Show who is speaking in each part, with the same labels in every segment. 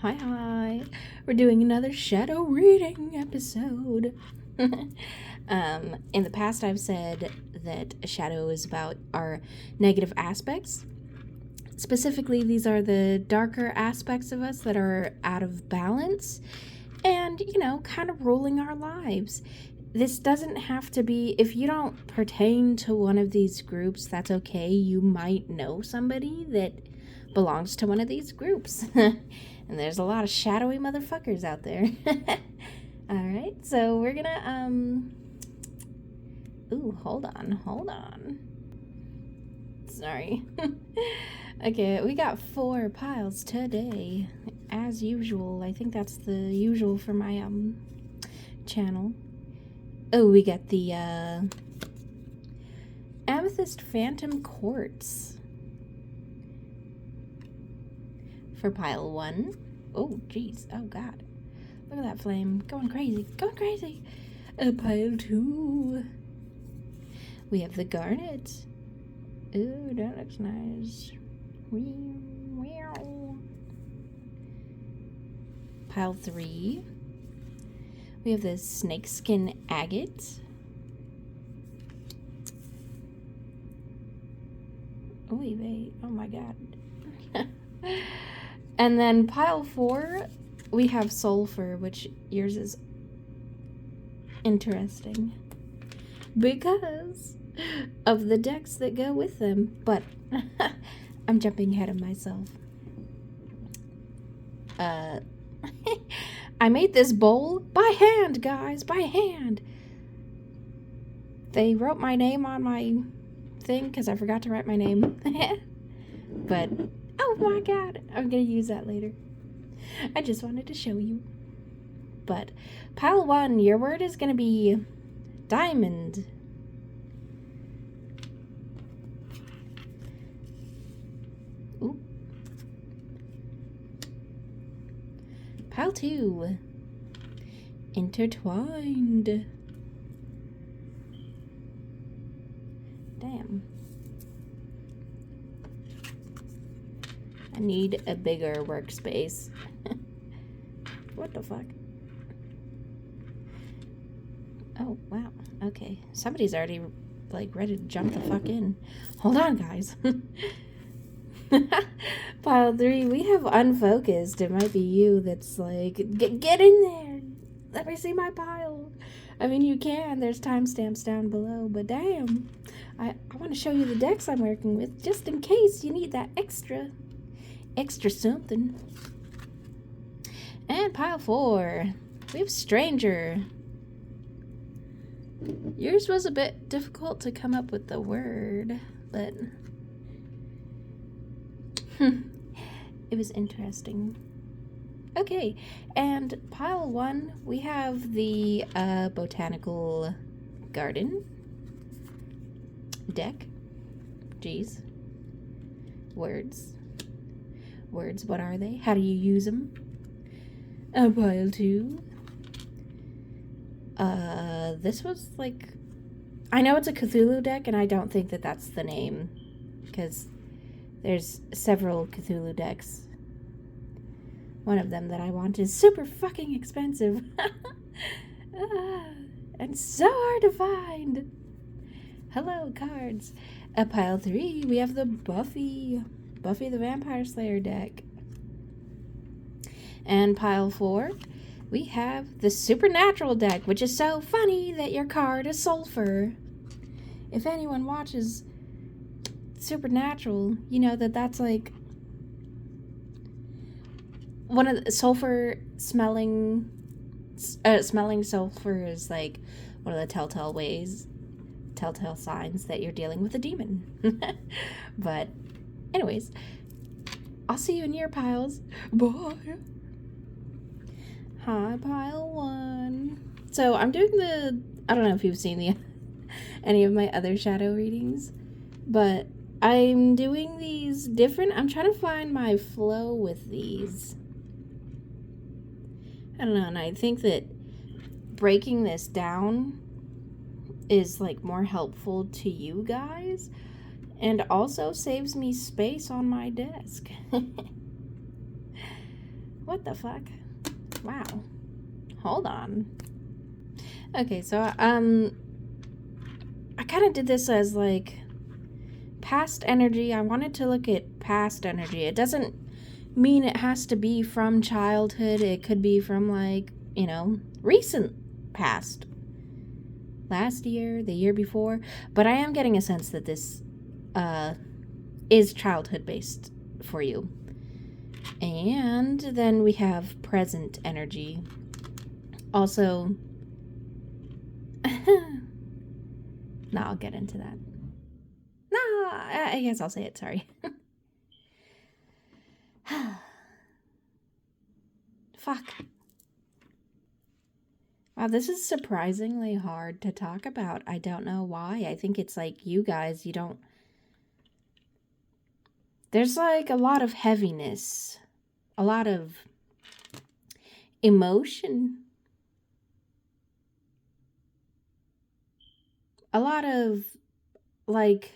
Speaker 1: Hi. We're doing another shadow reading episode. In the past, I've said that a shadow is about our negative aspects. Specifically, these are the darker aspects of us that are out of balance and, kind of ruling our lives. This doesn't have to be, if you don't pertain to one of these groups, that's okay. You might know somebody that belongs to one of these groups. And there's a lot of shadowy motherfuckers out there. Alright, so we're gonna, ooh, hold on. Sorry. Okay, we got 4 piles today, as usual. I think that's the usual for my, channel. Oh, we got the, Amethyst Phantom Quartz. For pile 1. Oh, jeez. Oh, God. Look at that flame. Going crazy. Pile 2. We have the garnet. Ooh, that looks nice. Pile 3. We have the snakeskin agate. Oh, wait. Oh, my God. And then pile 4, we have sulfur, which yours is interesting because of the decks that go with them. But I'm jumping ahead of myself. I made this bowl by hand, guys, by hand. They wrote my name on my thing because I forgot to write my name. But oh my God, I'm gonna use that later. I just wanted to show you. But pile 1, your word is gonna be diamond. Ooh. Pile 2, intertwined. Damn. I need a bigger workspace. What the fuck? Oh, wow. Okay. Somebody's already, ready to jump the fuck in. Hold on, guys. Pile 3, we have unfocused. It might be you that's get in there. Let me see my pile. I mean, you can. There's timestamps down below, but damn. I want to show you the decks I'm working with, just in case you need that extra something. And pile 4, we have stranger. Yours was a bit difficult to come up with the word, but it was interesting. Okay, and pile 1, we have the botanical garden deck. Jeez. Words, what are they? How do you use them? Pile 2. This was I know it's a Cthulhu deck, and I don't think that that's the name, because there's several Cthulhu decks. One of them that I want is super fucking expensive. And so hard to find. Hello, cards. Pile 3, we have the Buffy the Vampire Slayer deck. And pile 4, we have the Supernatural deck, which is so funny that your card is sulfur. If anyone watches Supernatural, you know that that's one of the sulfur smelling sulfur is one of the telltale signs that you're dealing with a demon. But anyways, I'll see you in your piles. Bye. Hi, pile 1. So I'm doing I don't know if you've seen any of my other shadow readings, but I'm doing these different. I'm trying to find my flow with these. I don't know, and I think that breaking this down is more helpful to you guys, and also saves me space on my desk. What the fuck? Wow. Hold on. Okay, so, I kind of did this as, like, past energy. I wanted to look at past energy. It doesn't mean it has to be from childhood. It could be from, like, recent past. Last year, the year before. But I am getting a sense that this, is childhood-based for you. And then we have present energy. Also, no, I'll get into that. No, I guess I'll say it, sorry. Fuck. Wow, this is surprisingly hard to talk about. I don't know why. I think it's like you guys, there's like a lot of heaviness, a lot of emotion, a lot of like,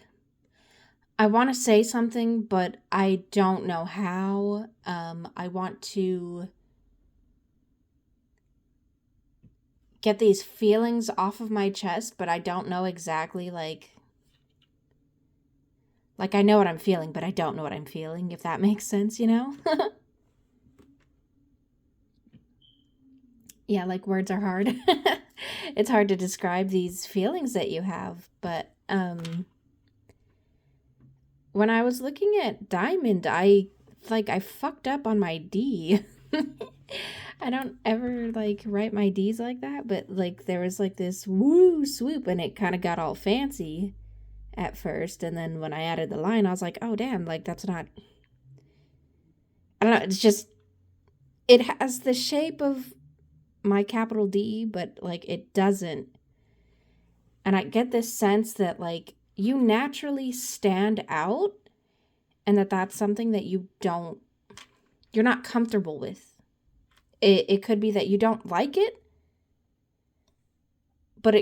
Speaker 1: I want to say something, but I don't know how. I want to get these feelings off of my chest, but I don't know exactly, like I know what I'm feeling, but I don't know what I'm feeling, if that makes sense, Yeah, like words are hard. It's hard to describe these feelings that you have, but when I was looking at Diamond, I fucked up on my D. I don't ever like write my D's like that, but like there was like this woo swoop and it kind of got all fancy at first, and then when I added the line, I was like, oh damn, like that's not, I don't know, it's just, it has the shape of my capital D, but like it doesn't. And I get this sense that like you naturally stand out and that's something that you're not comfortable with. It could be that you don't like it, but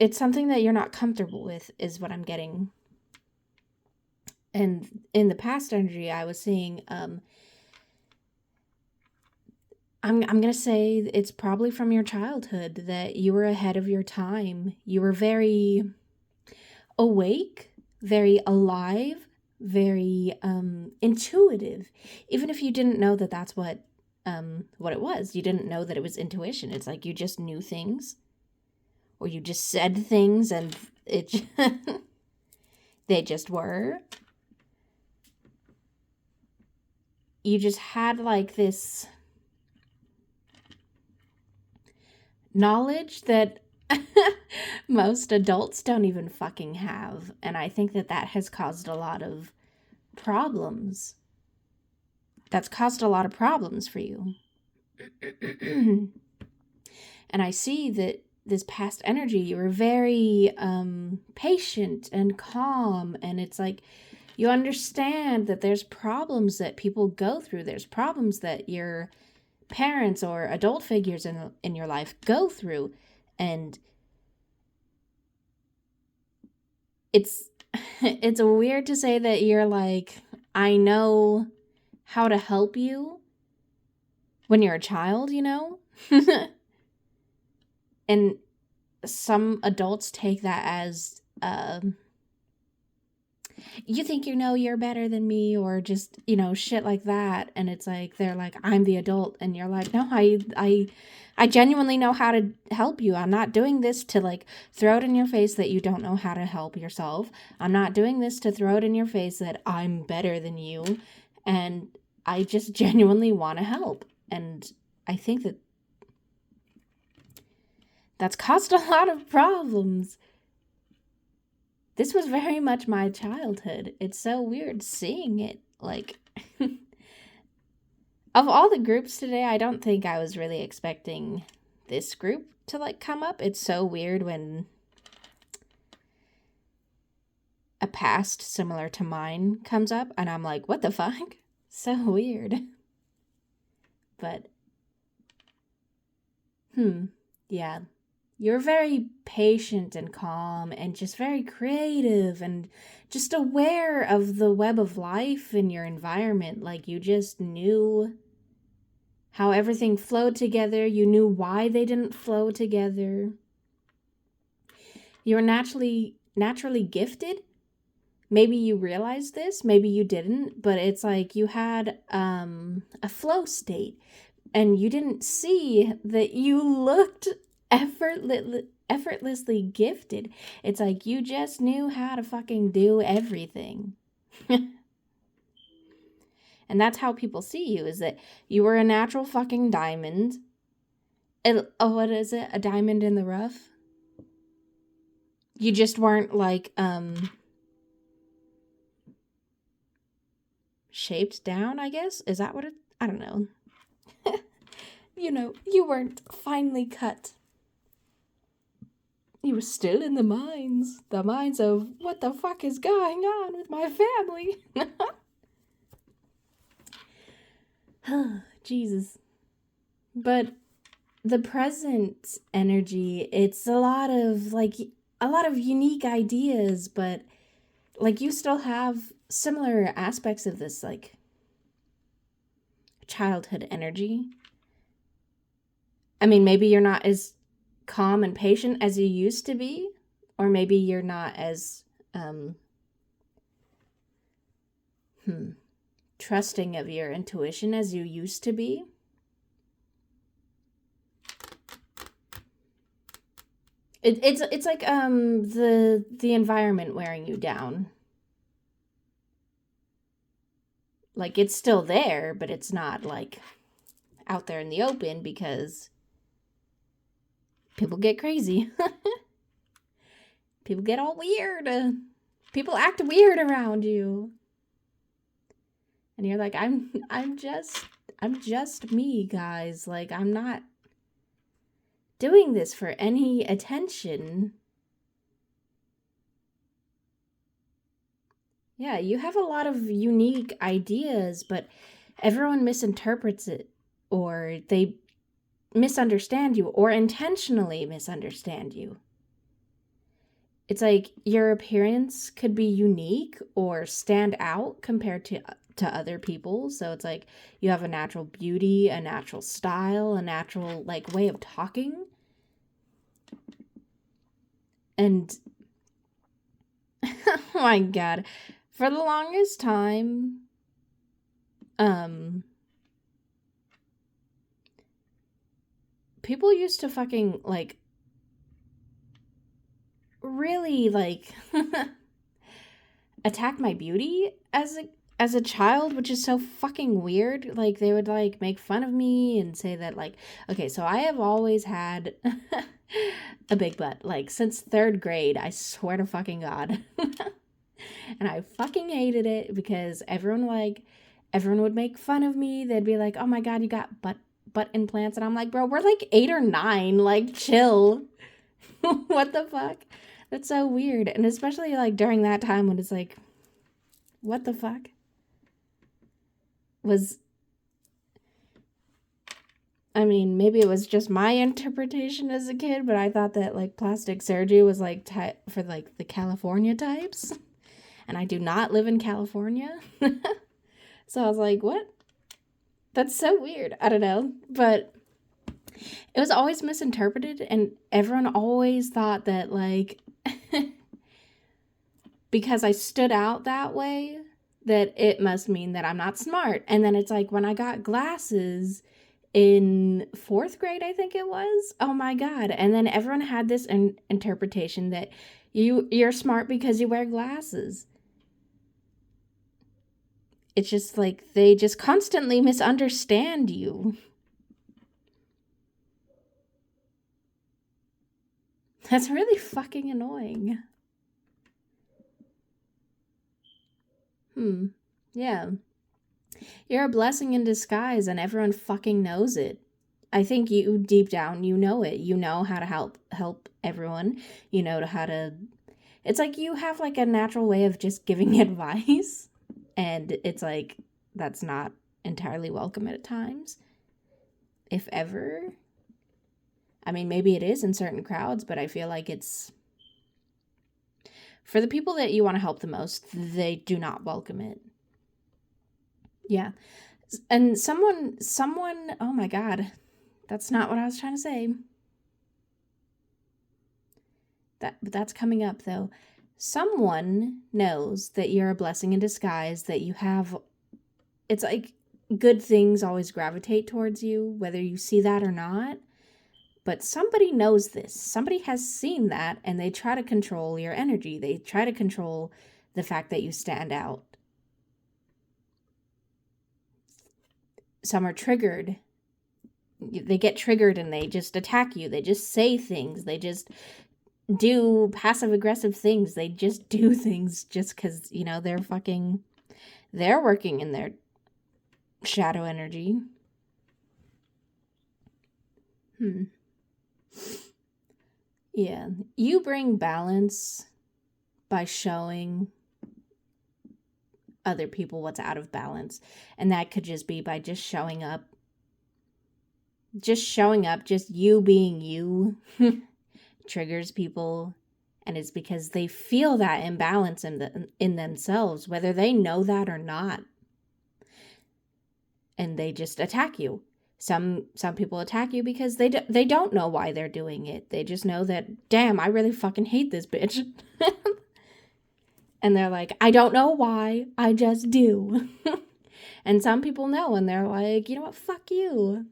Speaker 1: it's something that you're not comfortable with is what I'm getting. And in the past energy, I was seeing, I'm going to say it's probably from your childhood that you were ahead of your time. You were very awake, very alive, very intuitive. Even if you didn't know that that's what it was. You didn't know that it was intuition. It's like you just knew things, or you just said things and it they just were. You just had like this knowledge that most adults don't even fucking have, and I think that has caused a lot of problems. That's caused a lot of problems for you. And I see that this past energy, you were very patient and calm, and it's like you understand that there's problems that people go through. There's problems that your parents or adult figures in your life go through, and it's weird to say that you're like, I know how to help you when you're a child, and some adults take that as you think you're better than me, or just shit like that, and it's like they're like, I'm the adult, and you're like, no, I genuinely know how to help you. I'm not doing this to like throw it in your face that you don't know how to help yourself. I'm not doing this to throw it in your face that I'm better than you, and I just genuinely want to help. And I think that's caused a lot of problems. This was very much my childhood. It's so weird seeing it. Like, of all the groups today, I don't think I was really expecting this group to like come up. It's so weird when a past similar to mine comes up and I'm like, what the fuck? So weird. But, yeah. You're very patient and calm and just very creative and just aware of the web of life in your environment. Like you just knew how everything flowed together. You knew why they didn't flow together. You were naturally gifted. Maybe you realized this, maybe you didn't, but it's like you had a flow state and you didn't see that you looked effortlessly gifted. It's like you just knew how to fucking do everything. And that's how people see you, is that you were a natural fucking diamond. What is it? A diamond in the rough? You just weren't like, shaped down, I guess? Is that what it... I don't know. You weren't finely cut. You were still in the mines of what the fuck is going on with my family. Jesus. But the present energy, it's a lot of unique ideas, but like you still have similar aspects of this like childhood energy. I mean, maybe you're not as calm and patient as you used to be, or maybe you're not as trusting of your intuition as you used to be. It's like the environment wearing you down. Like it's still there, but it's not like out there in the open because people get crazy. People get all weird. People act weird around you. And you're like, I'm just me, guys. Like, I'm not doing this for any attention. Yeah, you have a lot of unique ideas, but everyone misinterprets it, or they misunderstand you, or intentionally misunderstand you. It's like your appearance could be unique or stand out compared to other people. So it's like you have a natural beauty, a natural style, a natural like way of talking. And oh my god, for the longest time, people used to fucking like really like attack my beauty as a child, which is so fucking weird. Like they would like make fun of me and say that like, okay, so I have always had a big butt, like since 3rd grade, I swear to fucking God. And I fucking hated it because everyone would make fun of me. They'd be like, oh my God, you got butt implants. And I'm like, bro, we're like 8 or 9, like chill. What the fuck? That's so weird. And especially like during that time when it's like, what the fuck? I mean, maybe it was just my interpretation as a kid, but I thought that like plastic surgery was like for like the California types. And I do not live in California. So I was like, what? That's so weird. I don't know. But it was always misinterpreted, and everyone always thought that like because I stood out that way, that it must mean that I'm not smart. And then it's like when I got glasses in 4th grade, I think it was. Oh my God. And then everyone had this interpretation that you're smart because you wear glasses. It's just like they just constantly misunderstand you. That's really fucking annoying. Yeah. You're a blessing in disguise and everyone fucking knows it. I think you deep down, you know it. You know how to help everyone. You know how to... It's like you have like a natural way of just giving advice. And it's like, that's not entirely welcome at times. If ever. I mean, maybe it is in certain crowds, but I feel like it's... For the people that you want to help the most, they do not welcome it. Yeah. And someone, oh my God, that's not what I was trying to say. But that's coming up though. Someone knows that you're a blessing in disguise, that you have, it's like good things always gravitate towards you, whether you see that or not. But somebody knows this. Somebody has seen that, and they try to control your energy. They try to control the fact that you stand out. Some are triggered. They get triggered and they just attack you. They just say things. They just do passive-aggressive things. They just do things just because, you know, they're working in their shadow energy. Yeah, you bring balance by showing other people what's out of balance. And that could just be by just showing up. Just you being you triggers people. And it's because they feel that imbalance in themselves, whether they know that or not. And they just attack you. Some people attack you because they don't know why they're doing it. They just know that, damn, I really fucking hate this bitch. And they're like, I don't know why, I just do. And some people know, and they're like, you know what, fuck you.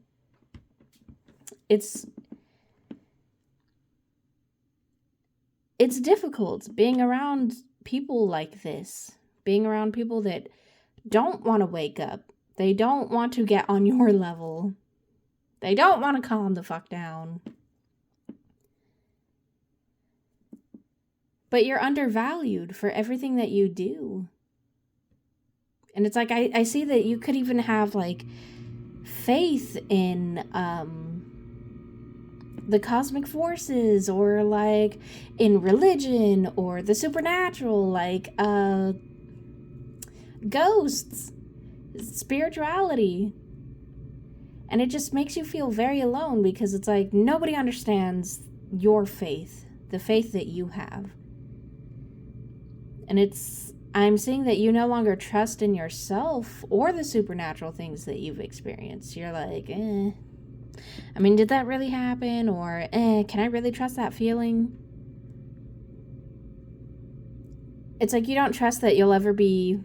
Speaker 1: It's difficult being around people like this. Being around people that don't want to wake up. They don't want to get on your level. They don't want to calm the fuck down. But you're undervalued for everything that you do. And it's like, I see that you could even have, like, faith in the cosmic forces, or, like, in religion, or the supernatural, like, ghosts, spirituality. And it just makes you feel very alone, because it's like nobody understands your faith, the faith that you have. And I'm seeing that you no longer trust in yourself or the supernatural things that you've experienced. You're like, I mean, did that really happen? Or, can I really trust that feeling? It's like you don't trust that you'll ever be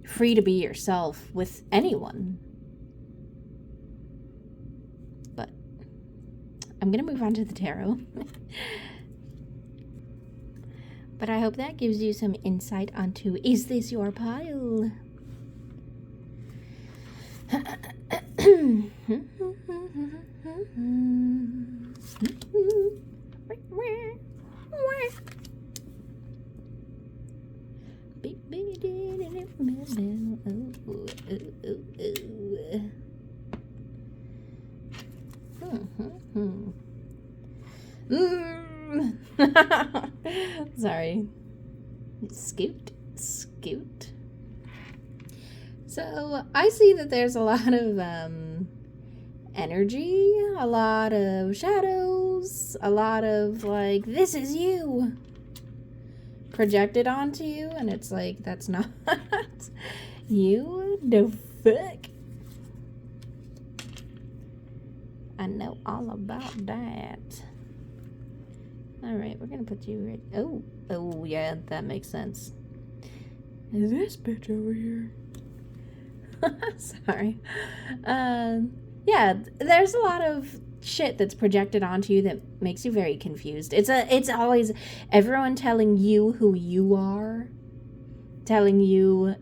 Speaker 1: free to be yourself with anyone. But I'm going to move on to the tarot. But I hope that gives you some insight onto, is this your pile? Sorry. Scoot. So I see that there's a lot of energy, a lot of shadows, a lot of like, this is you projected onto you, and it's like, that's not you. The fuck? I know all about that. Alright, we're gonna put you right. Oh, yeah, that makes sense. Is this bitch over here? Sorry. Yeah, there's a lot of shit that's projected onto you that makes you very confused. It's always everyone telling you who you are, telling you,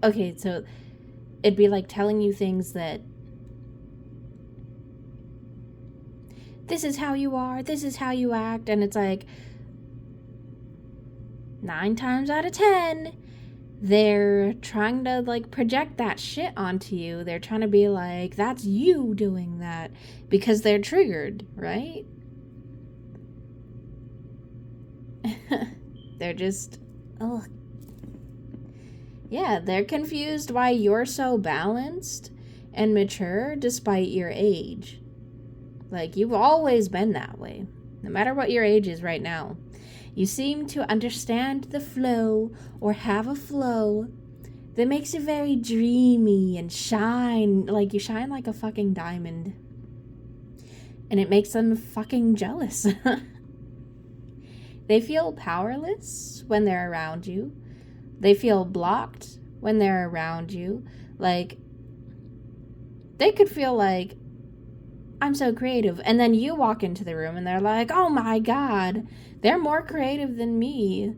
Speaker 1: okay, so it'd be like telling you things that, this is how you are, this is how you act, and it's like 9 times out of 10, they're trying to like project that shit onto you. They're trying to be like, that's you doing that, because they're triggered, right? They're just, yeah, they're confused why you're so balanced and mature despite your age. Like, you've always been that way, no matter what your age is right now. You seem to understand the flow, or have a flow, that makes you very dreamy and shine. Like, you shine like a fucking diamond. And it makes them fucking jealous. They feel powerless when they're around you. They feel blocked when they're around you. Like, they could feel like, I'm so creative. And then you walk into the room and they're like, oh my God, they're more creative than me.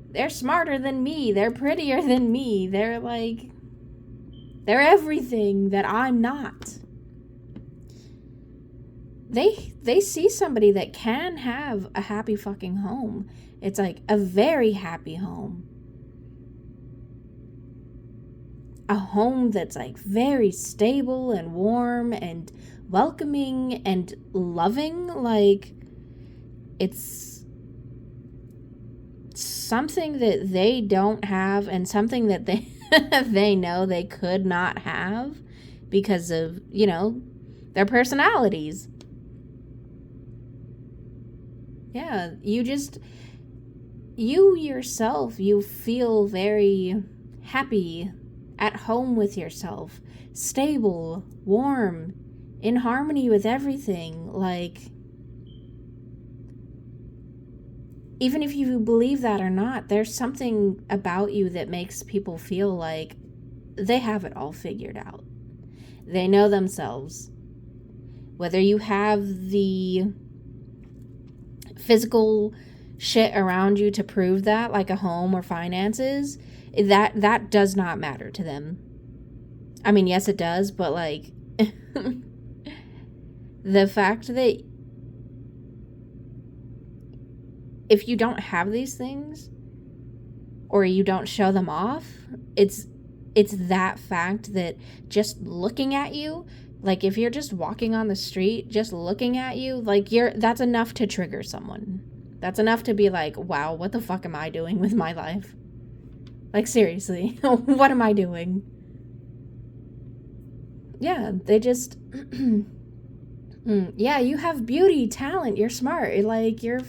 Speaker 1: They're smarter than me. They're prettier than me. They're like, they're everything that I'm not. They see somebody that can have a happy fucking home. It's like a very happy home. A home that's like very stable and warm and welcoming and loving. Like, it's something that they don't have, and something that they they know they could not have because of, you know, their personalities. Yeah, you yourself, you feel very happy, at home with yourself, stable, warm, in harmony with everything. Like, even if you believe that or not, there's something about you that makes people feel like they have it all figured out. They know themselves. Whether you have the physical shit around you to prove that, like a home or finances, that does not matter to them. I mean, yes it does, but like the fact that if you don't have these things or you don't show them off, it's that fact that just looking at you, like if you're just walking on the street, just looking at you, like that's enough to trigger someone. That's enough to be like, wow, what the fuck am I doing with my life? Like, seriously, what am I doing? Yeah, they just, yeah, you have beauty, talent, you're smart, like, you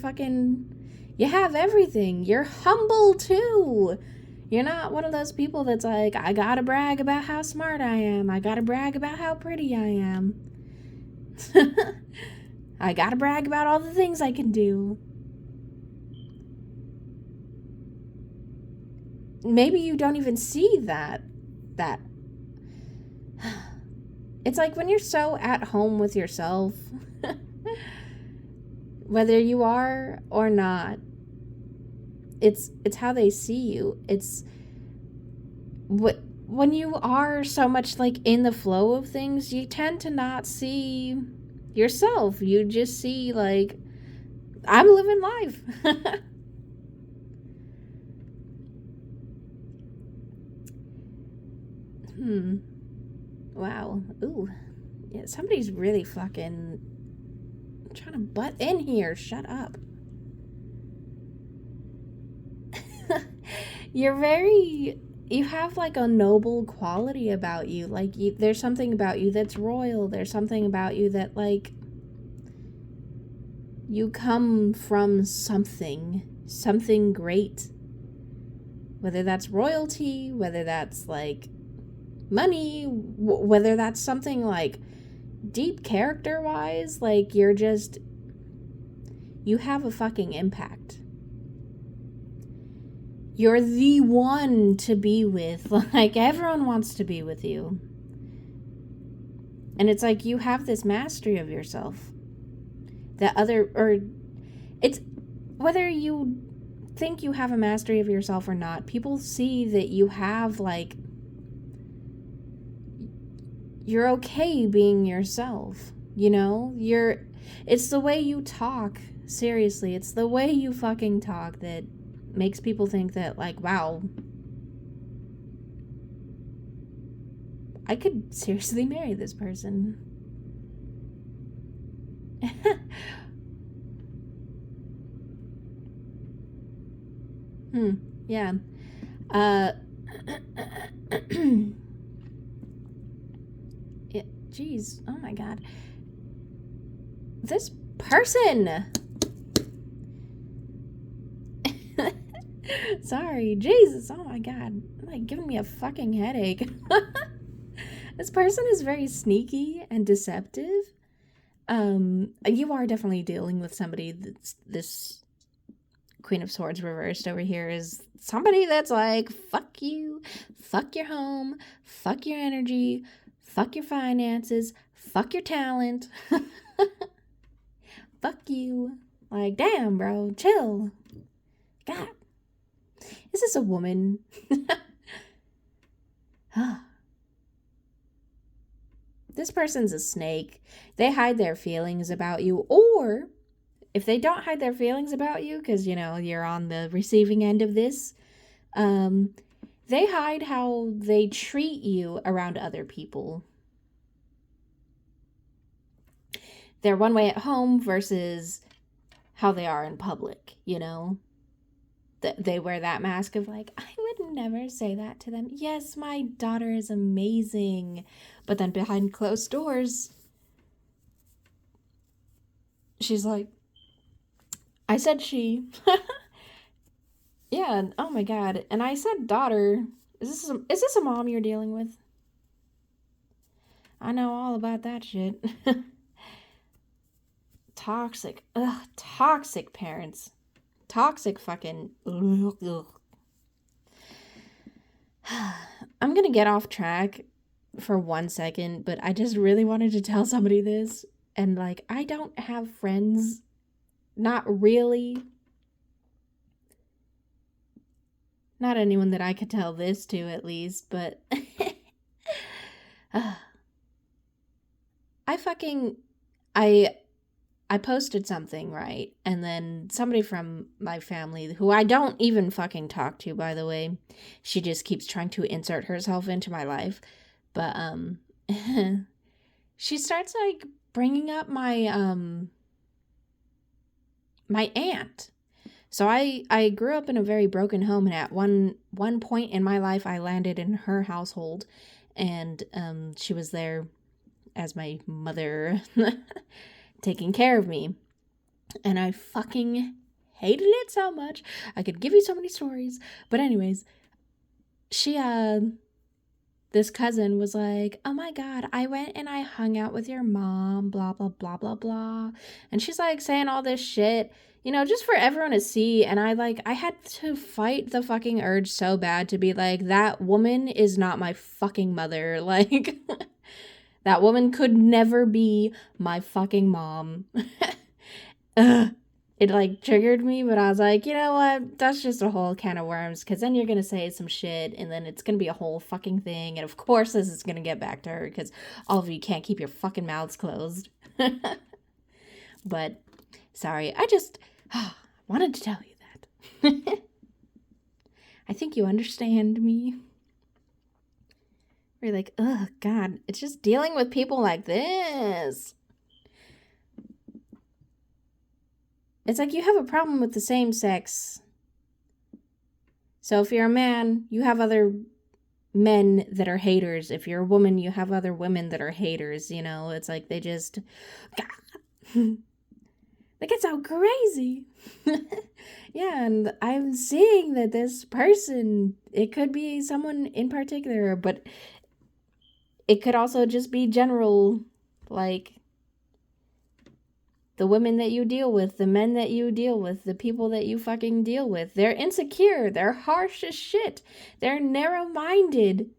Speaker 1: have everything. You're humble, too. You're not one of those people that's like, I gotta brag about how smart I am. I gotta brag about how pretty I am. I gotta brag about all the things I can do. Maybe you don't even see that. It's like when you're so at home with yourself, whether you are or not, it's how they see you. It's when you are so much like in the flow of things, you tend to not see yourself. You just see like, I'm living life. Wow. Ooh. Yeah, somebody's really fucking trying to butt in here. Shut up. You have like a noble quality about you. Like, there's something about you that's royal. There's something about you that, like, you come from something great. Whether that's royalty, whether that's like money, whether that's something like deep character wise, like you have a fucking impact. You're the one to be with. Like, everyone wants to be with you. And it's like you have this mastery of yourself. It's whether you think you have a mastery of yourself or not, people see that you have, like, you're okay being yourself, you know? It's the way you talk, seriously, it's the way you fucking talk that makes people think that, like, wow, I could seriously marry this person. Yeah. Yeah, jeez, oh my god. This person! Sorry, Jesus, oh my god. Like, giving me a fucking headache. This person is very sneaky and deceptive. You are definitely dealing with somebody that's this Queen of Swords reversed over here is somebody that's like, fuck you, fuck your home, fuck your energy, fuck your finances, fuck your talent, fuck you. Like, damn, bro, chill. God. Is this a woman? This person's a snake. They hide their feelings about you, or if they don't hide their feelings about you, because, you know, you're on the receiving end of this, they hide how they treat you around other people. They're one way at home versus how they are in public, you know? They wear that mask of like, I would never say that to them. Yes, my daughter is amazing. But then behind closed doors, she's like, I said she. Yeah, oh my god. And I said daughter. Is this a mom you're dealing with? I know all about that shit. Toxic. Ugh, toxic parents. Toxic fucking... Ugh. I'm gonna get off track for 1 second, but I just really wanted to tell somebody this. And, like, I don't have friends. Not really. Not anyone that I could tell this to, at least, but... I posted something, right? And then somebody from my family, who I don't even fucking talk to, by the way, she just keeps trying to insert herself into my life. But, she starts, like, bringing up my, my aunt. So I grew up in a very broken home, and at one point in my life, I landed in her household, and, she was there as my mother, taking care of me. And I fucking hated it so much. I could give you so many stories. But anyways, she, this cousin was like, oh my god, I went and I hung out with your mom, blah, blah, blah, blah, blah. And she's like saying all this shit, you know, just for everyone to see. And I had to fight the fucking urge so bad to be like, that woman is not my fucking mother. Like... That woman could never be my fucking mom. It, like, triggered me, but I was like, you know what? That's just a whole can of worms, because then you're going to say some shit, and then it's going to be a whole fucking thing, and of course this is going to get back to her, because all of you can't keep your fucking mouths closed. But, sorry, I just wanted to tell you that. I think you understand me. You're like, oh god, it's just dealing with people like this. It's like you have a problem with the same sex. So if you're a man, you have other men that are haters. If you're a woman, you have other women that are haters, you know? It's like they just... God. They get so crazy. Yeah, and I'm seeing that this person, it could be someone in particular, but... It could also just be general, like, the women that you deal with, the men that you deal with, the people that you fucking deal with. They're insecure. They're harsh as shit. They're narrow-minded.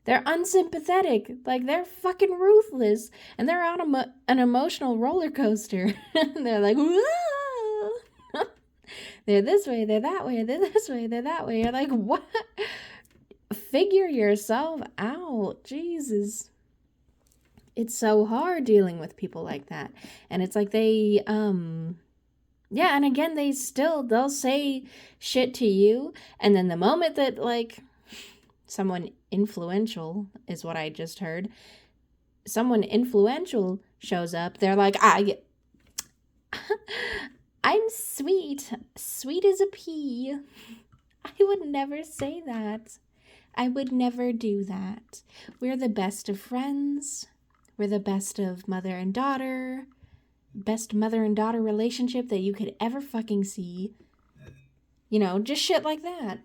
Speaker 1: They're unsympathetic. Like, they're fucking ruthless. And they're on an emotional roller coaster. They're like, whoa! They're this way, they're that way, they're this way, they're that way. You're like, what? Figure yourself out. Jesus. It's so hard dealing with people like that. And it's like they, yeah, and again, they'll say shit to you. And then the moment that, like, someone influential is what I just heard, someone influential shows up, they're like, I'm sweet. Sweet as a pea. I would never say that. I would never do that. We're the best of friends. We're the best of mother and daughter. Best mother and daughter relationship that you could ever fucking see. Just shit like that.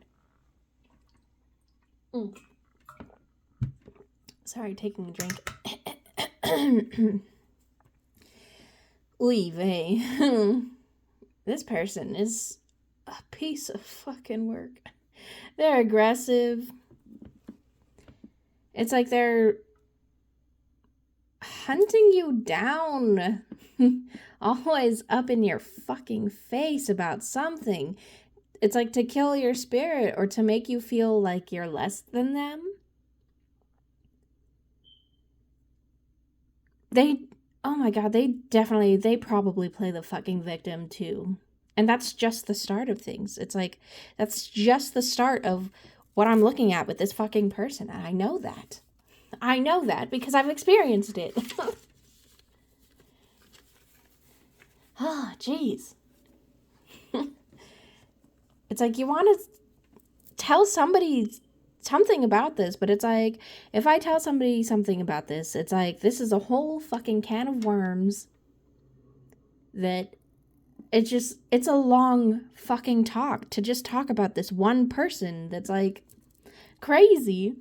Speaker 1: Sorry, taking a drink. Oy vey. This person is a piece of fucking work. They're aggressive. It's like they're hunting you down. Always up in your fucking face about something. It's like to kill your spirit or to make you feel like you're less than them. Oh my god, they probably play the fucking victim too. And that's just the start of things. It's like, that's just the start of what I'm looking at with this fucking person. And I know that. I know that because I've experienced it. Oh, jeez. It's like you want to tell somebody something about this, but it's like, if I tell somebody something about this, it's like, this is a whole fucking can of worms that it's a long fucking talk to just talk about this one person that's like crazy.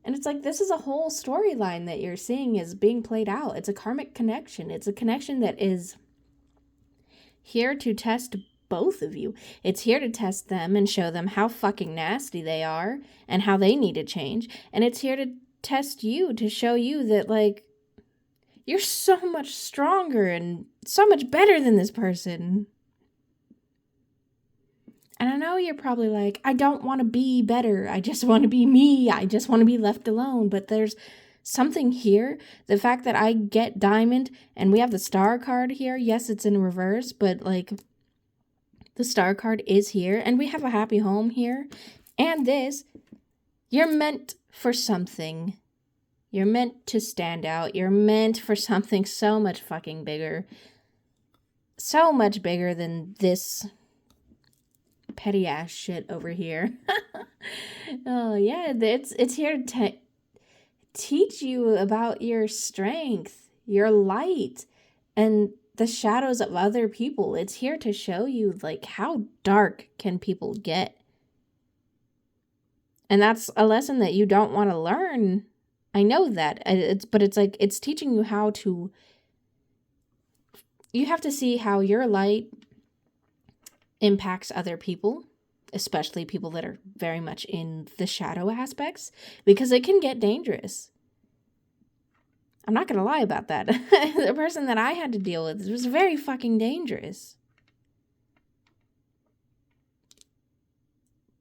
Speaker 1: And it's like, this is a whole storyline that you're seeing is being played out. It's a karmic connection. It's a connection that is here to test both of you. It's here to test them and show them how fucking nasty they are and how they need to change. And it's here to test you, to show you that, like, you're so much stronger and so much better than this person. And I know you're probably like, I don't want to be better. I just want to be me. I just want to be left alone. But there's something here. The fact that I get diamond and we have the star card here. Yes, it's in reverse, but like the star card is here and we have a happy home here. And this, you're meant for something. You're meant to stand out. You're meant for something so much fucking bigger. So much bigger than this petty ass shit over here. Oh yeah, it's here to teach you about your strength, your light, and the shadows of other people. It's here to show you, like, how dark can people get. And that's a lesson that you don't want to learn. I know that. But it's like, it's teaching you how to, you have to see how your light impacts other people, especially people that are very much in the shadow aspects, because it can get dangerous. I'm not going to lie about that. The person that I had to deal with was very fucking dangerous.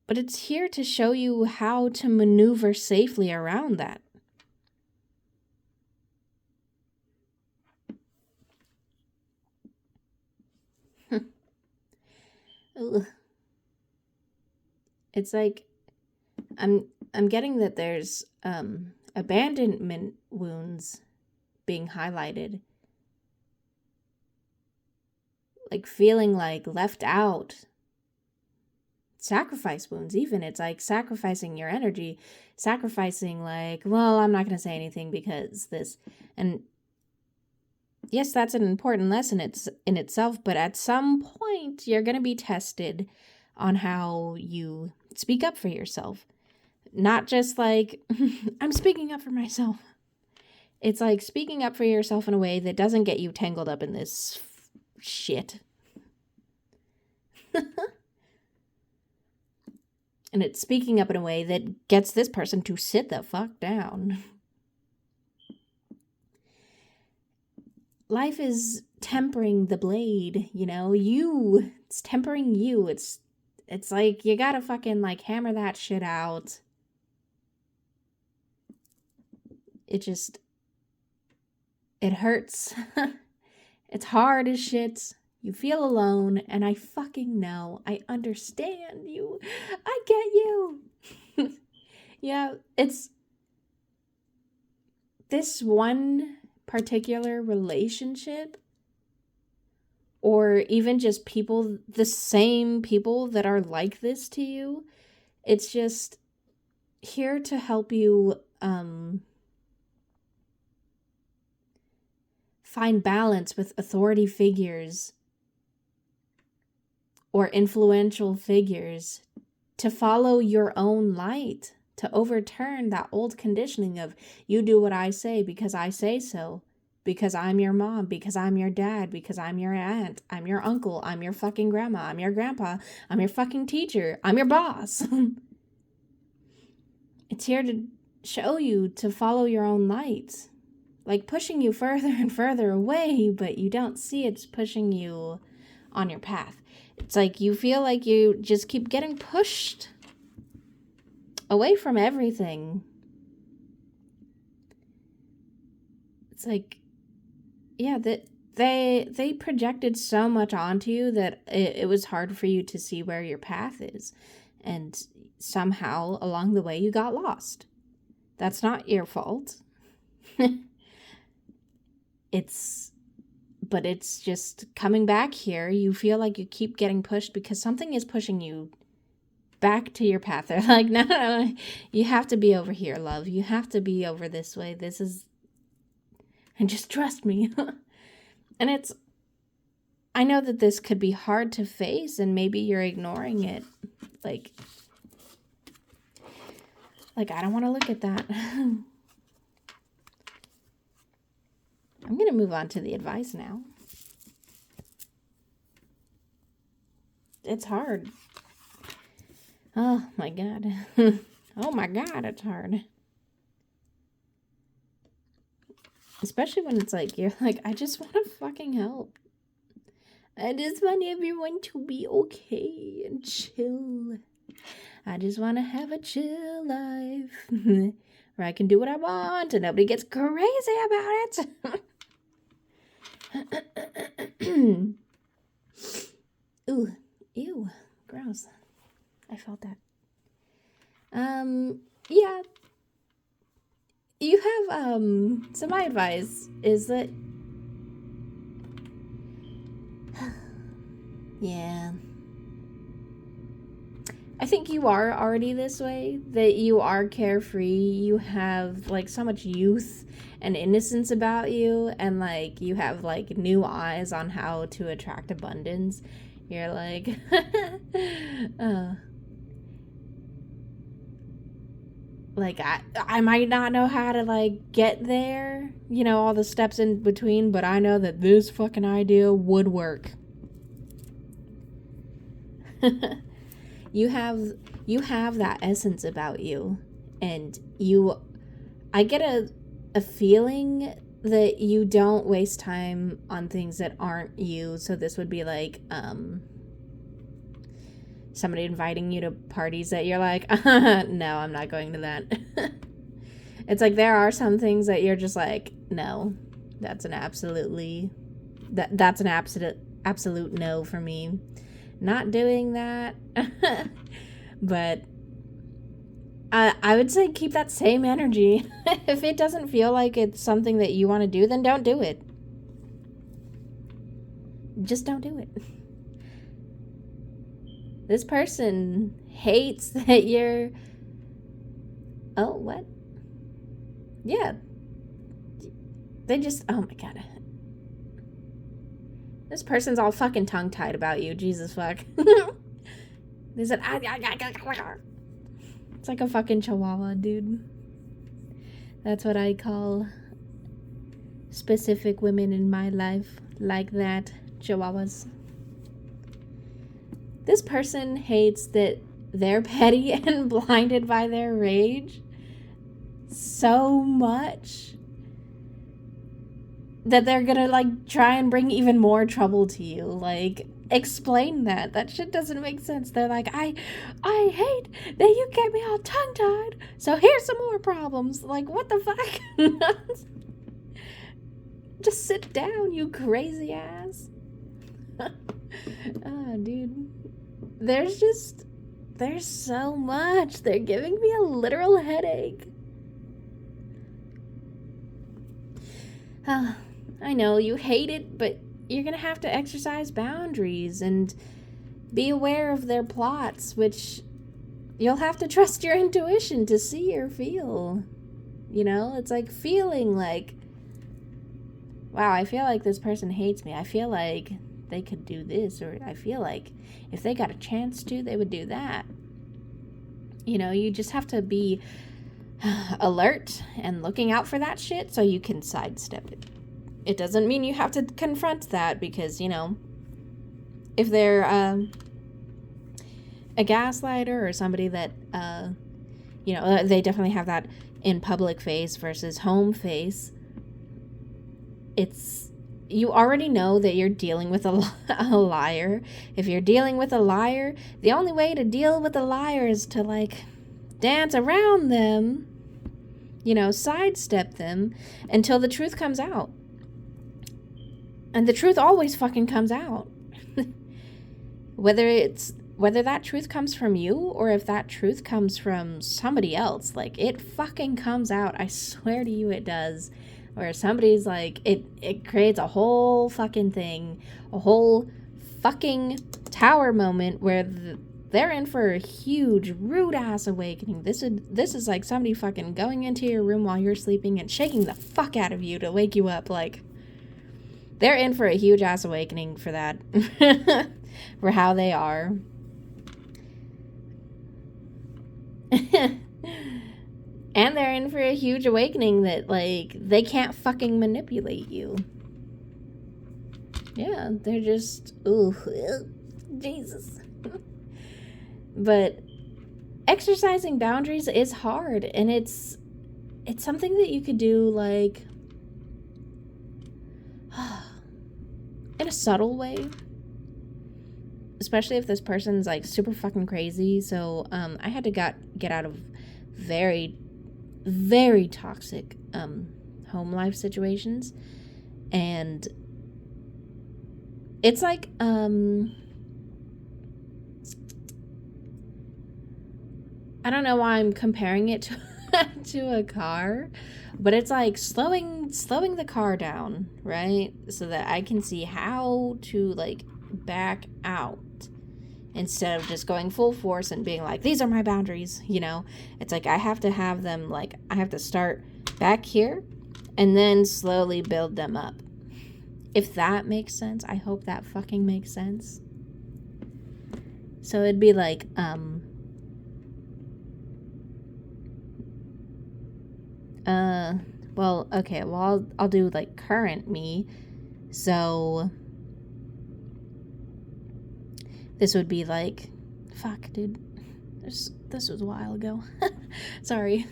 Speaker 1: But it's here to show you how to maneuver safely around that. It's like, I'm getting that there's abandonment wounds being highlighted. Like feeling like left out. Sacrifice wounds even. It's like sacrificing your energy. Sacrificing like, well, I'm not going to say anything because this. And yes, that's an important lesson in itself. But at some point, you're going to be tested on how you speak up for yourself. Not just like, I'm speaking up for myself. It's like speaking up for yourself in a way that doesn't get you tangled up in this shit. And it's speaking up in a way that gets this person to sit the fuck down. Life is tempering the blade, it's tempering you. It's like you gotta fucking like hammer that shit out. It hurts. It's hard as shit. You feel alone, and I fucking know. I understand you. I get you. Yeah, it's this one particular relationship, or even just people, the same people that are like this to you. It's just here to help you find balance with authority figures or influential figures to follow your own light, to overturn that old conditioning of you do what I say because I say so, because I'm your mom, because I'm your dad, because I'm your aunt, I'm your uncle, I'm your fucking grandma, I'm your grandpa, I'm your fucking teacher, I'm your boss. It's here to show you to follow your own light, like pushing you further and further away, but you don't see it's pushing you on your path. It's like you feel like you just keep getting pushed away from everything. It's like, yeah, that they projected so much onto you that it was hard for you to see where your path is. And somehow along the way you got lost. That's not your fault. But it's just coming back here. You feel like you keep getting pushed because something is pushing you back to your path. They're like, no, you have to be over here, love. You have to be over this way. And just trust me. And I know that this could be hard to face and maybe you're ignoring it. Like I don't want to look at that. I'm going to move on to the advice now. It's hard. Oh my God. Oh my God, it's hard. Especially when it's like, you're like, I just want to fucking help. I just want everyone to be okay and chill. I just want to have a chill life. Where I can do what I want and nobody gets crazy about it. Ooh, ew, gross. I felt that. Yeah. You have, so my advice is that, yeah. I think you are already this way, that you are carefree, you have, like, so much youth and innocence about you, and, like, you have, like, new eyes on how to attract abundance. You're like, like, I might not know how to, like, get there, you know, all the steps in between, but I know that this fucking idea would work. You have that essence about you, and I get a feeling that you don't waste time on things that aren't you. So this would be like somebody inviting you to parties that you're like, no, I'm not going to that. It's like there are some things that you're just like, no, that's an absolute no for me. Not doing that. But I would say keep that same energy. If it doesn't feel like it's something that you want to do, then don't do it. Just don't do it. This person hates that you're... Oh, what? Yeah. They just... Oh my God. This person's all fucking tongue-tied about you. Jesus fuck. They said... It's like a fucking chihuahua, dude. That's what I call specific women in my life. Like that. Chihuahuas. This person hates that they're petty and blinded by their rage so much that they're gonna, like, try and bring even more trouble to you. Like, explain that. That shit doesn't make sense. They're like, I hate that you get me all tongue-tied, so here's some more problems. Like, what the fuck? Just sit down, you crazy ass. Oh, dude. There's so much. They're giving me a literal headache. I know you hate it, but you're gonna have to exercise boundaries and be aware of their plots, which you'll have to trust your intuition to see or feel. You know, it's like feeling like, wow, I feel like this person hates me. I feel like they could do this, or I feel like if they got a chance to, they would do that. You know, you just have to be alert and looking out for that shit so you can sidestep it. It doesn't mean you have to confront that, because, you know, if they're a gaslighter or somebody that, you know, they definitely have that in public face versus home face. You already know that you're dealing with a liar. If you're dealing with a liar, the only way to deal with a liar is to, like, dance around them, you know, sidestep them until the truth comes out. And the truth always fucking comes out. Whether that truth comes from you or if that truth comes from somebody else, like, it fucking comes out. I swear to you it does. Where somebody's like, it creates a whole fucking thing, a whole fucking tower moment where they're in for a huge, rude-ass awakening. This is like somebody fucking going into your room while you're sleeping and shaking the fuck out of you to wake you up. Like, they're in for a huge-ass awakening for that. For how they are. And they're in for a huge awakening that, like, they can't fucking manipulate you. Yeah, they're just, ooh, Jesus. But exercising boundaries is hard, and it's something that you could do, like, in a subtle way. Especially if this person's, like, super fucking crazy. So, I had to get out of very, very toxic home life situations, and it's like I don't know why I'm comparing it to a car, but it's like slowing the car down, right, so that I can see how to, like, back out instead of just going full force and being like, these are my boundaries, you know. It's like I have to have them, like, I have to start back here and then slowly build them up. If that makes sense. I hope that fucking makes sense. So it'd be like, well, okay, well, I'll do, like, current me. So this would be like, fuck, dude, this was a while ago. Sorry.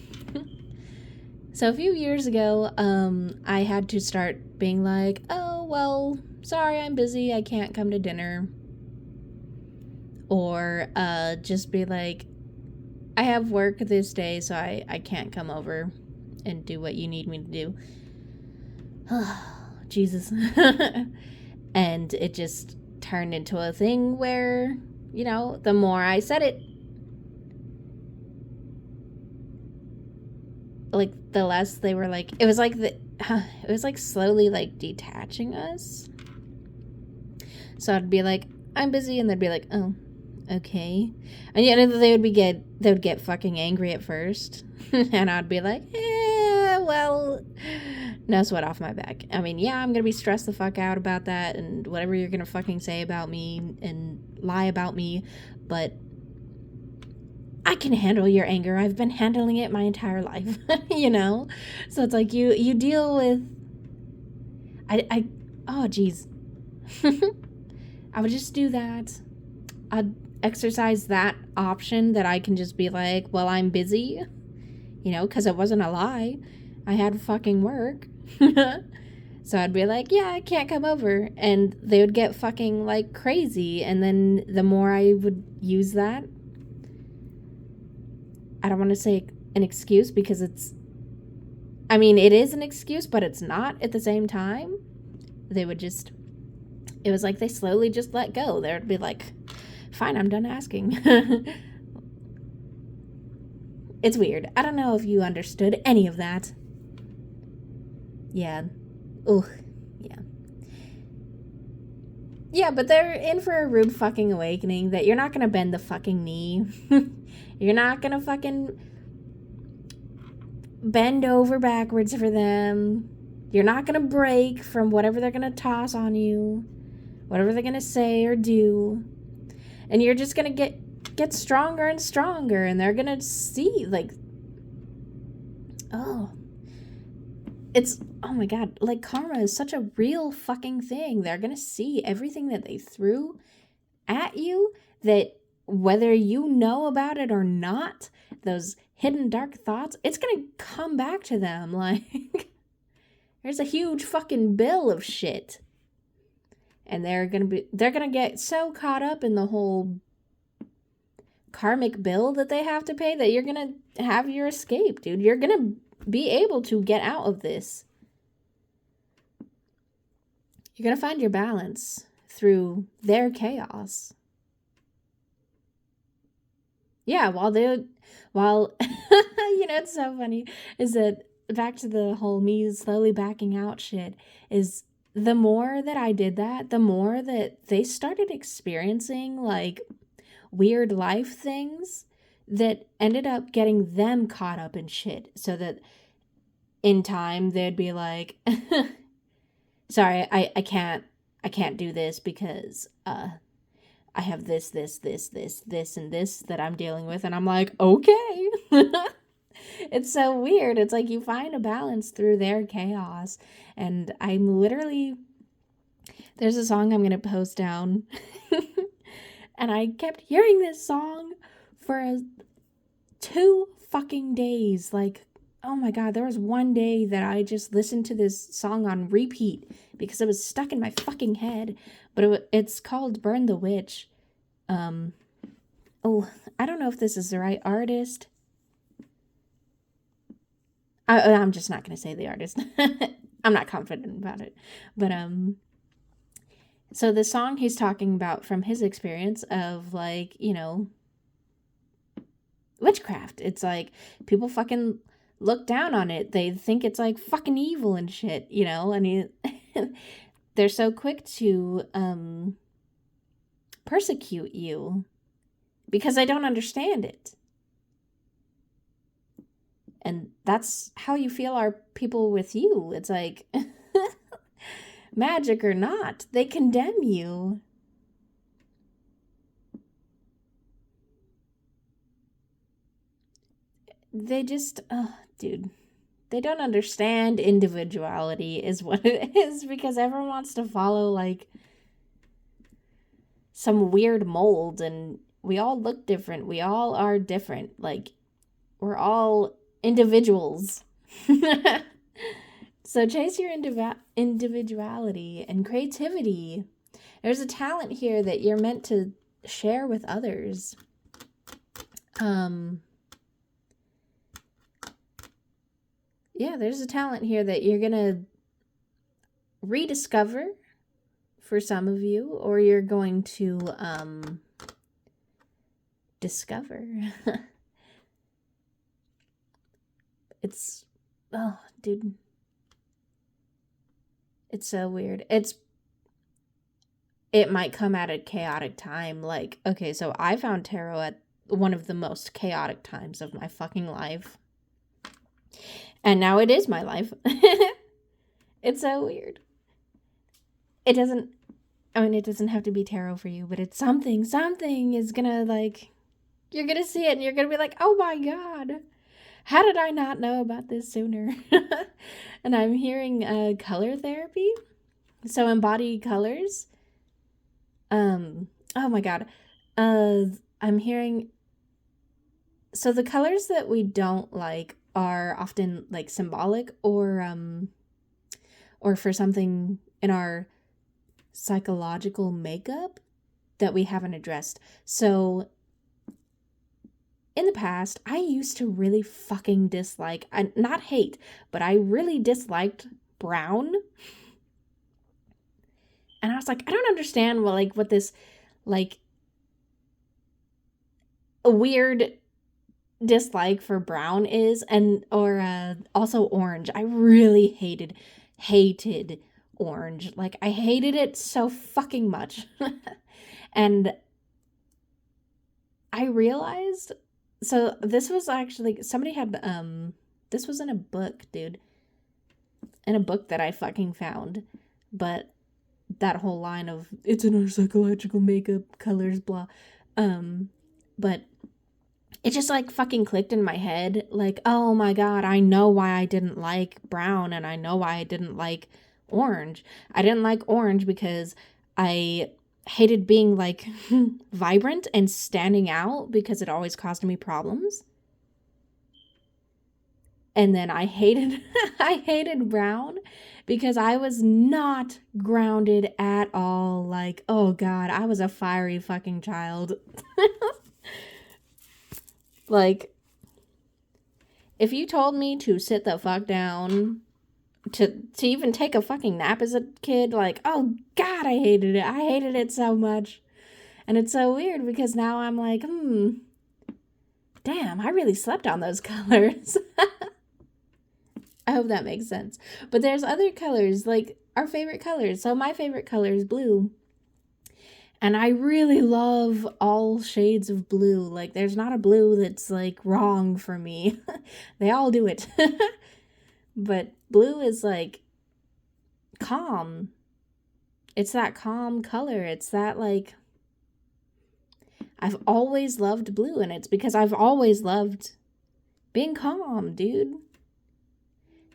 Speaker 1: So a few years ago, I had to start being like, oh, well, sorry, I'm busy, I can't come to dinner. Or just be like, I have work this day, so I can't come over and do what you need me to do. Jesus. And it just turned into a thing where, you know, the more I said it, like, the less they were like, it was like slowly, like, detaching us. So I'd be like, I'm busy, and they'd be like, oh, okay. And yet they would get fucking angry at first. And I'd be like, well, no sweat off my back. I mean, yeah, I'm gonna be stressed the fuck out about that and whatever you're gonna fucking say about me and lie about me, but I can handle your anger. I've been handling it my entire life, you know? So it's like you deal with, oh, geez. I would just do that. I'd exercise that option that I can just be like, well, I'm busy, you know, because it wasn't a lie. I had fucking work. So I'd be like, yeah, I can't come over. And they would get fucking, like, crazy. And then the more I would use that, I don't want to say an excuse because it is an excuse, but it's not at the same time. They would just, it was like they slowly just let go. They'd be like, fine, I'm done asking. It's weird. I don't know if you understood any of that. Yeah. Ugh. Yeah. Yeah, but they're in for a rude fucking awakening that you're not gonna bend the fucking knee. You're not gonna fucking bend over backwards for them. You're not gonna break from whatever they're gonna toss on you. whatever they're gonna say or do, and you're just gonna get stronger and stronger, and they're gonna see, like, oh my god, like, karma is such a real fucking thing. They're gonna see everything that they threw at you, that whether you know about it or not, those hidden dark thoughts, it's gonna come back to them. Like, there's a huge fucking bill of shit, and they're gonna get so caught up in the whole karmic bill that they have to pay that you're gonna have your escape, dude. You're gonna be able to get out of this. You're gonna find your balance through their chaos. Yeah, while you know, it's so funny, is that back to the whole me slowly backing out shit, is the more that I did that, the more that they started experiencing, like, weird life things that ended up getting them caught up in shit, so that in time they'd be like, sorry, I can't do this because I have this, and this that I'm dealing with. And I'm like, okay. It's so weird. It's like you find a balance through their chaos. And I'm literally, there's a song I'm going to post down. And I kept hearing this song for 2 fucking days. Like, oh my God, there was one day that I just listened to this song on repeat because it was stuck in my fucking head. But it's called Burn the Witch. I don't know if this is the right artist. I'm just not going to say the artist. I'm not confident about it. But, so the song he's talking about from his experience of, like, you know, witchcraft. It's like people fucking look down on it. They think it's like fucking evil and shit, you know, and they're so quick to persecute you because they don't understand it. And that's how you feel are people with you. It's like, magic or not, they condemn you. They just, dude, they don't understand individuality is what it is, because everyone wants to follow, like, some weird mold, and we all look different. We all are different. Like, we're all individuals. So chase your individuality and creativity. There's a talent here that you're meant to share with others. Yeah, there's a talent here that you're gonna rediscover for some of you, or you're going to discover. It's, oh, dude, it's so weird. It might come at a chaotic time. Like, okay, so I found tarot at one of the most chaotic times of my fucking life. And now it is my life. It's so weird. It doesn't have to be tarot for you, but it's something is gonna, like, you're gonna see it and you're gonna be like, oh my God, how did I not know about this sooner? And I'm hearing color therapy. So embody colors. Oh my God. I'm hearing, so the colors that we don't like are often, like, symbolic or for something in our psychological makeup that we haven't addressed. So in the past, I used to really fucking dislike, not hate, but I really disliked brown. And I was like, I don't understand what this, like, a weird dislike for brown is, or also orange. I really hated orange. Like, I hated it so fucking much. And I realized, so this was actually, somebody had, this was in a book, dude. In a book that I fucking found. But that whole line of it's in our psychological makeup colors, blah. But it just like fucking clicked in my head. Like, oh my God, I know why I didn't like brown, and I know why I didn't like orange. I didn't like orange because I hated being like vibrant and standing out because it always caused me problems. And then I hated I hated brown because I was not grounded at all. Like, oh God, I was a fiery fucking child. Like, if you told me to sit the fuck down, to even take a fucking nap as a kid, like, oh God, I hated it. I hated it so much. And it's so weird because now I'm like, damn, I really slept on those colors. I hope that makes sense. But there's other colors, like our favorite colors. So my favorite color is blue. And I really love all shades of blue. Like, there's not a blue that's like wrong for me. They all do it. But blue is like calm. It's that calm color. It's that like, I've always loved blue, and it's because I've always loved being calm, dude.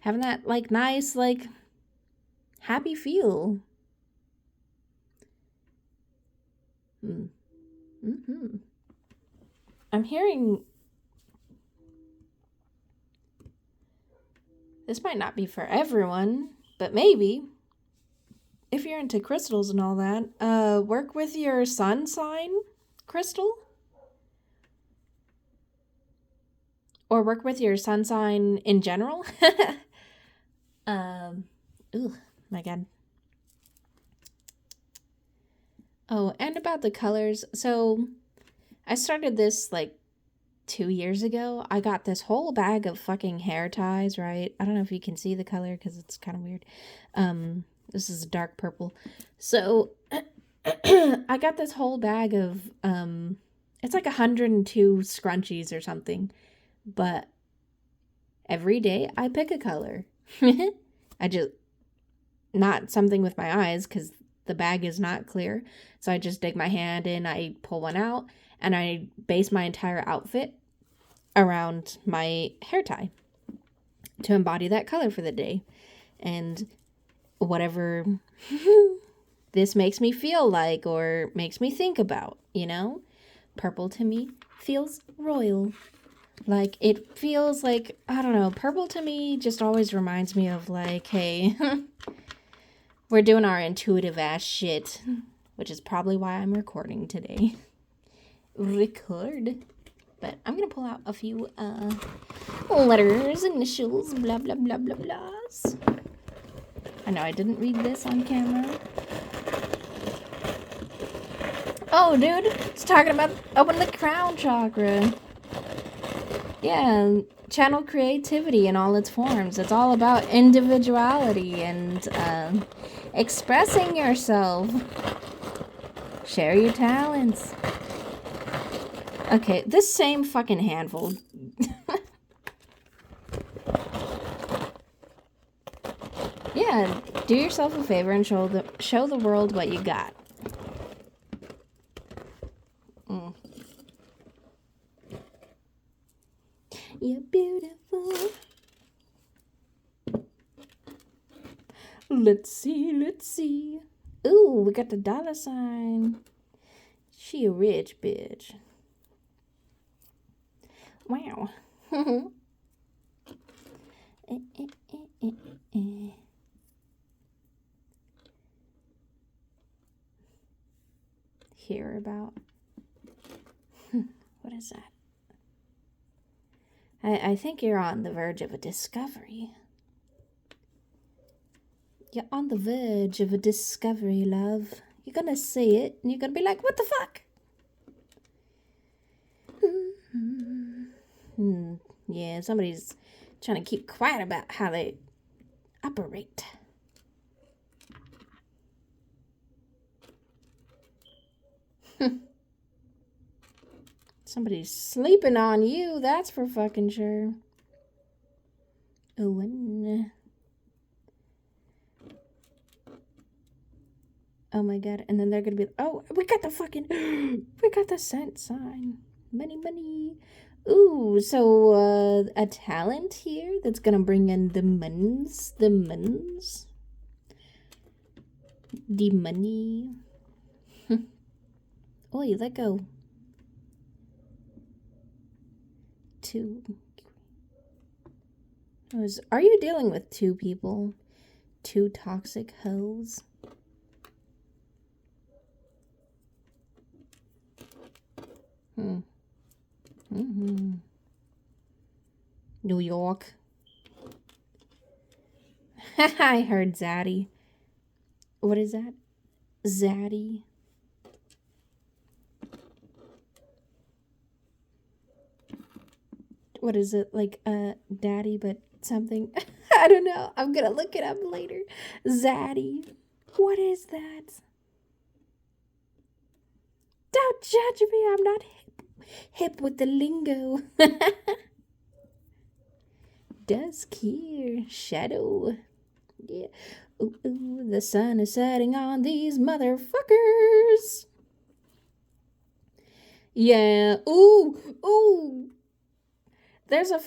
Speaker 1: Having that like nice, like happy feel. Mm-hmm. I'm hearing this might not be for everyone, but maybe if you're into crystals and all that, work with your sun sign crystal, or work with your sun sign in general. Ooh, my God. Oh, and about the colors. So I started this like 2 years ago. I got this whole bag of fucking hair ties, right? I don't know if you can see the color because it's kind of weird. This is dark purple. So I got this whole bag of it's like 102 scrunchies or something. But every day I pick a color. I just, not something with my eyes because the bag is not clear. So I just dig my hand in, I pull one out, and I base my entire outfit around my hair tie to embody that color for the day. And whatever this makes me feel like or makes me think about, you know? Purple to me feels royal. Like, it feels like, I don't know, purple to me just always reminds me of like, hey, we're doing our intuitive ass shit, which is probably why I'm recording today. Record. But I'm gonna pull out a few letters, initials, blah blah blah blah blahs. I know I didn't read this on camera. Oh, dude, it's talking about open the crown chakra. Yeah, channel creativity in all its forms. It's all about individuality and expressing yourself. Share your talents. Okay, this same fucking handful. Yeah, do yourself a favor and show the world what you got. You're beautiful. Let's see. Ooh, we got the dollar sign. She a rich bitch. Wow. Hear about. What is that? I think you're on the verge of a discovery. You're on the verge of a discovery, love. You're gonna see it, and you're gonna be like, what the fuck? Yeah, somebody's trying to keep quiet about how they operate. Somebody's sleeping on you, that's for fucking sure. Oh, and Oh my god. And then they're gonna be, oh, we got the cent sign. Money. Ooh, so a talent here that's gonna bring in the mons. The money. Oh, you let go. 2. Are you dealing with 2 people? 2 toxic hoes? New York. I heard Zaddy. What is that? Zaddy. What is it? Like, daddy, but something? I don't know. I'm gonna look it up later. Zaddy. What is that? Don't judge me. I'm not hip with the lingo. Dusk here. Shadow. Yeah. Ooh, the sun is setting on these motherfuckers. Yeah. Ooh. There is a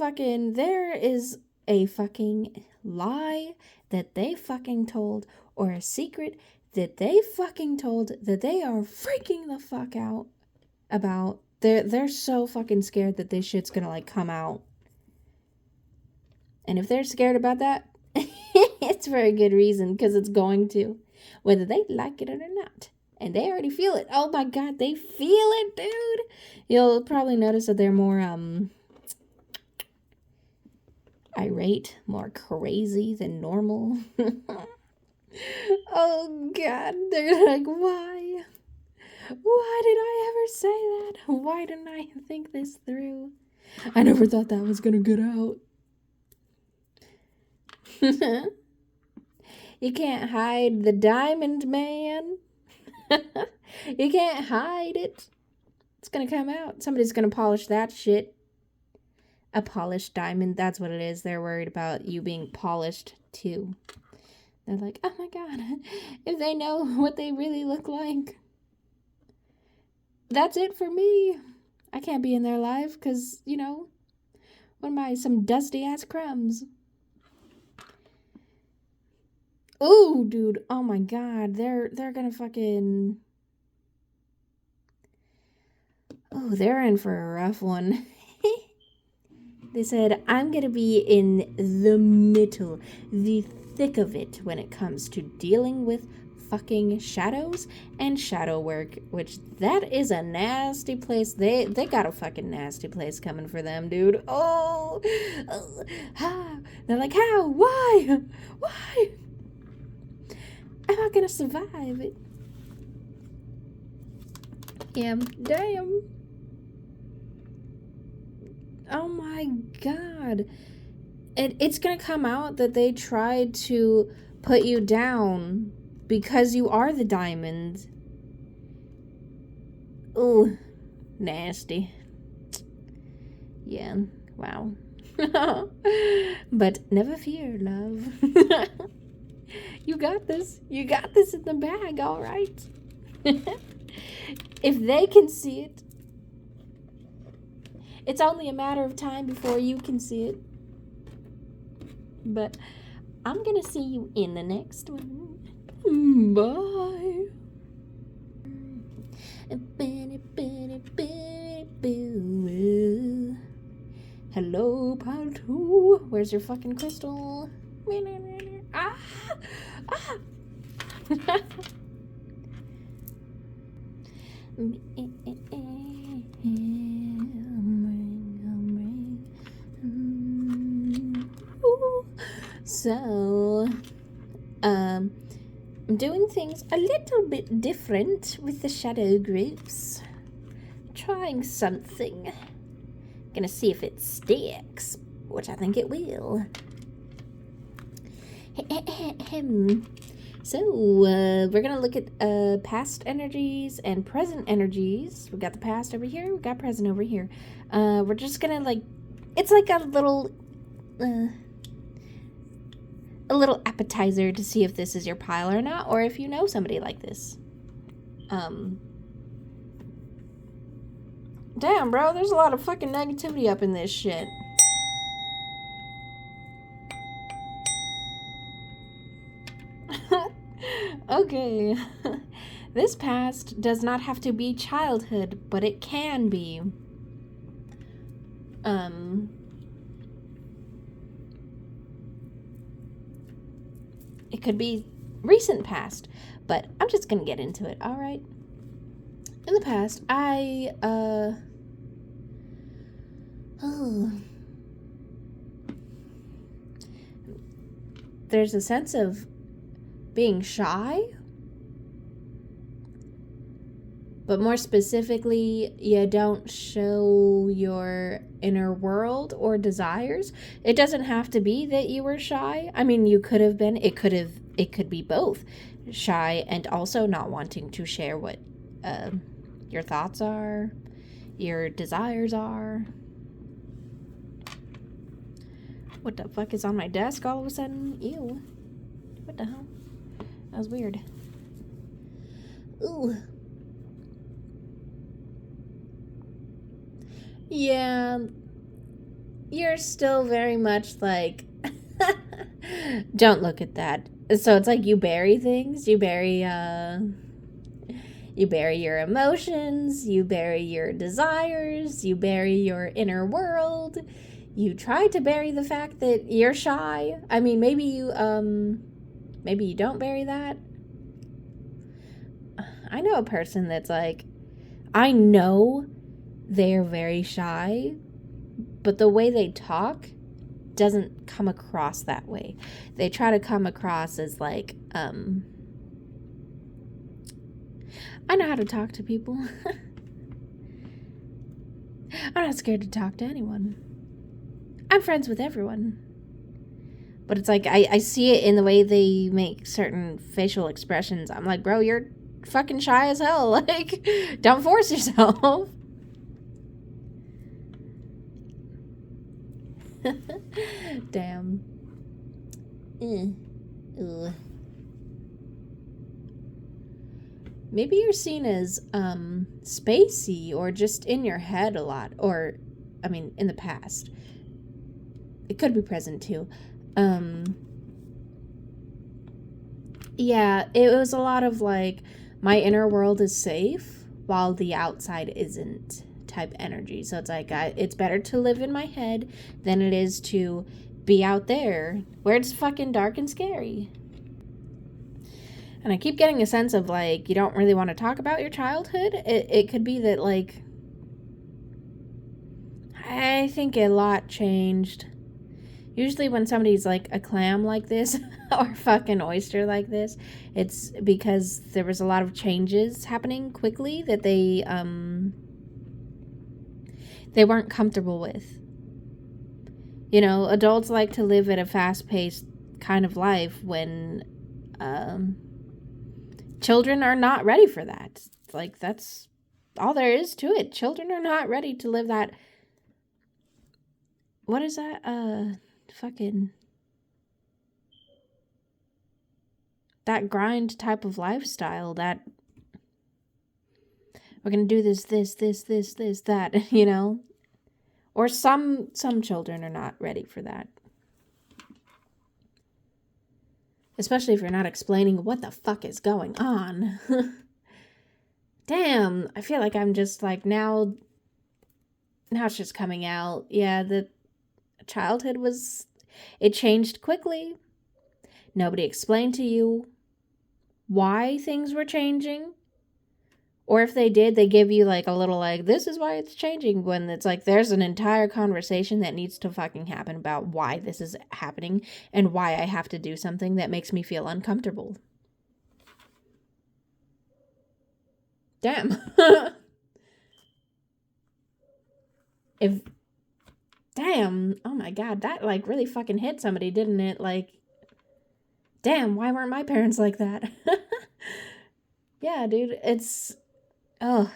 Speaker 1: fucking lie that they fucking told, or a secret that they fucking told that they are freaking the fuck out about. They're so fucking scared that this shit's gonna like come out. And if they're scared about that, it's for a good reason, because it's going to, whether they like it or not. And they already feel it. Oh my god, they feel it, dude. You'll probably notice that they're more irate, more crazy than normal. Oh god, they're like, why? Why did I ever say that? Why didn't I think this through? I never thought that was gonna get out. You can't hide the diamond, man. You can't hide it. It's gonna come out. Somebody's gonna polish that shit. A polished diamond, that's what it is. They're worried about you being polished too. They're like, oh my god, if they know what they really look like. That's it for me. I can't be in their life because, you know, what am I, some dusty ass crumbs? Ooh, dude, oh my god, they're gonna fucking... Oh, they're in for a rough one. They said, I'm gonna be in the middle, the thick of it when it comes to dealing with fucking shadows and shadow work, which that is a nasty place. They got a fucking nasty place coming for them, dude. Oh, they're like, how? Why? I'm not gonna survive it. Yeah, damn. Oh my god. It's gonna come out that they tried to put you down because you are the diamond. Ooh, nasty. Yeah, wow. But never fear, love. You got this. You got this in the bag, all right? If they can see it, it's only a matter of time before you can see it. But I'm gonna see you in the next one. Bye. Hello, part 2. Where's your fucking crystal? Ah! So, I'm doing things a little bit different with the shadow groups. Trying something. Gonna see if it sticks, which I think it will. So, we're gonna look at past energies and present energies. We got the past over here, we got present over here. We're just gonna, like, it's like a a little appetizer to see if this is your pile or not, or if you know somebody like this. Damn, bro, there's a lot of fucking negativity up in this shit. Okay. This past does not have to be childhood, but it can be. It could be recent past, but I'm just gonna get into it, alright? In the past, there's a sense of being shy, but more specifically, you don't show your inner world or desires. It doesn't have to be that you were shy. I mean, you could have been. It could be both, shy and also not wanting to share what your thoughts are, your desires are. What the fuck is on my desk all of a sudden? Ew. What the hell? That was weird. Ooh. Yeah. You're still very much like... Don't look at that. So it's like you bury things. You bury your emotions. You bury your desires. You bury your inner world. You try to bury the fact that you're shy. I mean, maybe you don't bury that. I know a person that's like, I know they're very shy, but the way they talk doesn't come across that way. They try to come across as like, I know how to talk to people. I'm not scared to talk to anyone. I'm friends with everyone. But it's like, I see it in the way they make certain facial expressions. I'm like, bro, you're fucking shy as hell. Like, don't force yourself. Damn. Ugh. Maybe you're seen as spacey or just in your head a lot. Or, I mean, in the past. It could be present too. Yeah, it was a lot of like, my inner world is safe while the outside isn't type energy. So it's like, it's better to live in my head than it is to be out there where it's fucking dark and scary. And I keep getting a sense of like, you don't really want to talk about your childhood. It could be that like, I think a lot changed. Usually when somebody's like a clam like this or fucking oyster like this, it's because there was a lot of changes happening quickly that they weren't comfortable with. You know, adults like to live at a fast-paced kind of life when children are not ready for that. It's like, that's all there is to it. Children are not ready to live that. What is that? Fucking that grind type of lifestyle, that we're gonna do this, that, you know? Or some children are not ready for that. Especially if you're not explaining what the fuck is going on. Damn, I feel like I'm just like, now it's just coming out. Yeah, the childhood it changed quickly. Nobody explained to you why things were changing. Or if they did, they give you like a little like, this is why it's changing, when it's like there's an entire conversation that needs to fucking happen about why this is happening and why I have to do something that makes me feel uncomfortable. Damn. Damn, oh my god, that like really fucking hit somebody, didn't it? Like, damn, why weren't my parents like that? Yeah, dude, it's, oh,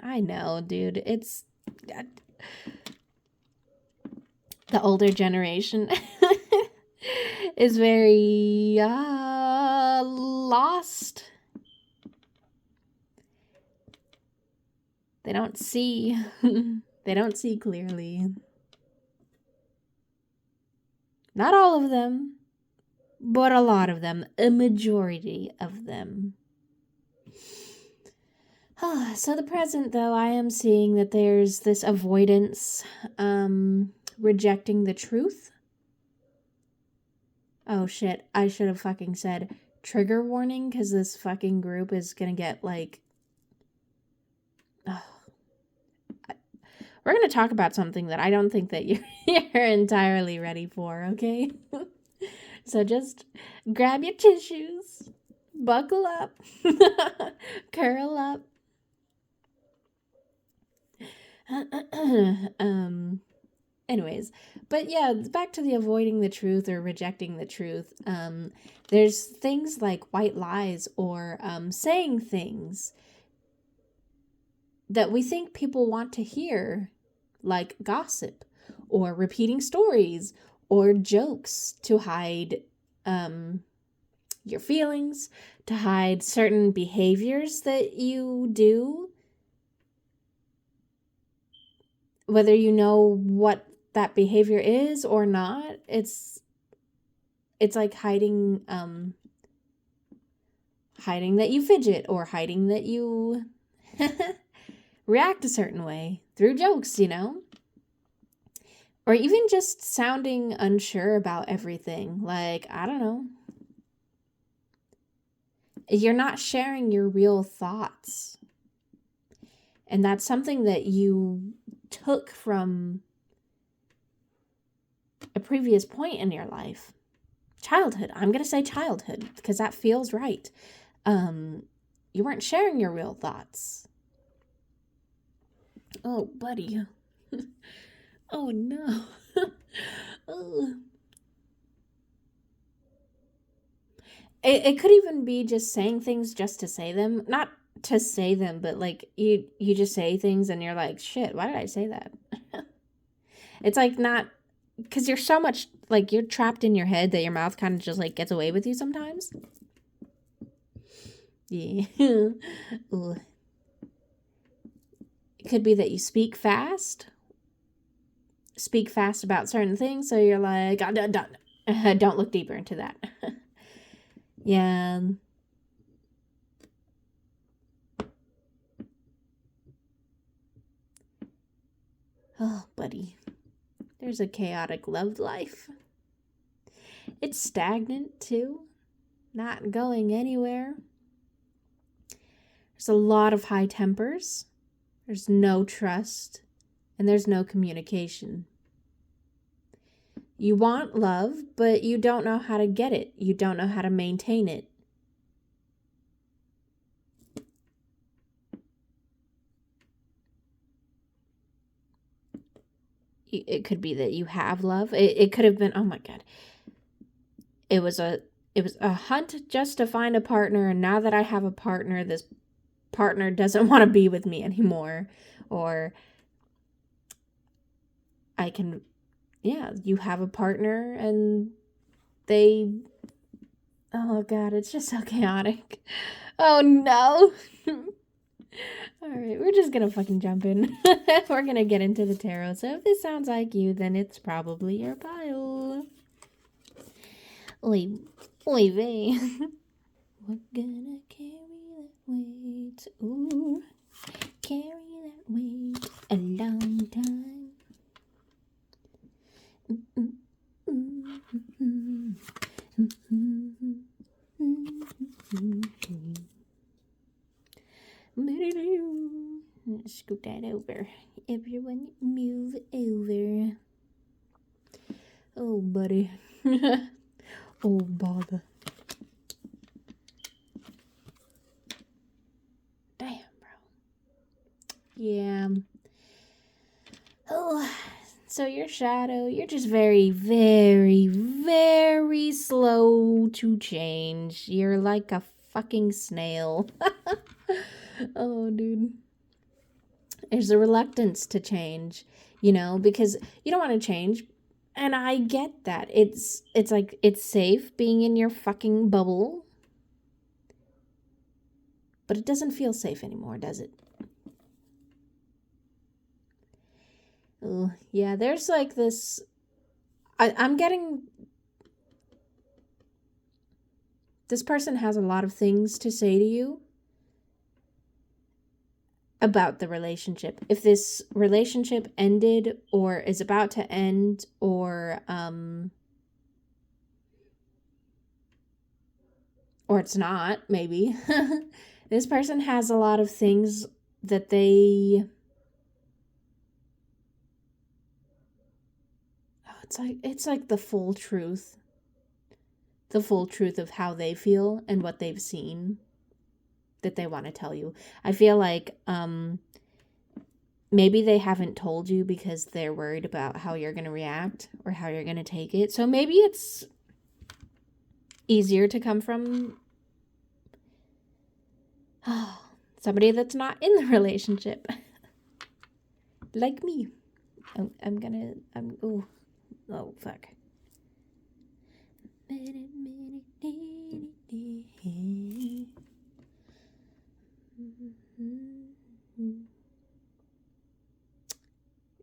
Speaker 1: I know, dude, it's the older generation. is very lost. They don't see. They don't see clearly. Not all of them, but a lot of them. A majority of them. So the present, though, I am seeing that there's this avoidance, rejecting the truth. Oh shit, I should have fucking said trigger warning, because this fucking group is gonna get like... We're gonna talk about something that I don't think that you're entirely ready for, okay? So just grab your tissues, buckle up, curl up. Anyways, but yeah, back to the avoiding the truth or rejecting the truth. There's things like white lies or saying things that we think people want to hear, like gossip or repeating stories or jokes to hide your feelings, to hide certain behaviors that you do. Whether you know what that behavior is or not, it's like hiding that you fidget, or hiding that you react a certain way through jokes, you know? Or even just sounding unsure about everything. Like, I don't know. You're not sharing your real thoughts. And that's something that you took from a previous point in your life. Childhood. I'm going to say childhood because that feels right. You weren't sharing your real thoughts. Oh, buddy. Oh, no. Oh. It could even be just saying things just to say them. Not to say them, but like you just say things and you're like, shit, why did I say that? It's like not... Because you're so much, like, you're trapped in your head that your mouth kind of just, like, gets away with you sometimes. Yeah. Ooh. It could be that you speak fast about certain things, so you're like, don't look deeper into that. Yeah. Oh, buddy. There's a chaotic love life. It's stagnant, too. Not going anywhere. There's a lot of high tempers. There's no trust. And there's no communication. You want love, but you don't know how to get it. You don't know how to maintain it. It could be that you have love. It could have been, oh my God. It was a hunt just to find a partner, and now that I have a partner, this partner doesn't want to be with me anymore. Or I can, you have a partner and they, oh God, it's just so chaotic. Oh no. All right, we're just gonna fucking jump in. We're gonna get into the tarot. So if this sounds like you, then it's probably your pile. Oy vey. We're gonna carry that weight. Ooh, carry that weight a long time. Scoot that over. Everyone move over. Oh, buddy. Oh, bother. Damn, bro. Yeah. Oh, so your shadow, you're just very, very, very slow to change. You're like a fucking snail. Oh, dude. There's a reluctance to change, because you don't want to change And I get that. It's like it's safe being in your fucking bubble. But it doesn't feel safe anymore, does it? Ooh, yeah, there's like this I'm getting this person has a lot of things to say to you about the relationship. If this relationship ended or is about to end or it's not, maybe. This person has a lot of things that it's like the full truth. The full truth of how they feel and what they've seen that they want to tell you. I feel like maybe they haven't told you because they're worried about how you're going to react or how you're going to take it. So maybe it's easier to come from somebody that's not in the relationship. Like me. Oh, fuck.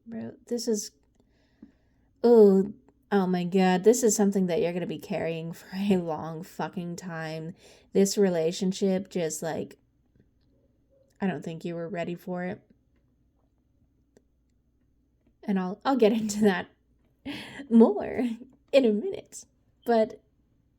Speaker 1: Bro, this is... Oh my god, this is something that you're going to be carrying for a long fucking time. This relationship just like... I don't think you were ready for it. And I'll get into that more in a minute. But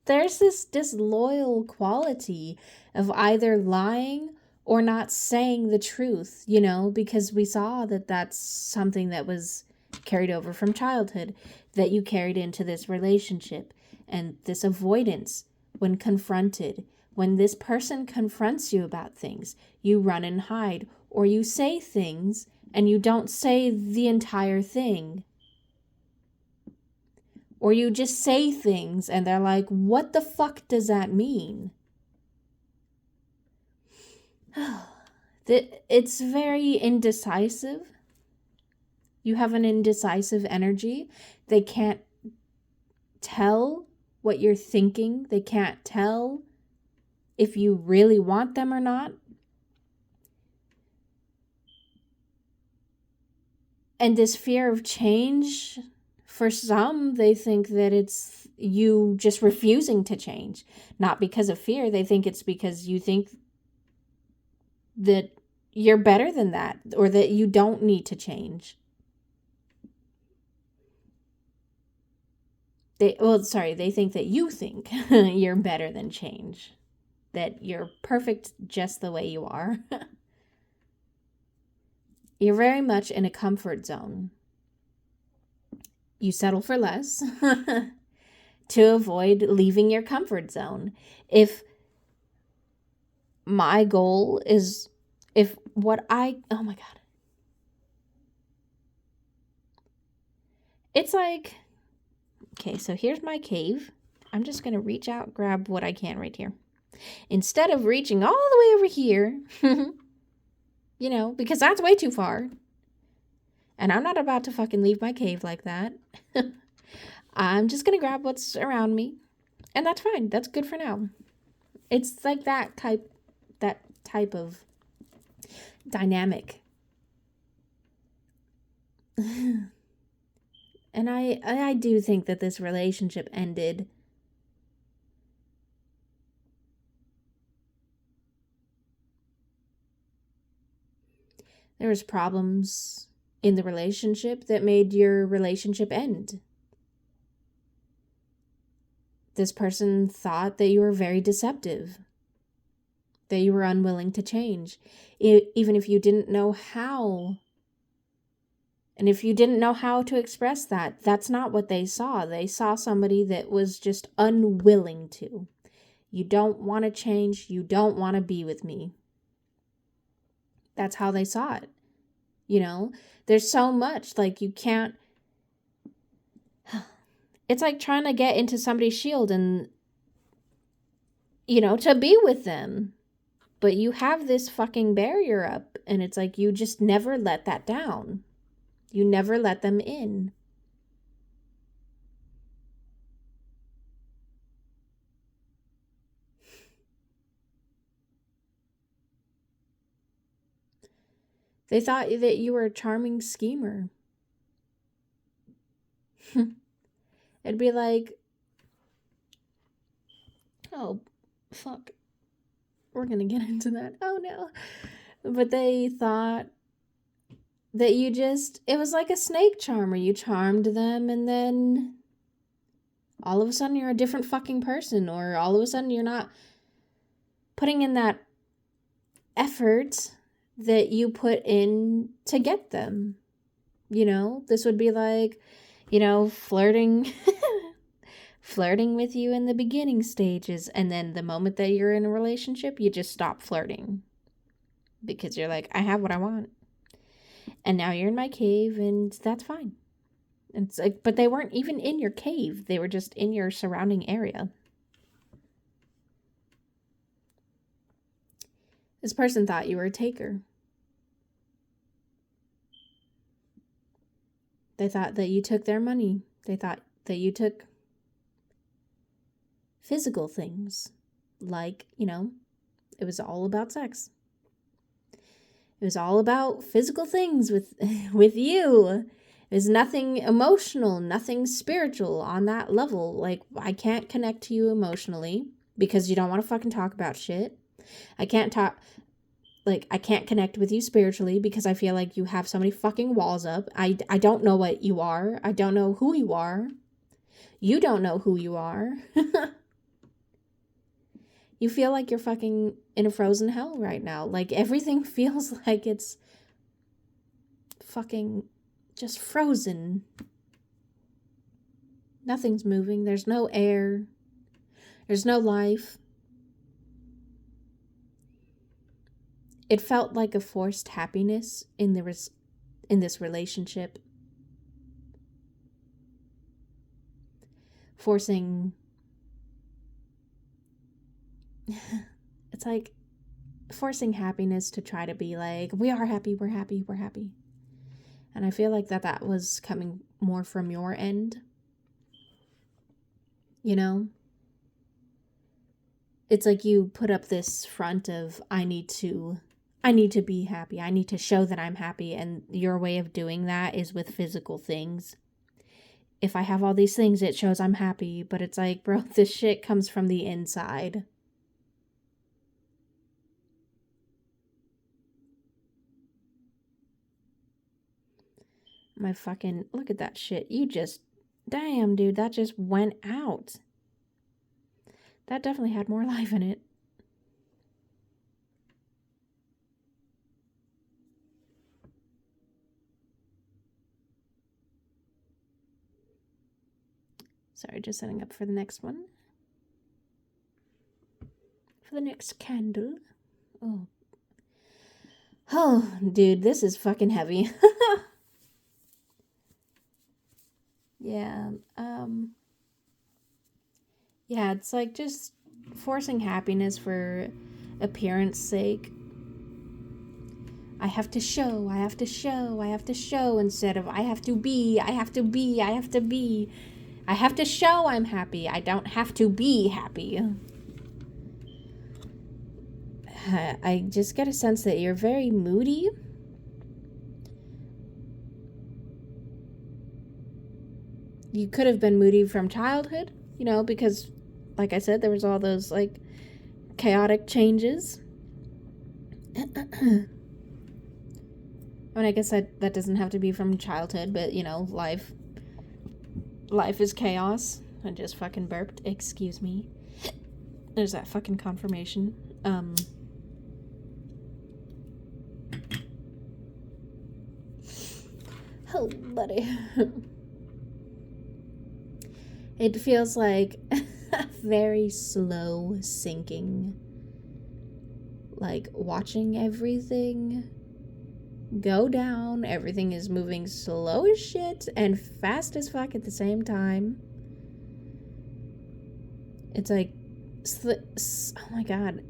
Speaker 1: there's this disloyal quality of either lying or not saying the truth, you know, because we saw that that's something that was carried over from childhood, that you carried into this relationship, and this avoidance when confronted. When this person confronts you about things, you run and hide, or you say things and you don't say the entire thing. Or you just say things and they're like, what the fuck does that mean? It's very indecisive. You have an indecisive energy. They can't tell what you're thinking. They can't tell if you really want them or not. And this fear of change, for some, they think that it's you just refusing to change. Not because of fear. They think it's because you think that you're better than that or that you don't need to change. They think that you think you're better than change. That you're perfect just the way you are. You're very much in a comfort zone. You settle for less to avoid leaving your comfort zone. If my goal is, oh my God. It's like, okay, so here's my cave. I'm just going to reach out, grab what I can right here. Instead of reaching all the way over here, you know, because that's way too far. And I'm not about to fucking leave my cave like that. I'm just going to grab what's around me. And that's fine. That's good for now. It's like that type of dynamic. And I do think that this relationship ended. There was problems in the relationship that made your relationship end. This person thought that you were very deceptive, that you were unwilling to change, even if you didn't know how. And if you didn't know how to express that, that's not what they saw. They saw somebody that was just unwilling to. You don't want to change. You don't want to be with me. That's how they saw it. You know, there's so much, like, you can't. It's like trying to get into somebody's shield and, you know, to be with them. But you have this fucking barrier up, and it's like you just never let that down. You never let them in. They thought that you were a charming schemer. It'd be like, oh, fuck. We're gonna get into that. Oh, no. But they thought that it was like a snake charmer. You charmed them, and then all of a sudden you're a different fucking person, or all of a sudden you're not putting in that effort that you put in to get them. This would be like, flirting flirting with you in the beginning stages, and then the moment that you're in a relationship, you just stop flirting because you're like, I have what I want, and now you're in my cave, and that's fine. It's like, but they weren't even in your cave, they were just in your surrounding area. This person thought you were a taker. They thought that you took their money. They thought that you took physical things, like, it was all about sex. It was all about physical things with you. There's nothing emotional, nothing spiritual on that level. Like, I can't connect to you emotionally because you don't want to fucking talk about shit. I can't connect with you spiritually because I feel like you have so many fucking walls up. I don't know what you are. I don't know who you are. You don't know who you are. You feel like you're fucking in a frozen hell right now. Like, everything feels like it's fucking just frozen. Nothing's moving. There's no air. There's no life. It felt like a forced happiness in this relationship. It's like forcing happiness to try to be like, we are happy, we're happy, we're happy. And I feel like that was coming more from your end. It's like you put up this front of, I need to be happy. I need to show that I'm happy. And your way of doing that is with physical things. If I have all these things, it shows I'm happy. But it's like, bro, this shit comes from the inside. My fucking, look at that shit. Damn, dude, that just went out. That definitely had more life in it. Sorry, just setting up for the next one. For the next candle. Oh, dude, this is fucking heavy. Yeah, yeah, it's like just forcing happiness for appearance sake. I have to show, instead of I have to be. I have to show I'm happy. I don't have to be happy. I just get a sense that you're very moody. You could have been moody from childhood, because, like I said, there was all those, like, chaotic changes. I mean, I guess that doesn't have to be from childhood, but, life is chaos. I just fucking burped. Excuse me. There's that fucking confirmation. Oh, buddy. It feels like a very slow sinking. Like, watching everything go down. Everything is moving slow as shit and fast as fuck at the same time. It's like, oh my god.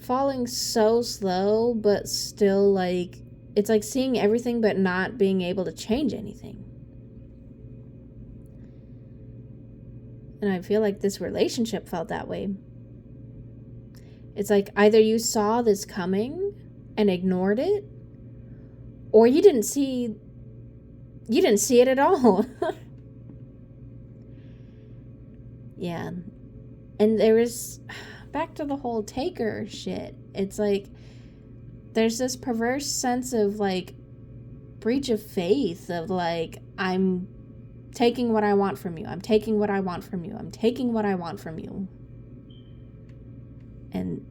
Speaker 1: Falling so slow, but still, like, it's like seeing everything but not being able to change anything. And I feel like this relationship felt that way. It's like either you saw this coming and ignored it, or you didn't see it at all. Yeah. And there is, back to the whole taker shit. It's like, there's this perverse sense of like breach of faith of like, I'm taking what I want from you. I'm taking what I want from you. I'm taking what I want from you. And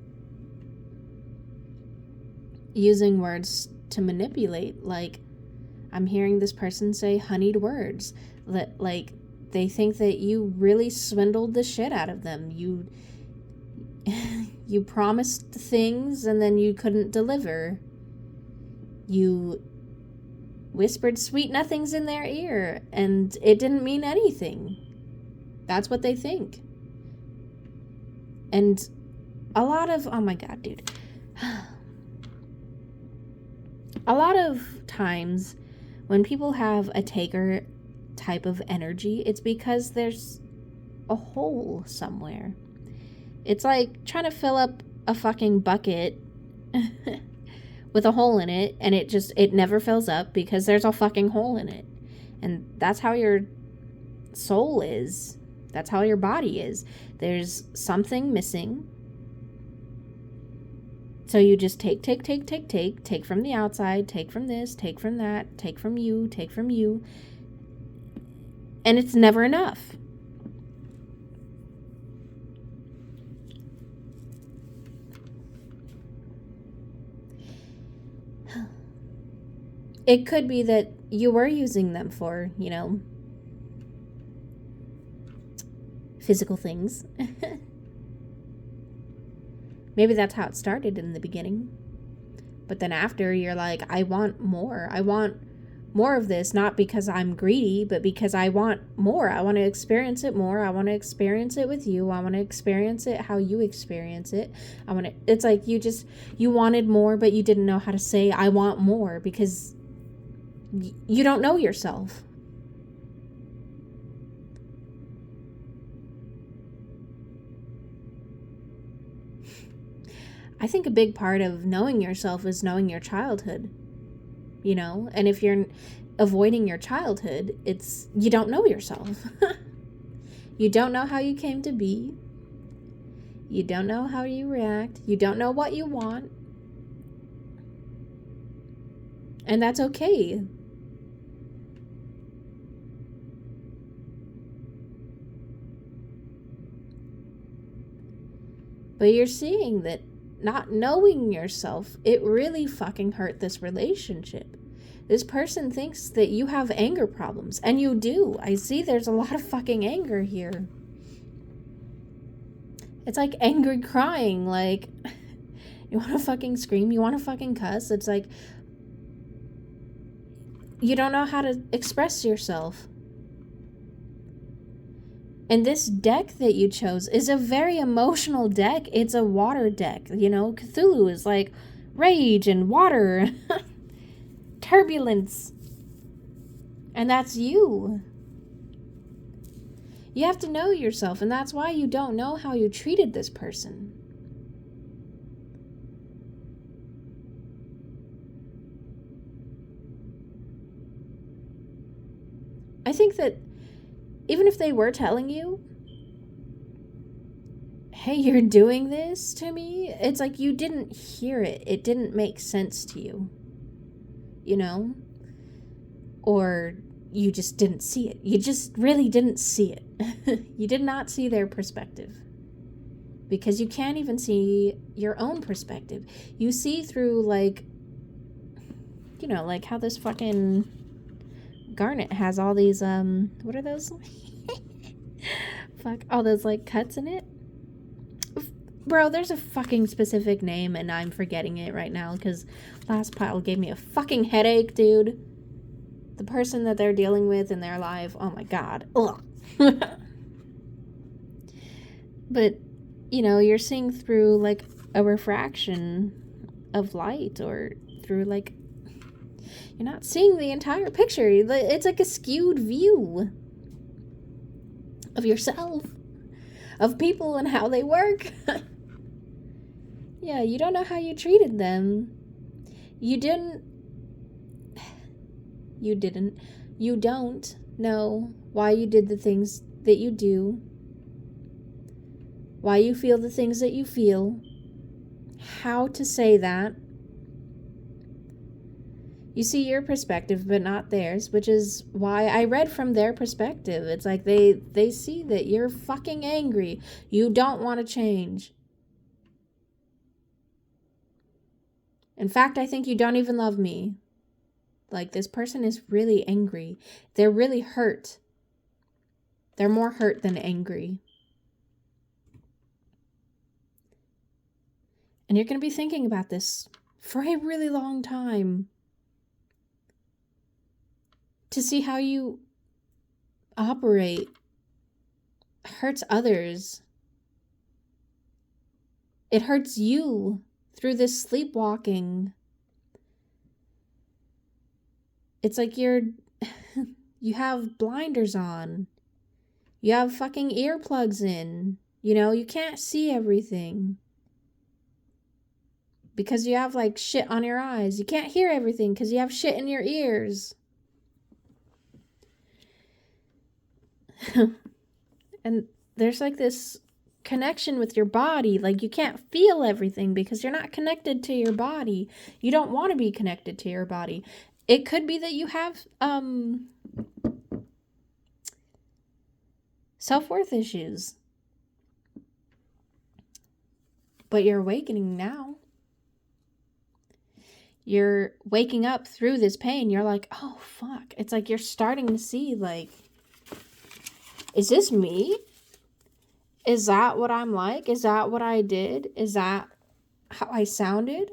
Speaker 1: using words to manipulate. Like, I'm hearing this person say honeyed words that like they think that you really swindled the shit out of them. You promised things and then you couldn't deliver. You whispered sweet nothings in their ear and it didn't mean anything. That's what they think. And a lot of, oh my God, dude. A lot of times when people have a taker type of energy, it's because there's a hole somewhere. It's like trying to fill up a fucking bucket with a hole in it, and it never fills up because there's a fucking hole in it. And that's how your soul is. That's how your body is. There's something missing. So you just take from the outside, take from this, take from that, take from you. And it's never enough. It could be that you were using them for, physical things. Maybe that's how it started in the beginning. But then after, you're like, I want more. I want more of this, not because I'm greedy, but because I want more. I want to experience it more. I want to experience it with you. I want to experience it how you experience it. It's like you wanted more, but you didn't know how to say, I want more, because you don't know yourself. I think a big part of knowing yourself is knowing your childhood, and if you're avoiding your childhood, it's you don't know yourself. You don't know how you came to be. You don't know how you react. You don't know what you want. And that's okay. But you're seeing that not knowing yourself, it really fucking hurt this relationship. This person thinks that you have anger problems, and you do. I see there's a lot of fucking anger here. It's like angry crying, like, you want to fucking scream, you want to fucking cuss. It's like, you don't know how to express yourself. And this deck that you chose is a very emotional deck. It's a water deck. Cthulhu is like rage and water, turbulence. And that's you. You have to know yourself, and that's why you don't know how you treated this person. I think that even if they were telling you, hey, you're doing this to me, it's like you didn't hear it. It didn't make sense to you, Or you just didn't see it. You just really didn't see it. You did not see their perspective. Because you can't even see your own perspective. You see through, like how this fucking garnet has all these, what are those? Fuck, all those, like, cuts in it. Bro, there's a fucking specific name, and I'm forgetting it right now, because last pile gave me a fucking headache, dude. The person that they're dealing with in their life, oh my God. Ugh. But, you're seeing through, like, a refraction of light, or through, like, you're not seeing the entire picture. It's like a skewed view of yourself, of people and how they work. Yeah, you don't know how you treated them. You didn't, you don't know why you did the things that you do, why you feel the things that you feel, how to say that. You see your perspective, but not theirs, which is why I read from their perspective. It's like they see that you're fucking angry. You don't want to change. In fact, I think you don't even love me. Like, this person is really angry. They're really hurt. They're more hurt than angry. And you're going to be thinking about this for a really long time. To see how you operate hurts others. It hurts you through this sleepwalking. It's like you have blinders on. You have fucking earplugs in. You know, you can't see everything. Because you have like shit on your eyes. You can't hear everything because you have shit in your ears. And there's like this connection with your body. Like, you can't feel everything because you're not connected to your body. You don't want to be connected to your body. It could be that you have self-worth issues. But you're awakening now. You're waking up through this pain. You're like, oh, fuck. It's like you're starting to see, like, is this me? Is that what I'm like? Is that what I did? Is that how I sounded?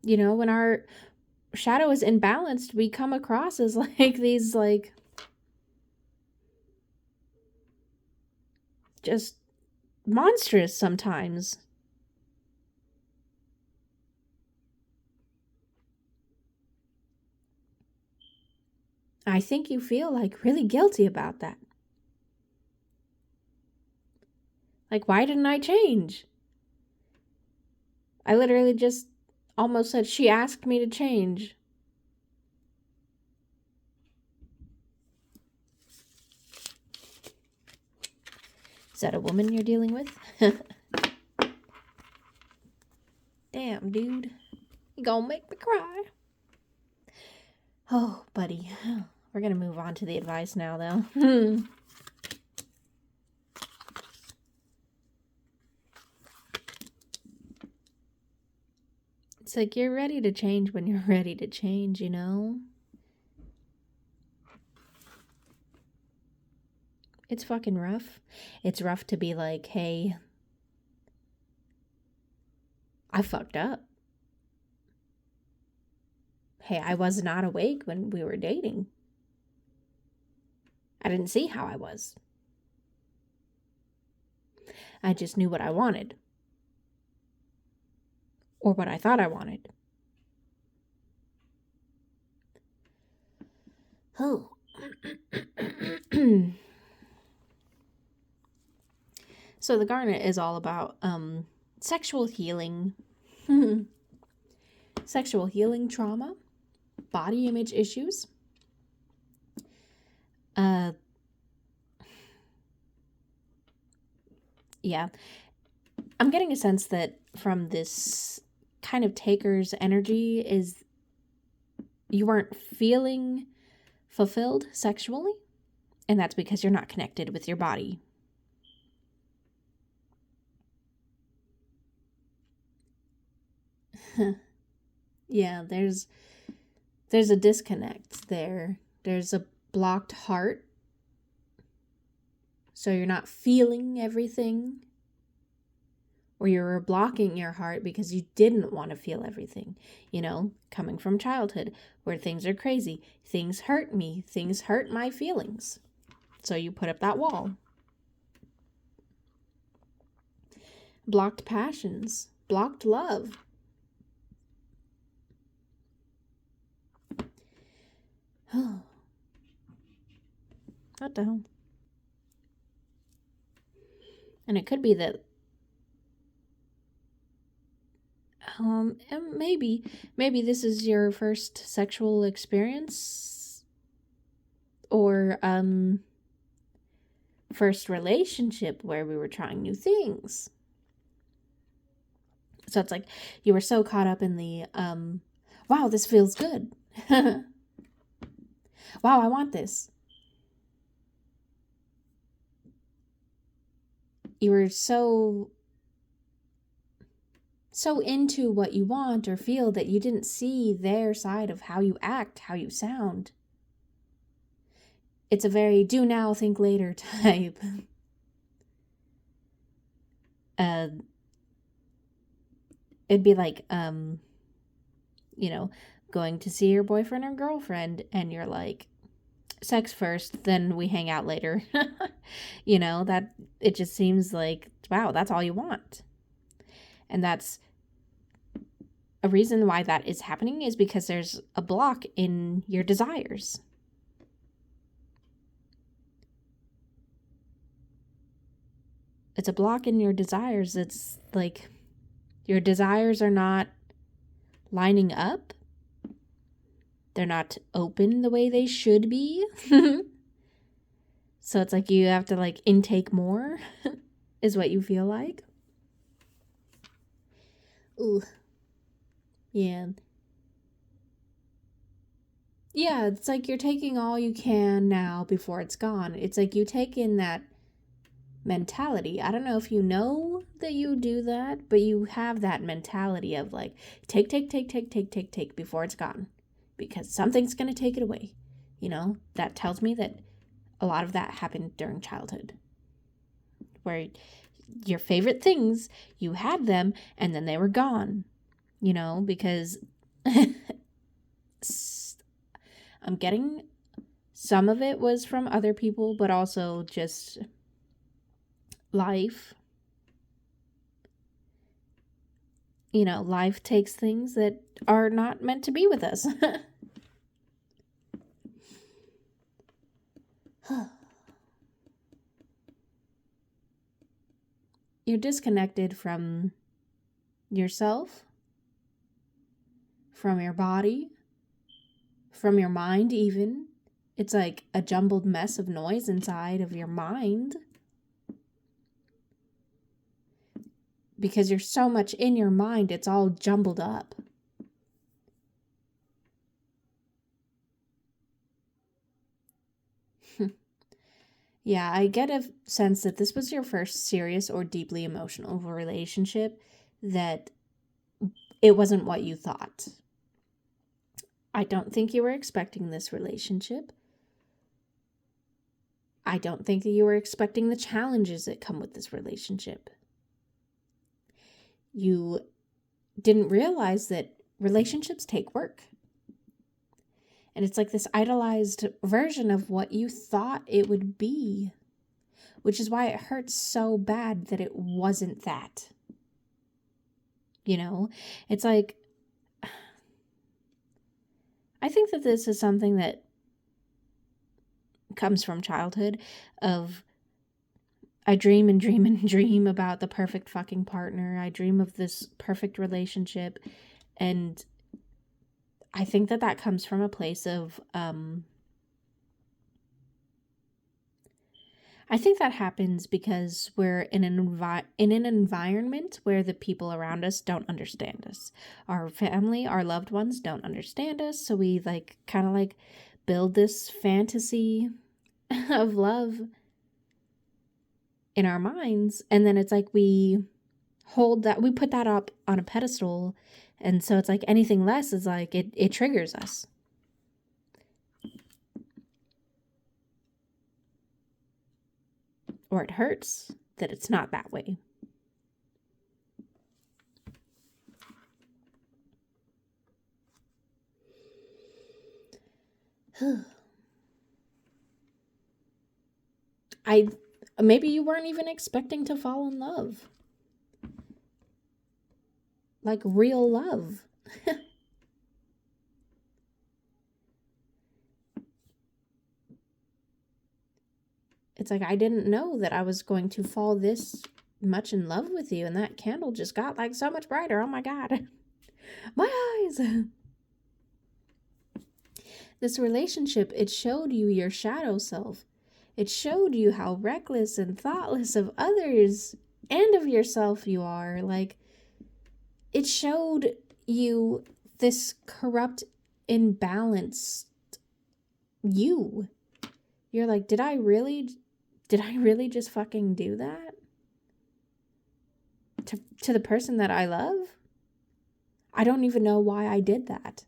Speaker 1: You know, when our shadow is imbalanced, we come across as like these, like, just monstrous sometimes. I think you feel like really guilty about that. Like, why didn't I change? I literally just almost said she asked me to change. Is that a woman you're dealing with? Damn, dude. You gonna make me cry. Oh, buddy. We're gonna move on to the advice now, though. It's like you're ready to change when you're ready to change, you know? It's fucking rough. It's rough to be like, hey, I fucked up. Hey, I was not awake when we were dating. I didn't see how I was. I just knew what I wanted. Or what I thought I wanted. Oh. So the garnet is all about sexual healing. Sexual healing trauma. Body image issues. Yeah. I'm getting a sense that from this kind of taker's energy is you weren't feeling fulfilled sexually, and that's because you're not connected with your body. Yeah, there's a disconnect there. There's a blocked heart. So you're not feeling everything. Or you're blocking your heart because you didn't want to feel everything. You know, coming from childhood where things are crazy. Things hurt me. Things hurt my feelings. So you put up that wall. Blocked passions. Blocked love. What the hell? And it could be that And maybe this is your first sexual experience, or first relationship where we were trying new things. So it's like you were so caught up in the wow, this feels good. Wow, I want this. You were so into what you want or feel that you didn't see their side of how you act, how you sound. It's a very do now, think later type. It'd be like, going to see your boyfriend or girlfriend and you're like, sex first, then we hang out later. That it just seems like, wow, that's all you want. And that's a reason why that is happening, is because there's a block in your desires. It's a block in your desires. It's like your desires are not lining up. They're not open the way they should be. So it's like you have to like intake more is what you feel like. Ooh. Yeah. Yeah, it's like you're taking all you can now before it's gone. It's like you take in that mentality. I don't know if you know that you do that, but you have that mentality of like, take before it's gone, because something's going to take it away. That tells me that a lot of that happened during childhood, where your favorite things, you had them and then they were gone, because I'm getting some of it was from other people, but also just life. Life takes things that are not meant to be with us. You're disconnected from yourself, from your body, from your mind even. It's like a jumbled mess of noise inside of your mind. Because you're so much in your mind, it's all jumbled up. Yeah, I get a sense that this was your first serious or deeply emotional relationship, that it wasn't what you thought. I don't think you were expecting this relationship. I don't think that you were expecting the challenges that come with this relationship. You didn't realize that relationships take work. And it's like this idolized version of what you thought it would be, which is why it hurts so bad that it wasn't that. It's like, I think that this is something that comes from childhood of, I dream and dream and dream about the perfect fucking partner. I dream of this perfect relationship. And I think that comes from a place of, I think that happens because we're in an environment where the people around us don't understand us. Our family, our loved ones don't understand us. So we kind of build this fantasy of love in our minds. And then it's like we put that up on a pedestal. And so it's like anything less is like, it triggers us. Or it hurts that it's not that way. Maybe you weren't even expecting to fall in love. Like real love. It's like, I didn't know that I was going to fall this much in love with you, and that candle just got so much brighter. Oh my God. My eyes. This relationship, it showed you your shadow self. It showed you how reckless and thoughtless of others and of yourself you are. Like, it showed you this corrupt, imbalanced you. You're like, did I really just fucking do that? To the person that I love? I don't even know why I did that.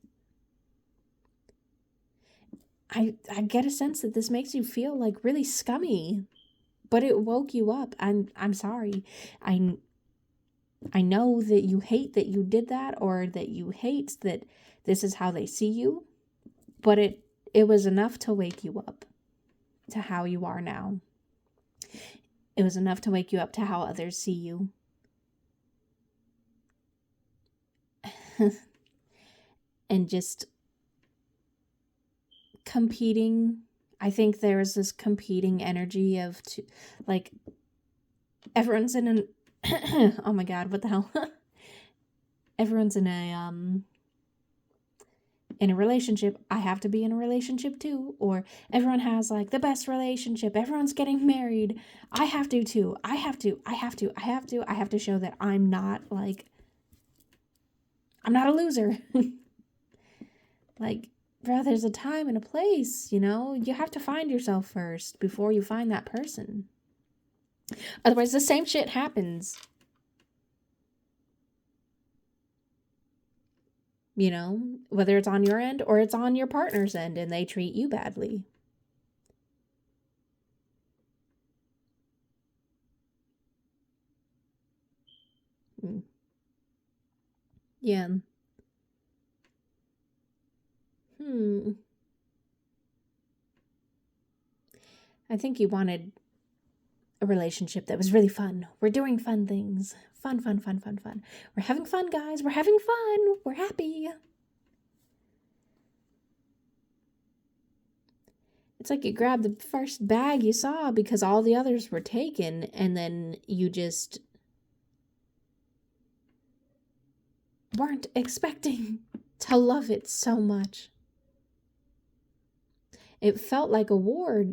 Speaker 1: I get a sense that this makes you feel like really scummy, but it woke you up. I'm sorry. I know that you hate that you did that, or that you hate that this is how they see you, but it was enough to wake you up to how you are now. It was enough to wake you up to how others see you. And just competing. I think there is this competing energy of like everyone's in an oh my god, what the hell? Everyone's in a relationship. I have to be in a relationship too. Or everyone has like the best relationship. Everyone's getting married. I have to too. I have to show that I'm not a loser. Like, bro, there's a time and a place, you know? You have to find yourself first before you find that person. Otherwise, the same shit happens. You know, whether it's on your end or it's on your partner's end and they treat you badly. Yeah. I think you wanted a relationship that was really fun. We're doing fun things. Fun. We're having fun, guys. We're having fun. We're happy. It's like you grabbed the first bag you saw because all the others were taken, and then you just weren't expecting to love it so much. It felt like a war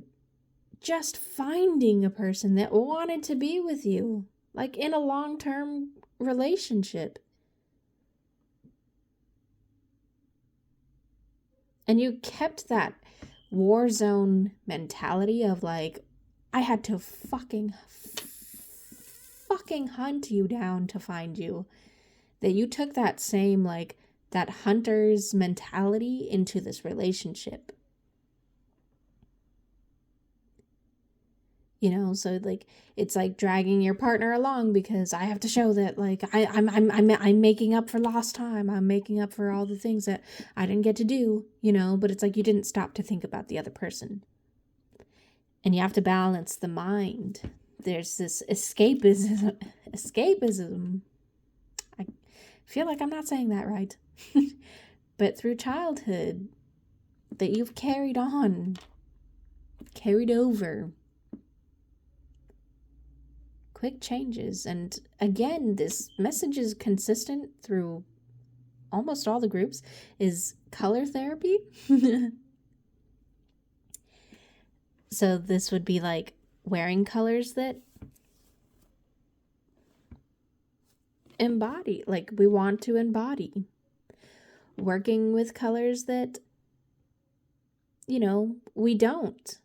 Speaker 1: just finding a person that wanted to be with you, like in a long-term relationship. And you kept that war zone mentality of like, I had to fucking hunt you down to find you. That you took that same, like, that hunter's mentality into this relationship. You know, so like it's like dragging your partner along because I have to show that like I'm making up for lost time. I'm making up for all the things that I didn't get to do, you know, but it's like you didn't stop to think about the other person. And you have to balance the mind. There's this escapism. I feel like I'm not saying that right. But through childhood that you've carried over. Quick changes. And again, this message is consistent through almost all the groups, is color therapy. So this would be like wearing colors that embody, like we want to embody. Working with colors that, you know, we don't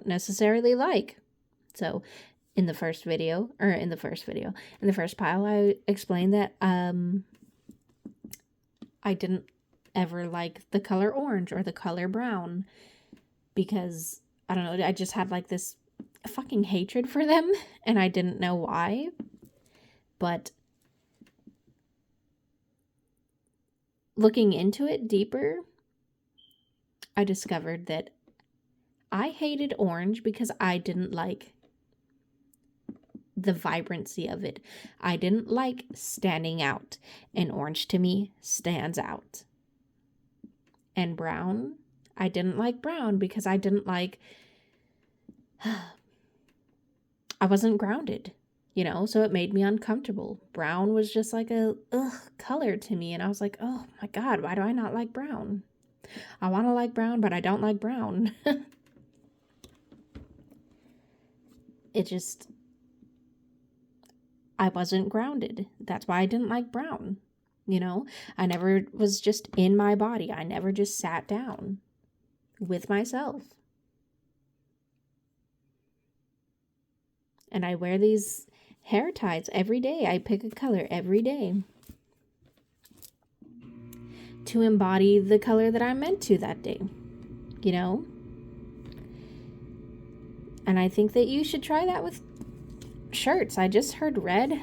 Speaker 1: necessarily like. So in the first pile, I explained that I didn't ever like the color orange or the color brown because, I don't know, I just had like this fucking hatred for them and I didn't know why. But looking into it deeper, I discovered that I hated orange because I didn't like the vibrancy of it. I didn't like standing out, and orange to me stands out. And brown, I didn't like brown because I didn't like I wasn't grounded. So it made me uncomfortable. Brown was just like a color to me, and I was like, oh my God, why do I not like brown? I want to like brown, but I don't like brown. I wasn't grounded. That's why I didn't like brown. I never was just in my body. I never just sat down with myself. And I wear these hair ties every day. I pick a color every day to embody the color that I'm meant to that day, And I think that you should try that with shirts. I just heard red.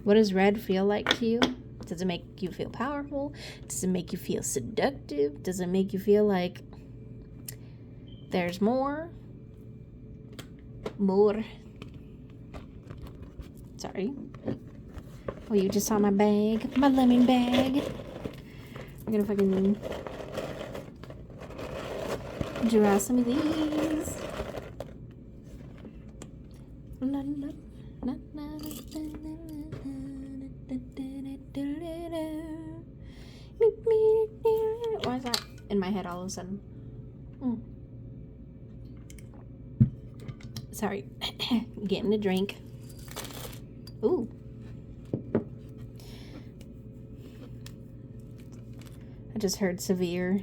Speaker 1: What does red feel like to you? Does it make you feel powerful? Does it make you feel seductive? Does it make you feel like there's more? Sorry. Oh, you just saw my bag. My lemon bag. I'm gonna fucking draw some of these. Why is that in my head all of a sudden? Sorry. Getting a drink. Ooh. I just heard severe.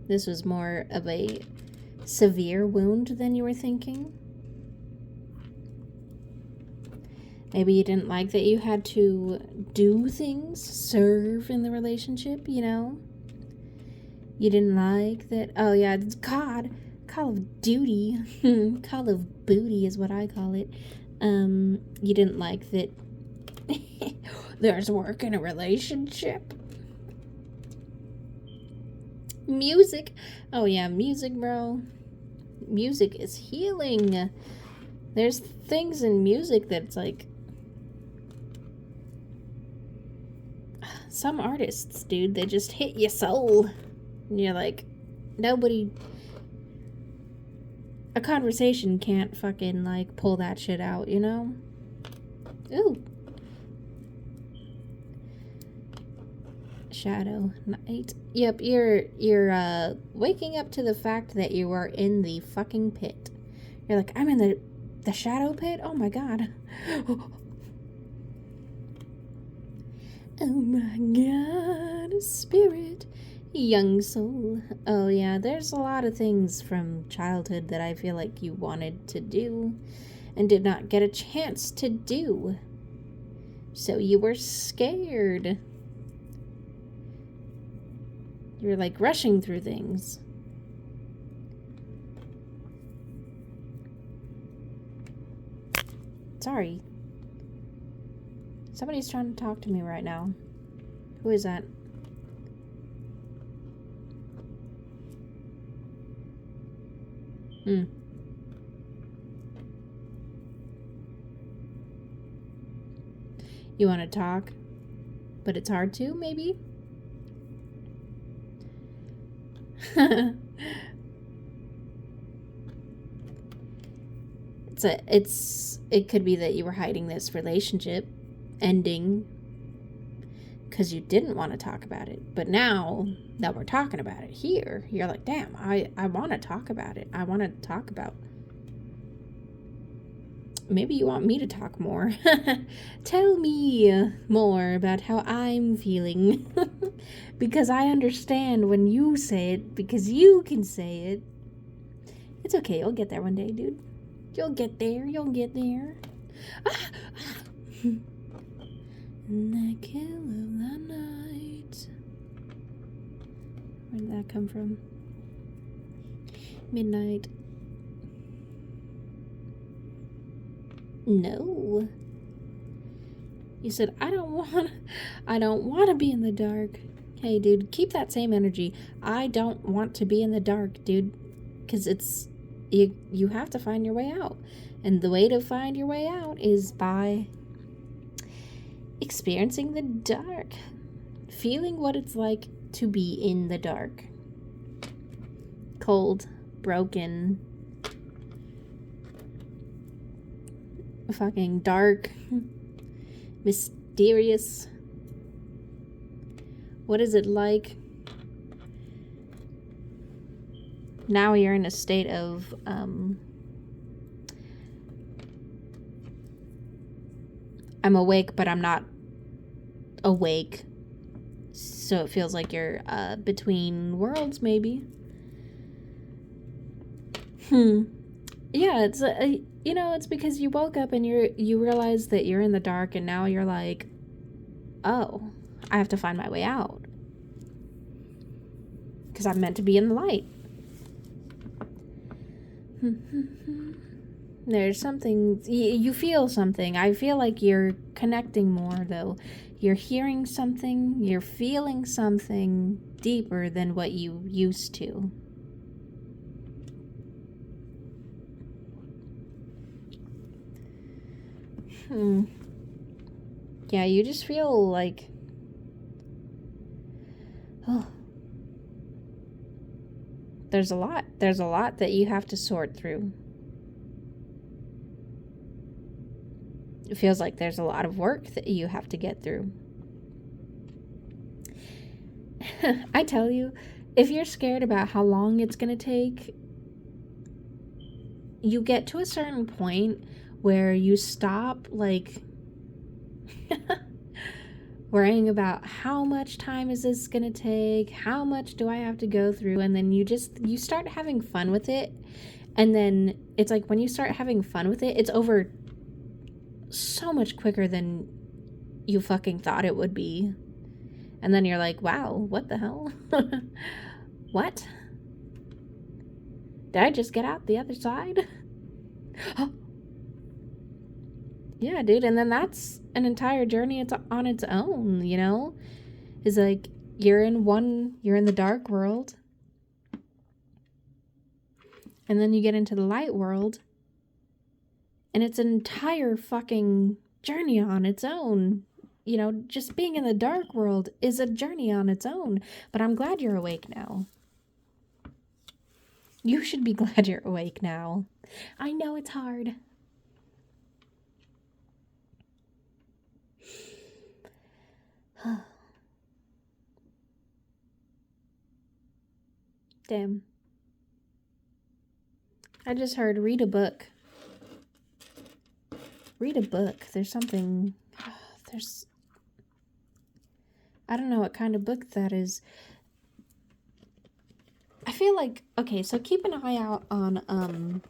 Speaker 1: This was more of a severe wound than you were thinking. Maybe you didn't like that you had to do things, serve in the relationship, You didn't like that. Oh, yeah, it's God. Call of Duty. Call of Booty is what I call it. You didn't like that there's work in a relationship. Music. Oh, yeah, music, bro. Music is healing. There's things in music that's like... Some artists, dude, they just hit your soul. And you're like, nobody... A conversation can't fucking, like, pull that shit out, Ooh. Shadow night. Yep, you're waking up to the fact that you are in the fucking pit. You're like, I'm in the shadow pit? Oh my God. Oh my God, spirit, young soul. Oh yeah, there's a lot of things from childhood that I feel like you wanted to do and did not get a chance to do. So you were scared. You're like rushing through things. Sorry. Somebody's trying to talk to me right now. Who is that? You want to talk, but it's hard to, maybe? It could be that you were hiding this relationship ending because you didn't want to talk about it. But now that we're talking about it here, you're like, damn, I want to talk about it. I want to talk about... Maybe you want me to talk more. Tell me more about how I'm feeling. Because I understand when you say it, because you can say it. It's okay, you'll get there one day, dude. You'll get there. The kill of the night. Where did that come from? Midnight. No. You said, I don't want to be in the dark. Hey, dude, keep that same energy. I don't want to be in the dark, dude. Because it's... You have to find your way out. And the way to find your way out is by experiencing the dark. feeling what it's like to be in the dark. Cold, broken, fucking dark, mysterious. What is it like? Now you're in a state of I'm awake, but I'm not awake. So it feels like you're between worlds, maybe. Yeah, it's it's because you woke up and you realize that you're in the dark, and now you're like, oh, I have to find my way out because I'm meant to be in the light. There's something, you feel something. I feel like you're connecting more, though. You're hearing something, you're feeling something deeper than what you used to. Yeah, you just feel like, oh, there's a lot that you have to sort through. It feels like there's a lot of work that you have to get through. I tell you, if you're scared about how long it's going to take, you get to a certain point where you stop, like, worrying about how much time is this going to take, how much do I have to go through, and then you start having fun with it. And then it's like when you start having fun with it, it's over so much quicker than you fucking thought it would be. And then you're like, wow, what the hell? What? Did I just get out the other side? Yeah, dude. And then that's an entire journey. It's on its own, It's like you're in the dark world, and then you get into the light world, and it's an entire fucking journey on its own. Just being in the dark world is a journey on its own. But I'm glad you're awake now. You should be glad you're awake now. I know it's hard. Damn. I just heard read a book. Read a book. There's something... I don't know what kind of book that is. I feel like... Okay, so keep an eye out on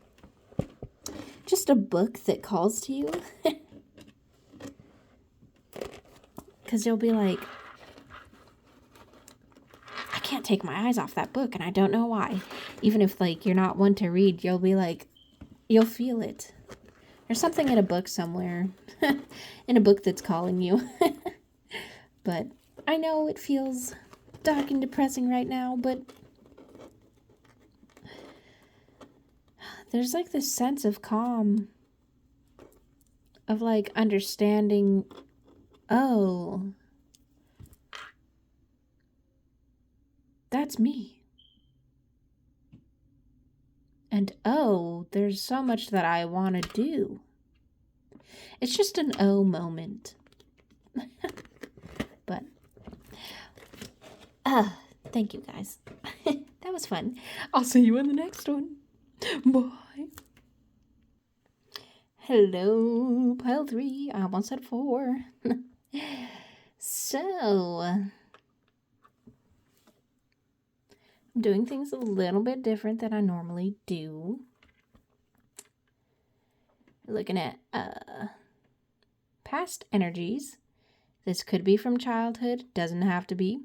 Speaker 1: just a book that calls to you. Because you'll be like... I can't take my eyes off that book, and I don't know why. Even if, like, you're not one to read, you'll be like... You'll feel it. There's something in a book somewhere. In a book that's calling you. But I know it feels dark and depressing right now, but there's like this sense of calm. Of like understanding, oh, that's me. And oh, there's so much that I want to do. It's just an oh moment. But, thank you guys. That was fun. I'll see you in the next one. Bye. Hello, pile 3. I almost said 4. So, I'm doing things a little bit different than I normally do. Looking at past energies. This could be from childhood, doesn't have to be.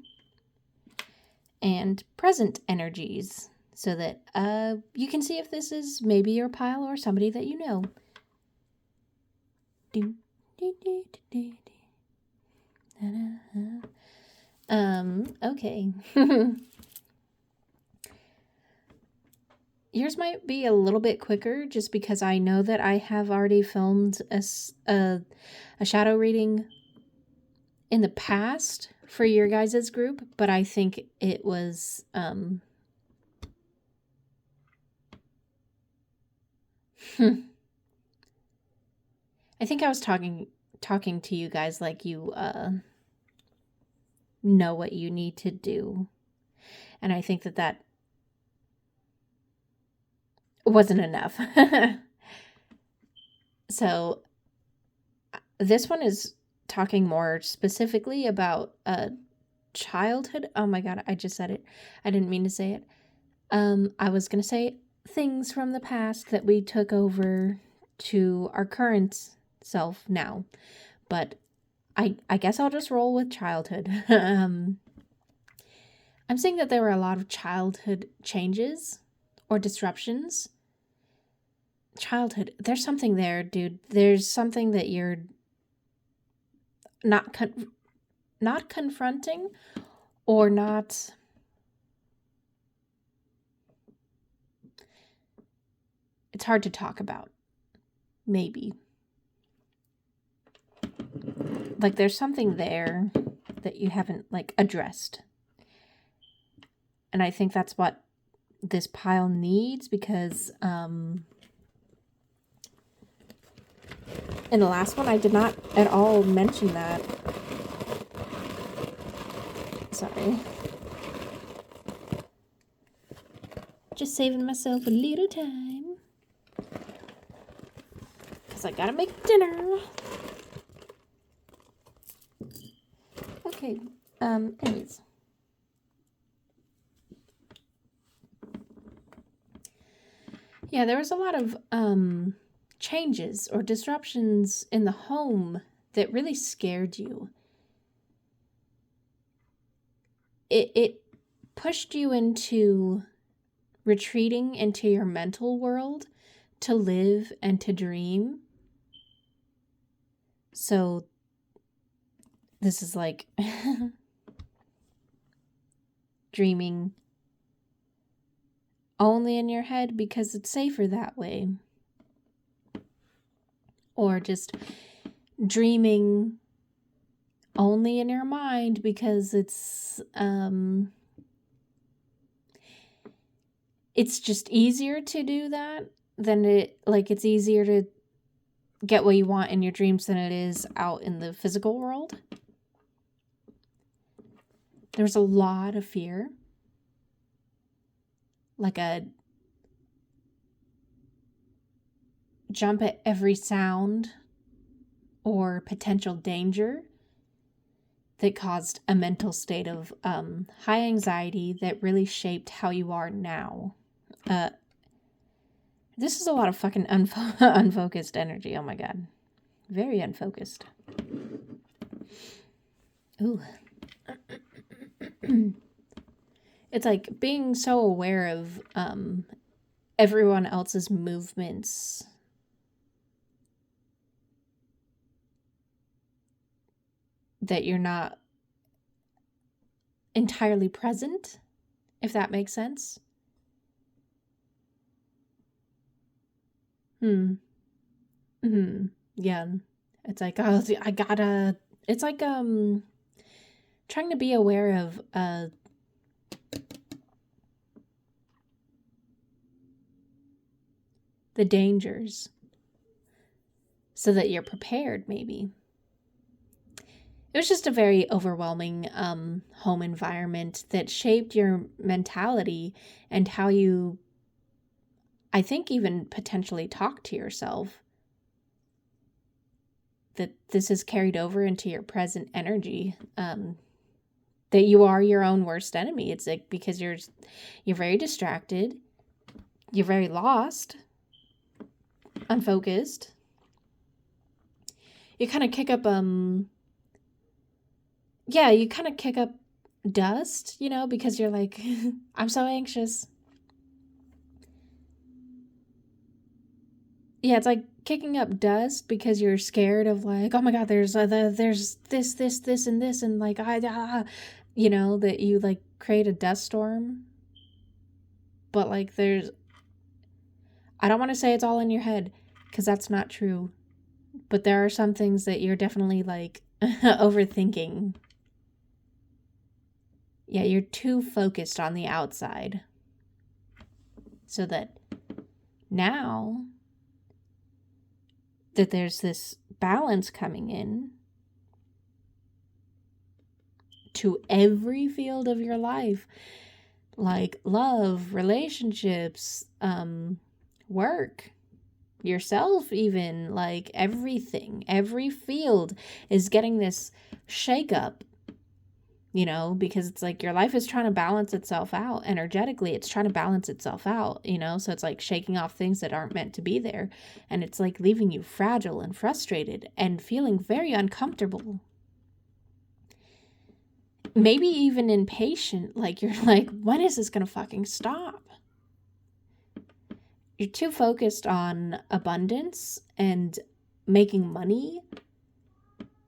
Speaker 1: And present energies, so that you can see if this is maybe your pile or somebody that you know. Okay. Yours might be a little bit quicker just because I know that I have already filmed a shadow reading in the past for your guys' group, but I think it was I think I was talking to you guys like you know what you need to do. And I think that wasn't enough. So this one is talking more specifically about childhood. Oh my god, I just said it. I didn't mean to say it. I was going to say things from the past that we took over to our current self now. But I guess I'll just roll with childhood. I'm saying that there were a lot of childhood changes or disruptions. Childhood, there's something there, dude. There's something that you're not confronting or not. It's hard to talk about. Maybe. Like there's something there that you haven't like addressed. And I think that's what this pile needs, because in the last one I did not at all mention that. Sorry. Just saving myself a little time, because I gotta make dinner. Okay, anyways. Yeah, there was a lot of changes or disruptions in the home that really scared you. It pushed you into retreating into your mental world to live and to dream. So this is like dreaming only in your head because it's safer that way. Or just dreaming only in your mind because it's just easier to do that than it's easier to get what you want in your dreams than it is out in the physical world. There's a lot of fear. Like a jump at every sound or potential danger that caused a mental state of high anxiety that really shaped how you are now. This is a lot of fucking unfocused energy. Oh my god. Very unfocused. Ooh. It's like being so aware of everyone else's movements. That you're not entirely present, if that makes sense. Yeah. It's like, I gotta, it's like, trying to be aware of, the dangers so that you're prepared, maybe. It was just a very overwhelming home environment that shaped your mentality and how you, I think, even potentially talk to yourself. That this is carried over into your present energy. That you are your own worst enemy. It's like because you're very distracted, you're very lost, unfocused. You kind of kick up you kind of kick up dust, because you're like, I'm so anxious. Yeah, it's like kicking up dust because you're scared of like, oh my god, there's this, and this, and like, that you like create a dust storm. But like I don't want to say it's all in your head because that's not true. But there are some things that you're definitely like overthinking. Yeah, you're too focused on the outside. So that now that there's this balance coming in to every field of your life, like love, relationships, work, yourself, even, like everything, every field is getting this shake up, you know, because it's like your life is trying to balance itself out energetically. It's trying to balance itself out, you know, so it's like shaking off things that aren't meant to be there. And it's like leaving you fragile and frustrated and feeling very uncomfortable. Maybe even impatient. Like you're like, when is this going to fucking stop? You're too focused on abundance and making money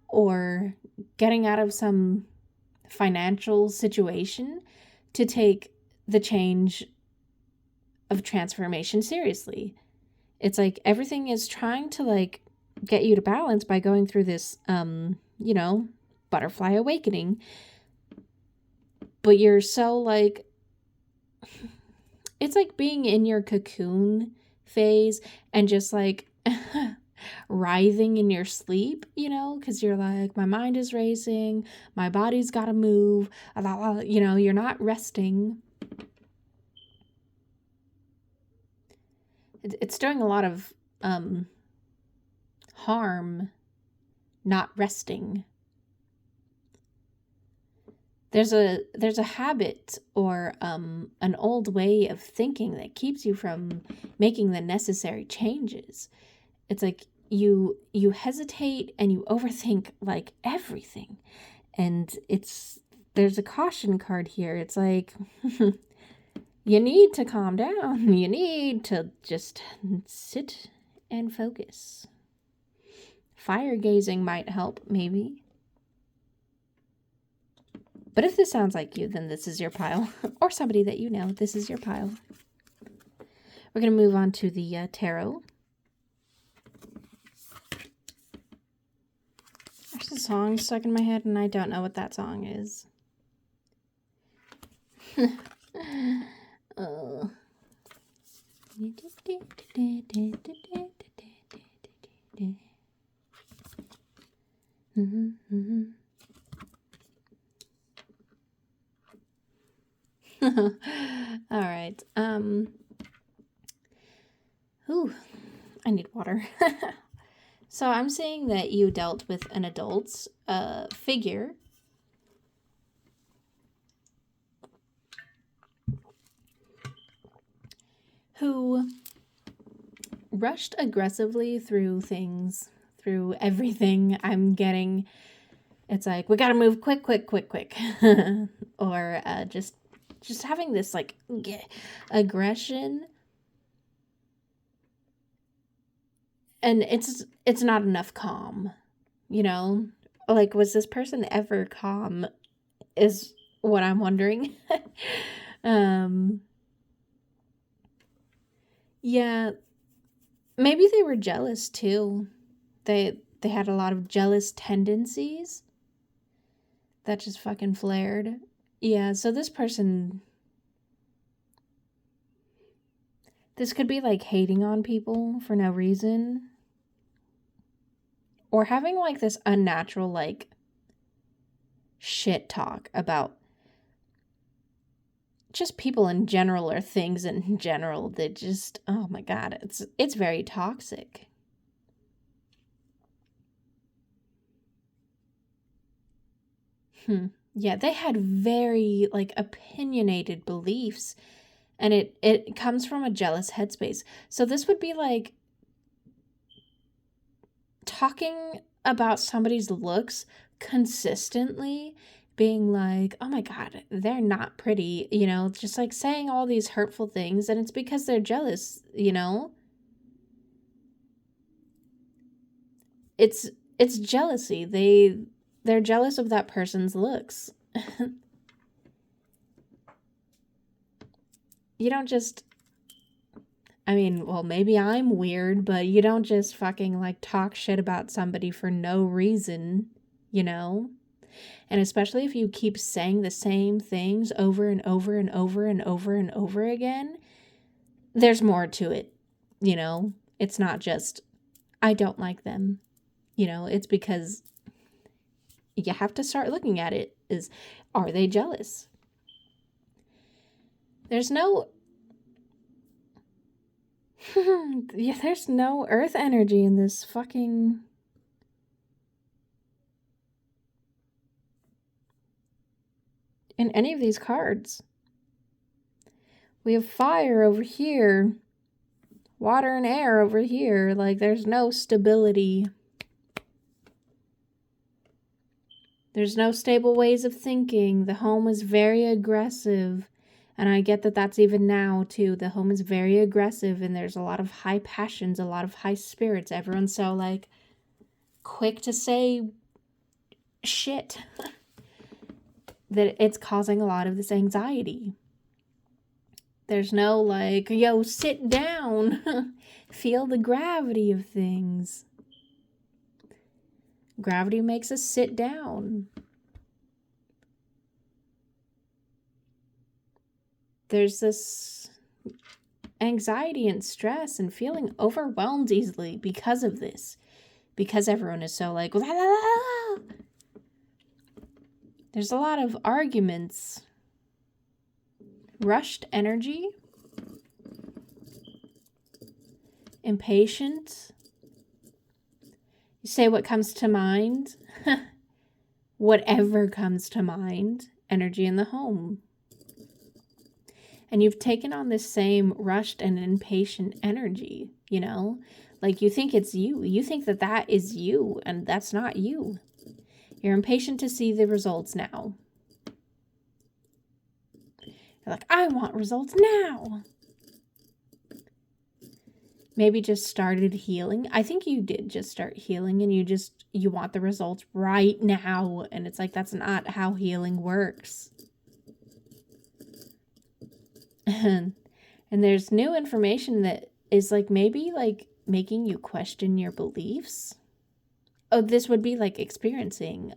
Speaker 1: or getting out of some financial situation to take the change of transformation seriously. It's like everything is trying to like get you to balance by going through this you know, butterfly awakening. But you're so like, it's like being in your cocoon phase and just like writhing in your sleep, you know, because you're like, my mind is racing, my body's got to move, you know, you're not resting. It's doing a lot of harm not resting. There's a habit or an old way of thinking that keeps you from making the necessary changes. It's like you hesitate and you overthink like everything. And there's a caution card here. It's like you need to calm down. You need to just sit and focus. Fire gazing might help, maybe. But if this sounds like you, then this is your pile. Or somebody that you know, this is your pile. We're going to move on to the tarot. There's a song stuck in my head, and I don't know what that song is. Oh. All right. Ooh, I need water. So I'm saying that you dealt with an adult figure who rushed aggressively through things, through everything. I'm getting, it's like, we gotta move quick. Or just having this like aggression. And it's not enough calm, you know? Like, was this person ever calm is what I'm wondering. Yeah, maybe they were jealous too. They had a lot of jealous tendencies that just fucking flared. Yeah, so this person, this could be like hating on people for no reason. Or having like this unnatural like shit talk about just people in general or things in general that just, oh my god, it's very toxic. Yeah, they had very like opinionated beliefs, and it comes from a jealous headspace. So this would be like talking about somebody's looks consistently, being like, oh my god, they're not pretty, you know, just like saying all these hurtful things, and it's because they're jealous, you know? It's jealousy. They're jealous of that person's looks. You don't just, I mean, well, maybe I'm weird, but you don't just fucking like talk shit about somebody for no reason, you know? And especially if you keep saying the same things over and over and over and over and over again, there's more to it, you know? It's not just, I don't like them, you know? It's because you have to start looking at it is, are they jealous? There's no there's no earth energy in this fucking in any of these cards. We have fire over here, water and air over here. Like, there's no stability. There's no stable ways of thinking. The home is very aggressive. And I get that that's even now, too. The home is very aggressive, and there's a lot of high passions, a lot of high spirits. Everyone's so, like, quick to say shit that it's causing a lot of this anxiety. There's no, like, yo, sit down. Feel the gravity of things. Gravity makes us sit down. There's this anxiety and stress and feeling overwhelmed easily because of this. Because everyone is so like, la, la, la, la. There's a lot of arguments. Rushed energy. Impatient. You say what comes to mind. Whatever comes to mind. Energy in the home. And you've taken on this same rushed and impatient energy, you know? Like, you think it's you. You think that that is you, and that's not you. You're impatient to see the results now. You're like, I want results now. Maybe just started healing. I think you did just start healing, and you want the results right now. And it's like, that's not how healing works. And there's new information that is like maybe like making you question your beliefs. Oh, this would be like experiencing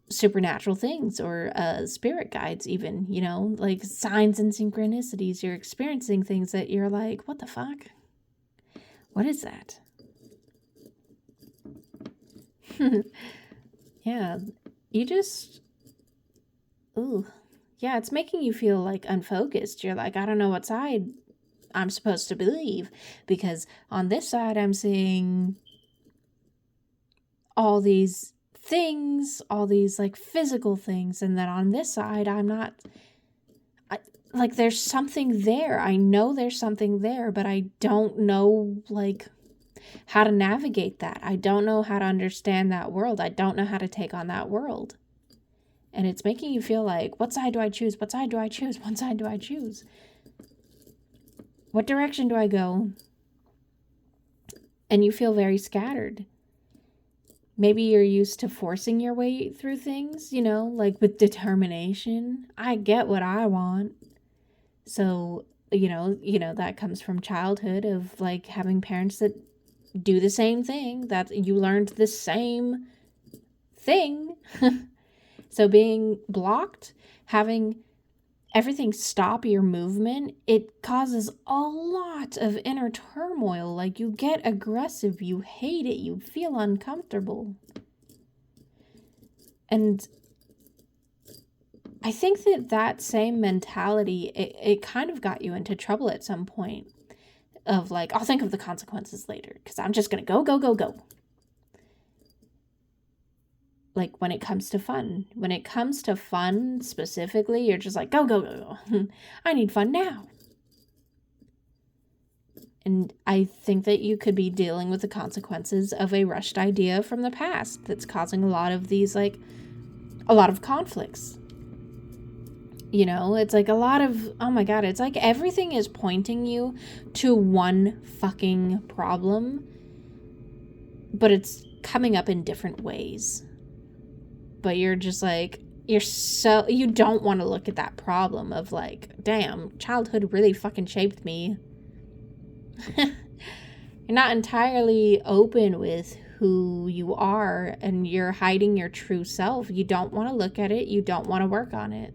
Speaker 1: supernatural things or spirit guides even, you know, like signs and synchronicities. You're experiencing things that you're like, what the fuck? What is that? Yeah, you just, ooh. Yeah, it's making you feel like unfocused. You're like, I don't know what side I'm supposed to believe, because on this side I'm seeing all these things, all these like physical things, and then on this side I'm not, like there's something there. I know there's something there, but I don't know like how to navigate that. I don't know how to understand that world. I don't know how to take on that world. And it's making you feel like, what side do I choose? What side do I choose? What side do I choose? What direction do I go? And you feel very scattered. Maybe you're used to forcing your way through things, you know, like with determination. I get what I want. So, you know, that comes from childhood of like having parents that do the same thing, that you learned the same thing. So being blocked, having everything stop your movement, it causes a lot of inner turmoil. Like you get aggressive, you hate it, you feel uncomfortable. And I think that same mentality, it kind of got you into trouble at some point of like, I'll think of the consequences later because I'm just going to go, go, go, go. Like when it comes to fun specifically, you're just like, go, go, go, go. I need fun now. And I think that you could be dealing with the consequences of a rushed idea from the past that's causing a lot of these, like, a lot of conflicts. You know, it's like a lot of, oh my God, it's like everything is pointing you to one fucking problem, but it's coming up in different ways. But you're just like, you don't want to look at that problem of like, damn, childhood really fucking shaped me. You're not entirely open with who you are and you're hiding your true self. You don't want to look at it. You don't want to work on it.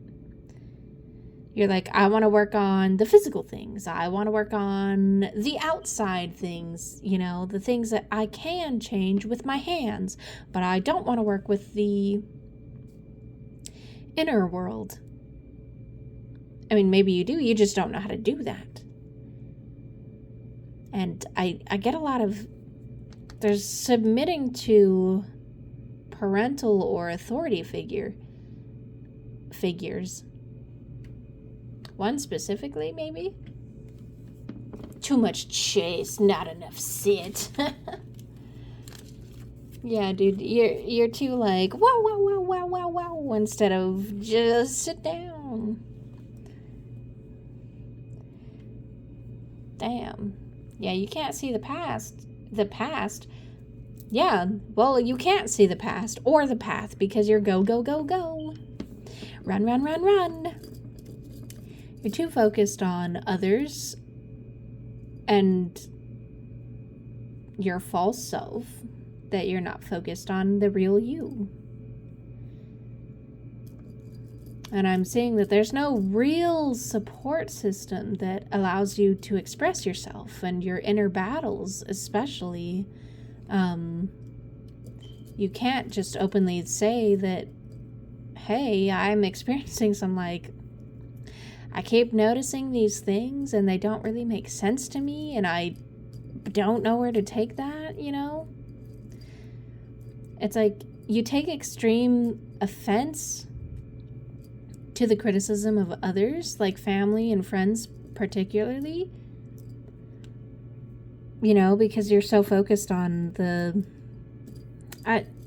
Speaker 1: You're like, I want to work on the physical things. I want to work on the outside things, the things that I can change with my hands, but I don't want to work with the inner world. I mean, maybe you do, you just don't know how to do that. And I get a lot of, there's submitting to parental or authority figures. One specifically, maybe? Too much chase, not enough sit. Yeah, dude, you're too like, wow, wow, wow, wow, wow, wow, instead of just sit down. Damn. Yeah, you can't see the past. The past. Yeah, well, you can't see the past or the path because you're go, go, go, go. Run, run, run, run. You're too focused on others and your false self that you're not focused on the real you. And I'm seeing that there's no real support system that allows you to express yourself and your inner battles, especially. You can't just openly say that, hey, I'm experiencing some I keep noticing these things and they don't really make sense to me and I don't know where to take that, It's like you take extreme offense to the criticism of others, like family and friends particularly, because you're so focused on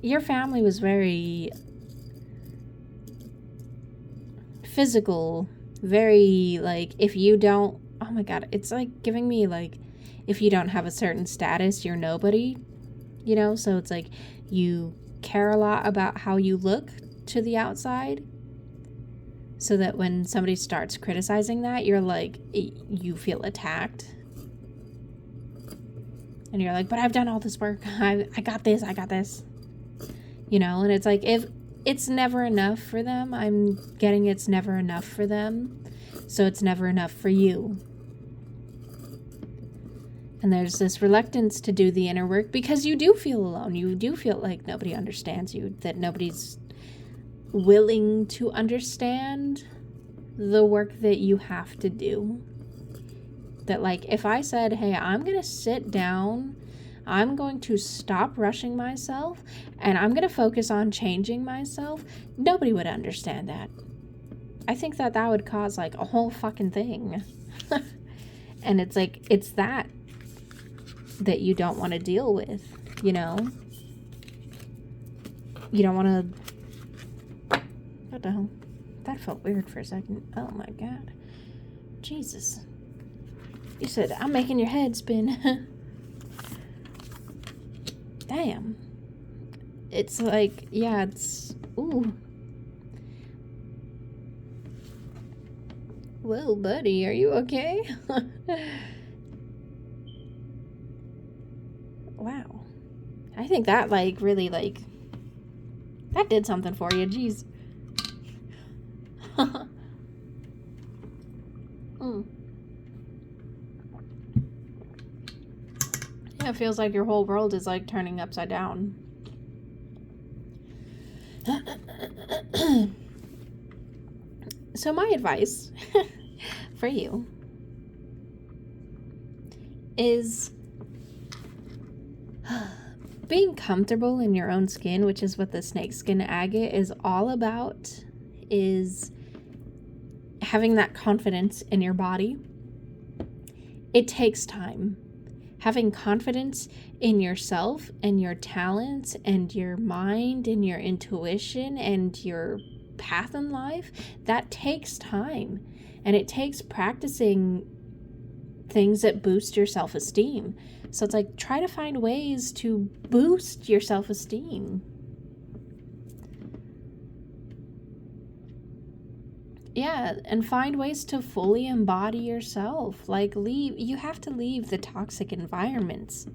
Speaker 1: your family was very physical, very if you don't, oh my god, it's giving me if you don't have a certain status, you're nobody, so it's you care a lot about how you look to the outside, so that when somebody starts criticizing that, you're you feel attacked, and you're but I've done all this work, I got this, and it's if it's never enough for them, I'm getting it's never enough for them, so it's never enough for you. And there's this reluctance to do the inner work because you do feel alone. You do feel like nobody understands you, that nobody's willing to understand the work that you have to do. That if I said, hey, I'm going to sit down, I'm going to stop rushing myself, and I'm going to focus on changing myself, nobody would understand that. I think that would cause a whole fucking thing. And it's it's that you don't want to deal with, You don't want to... What the hell? That felt weird for a second. Oh my god. Jesus. You said, I'm making your head spin. Damn. It's yeah, it's... Ooh. Well, buddy, are you okay? Wow. I think that, really, that did something for you. Jeez. Yeah, it feels like your whole world is, turning upside down. So my advice for you is being comfortable in your own skin, which is what the snakeskin agate is all about, is having that confidence in your body. It takes time. Having confidence in yourself and your talents and your mind and your intuition and your path in life, that takes time. And it takes practicing things that boost your self-esteem. So it's try to find ways to boost your self-esteem. Yeah, and find ways to fully embody yourself. You have to leave the toxic environments.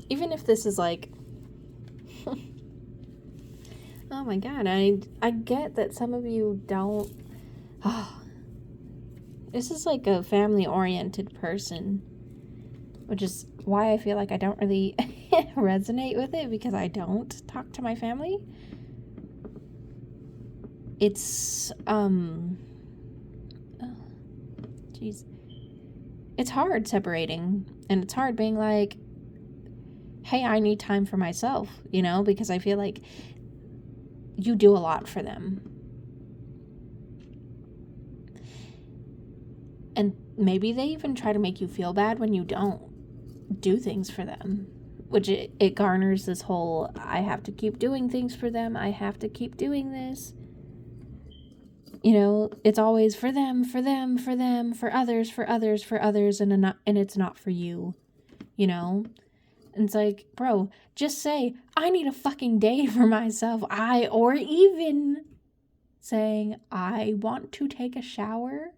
Speaker 1: even if this is like, oh my god, I get that some of you don't, oh, this is like a family-oriented person, which is why I feel like I don't really resonate with it, because I don't talk to my family. It's, jeez. It's hard separating, and it's hard being like, hey, I need time for myself, you know, because I feel like you do a lot for them. And maybe they even try to make you feel bad when you don't do things for them, which it garners this whole, I have to keep doing things for them, I have to keep doing this. You know, it's always for them, for them, for them, for others, for others, for others, and it's not for you, you know? And it's like, bro, just say, I need a fucking day for myself. Or even saying, I want to take a shower.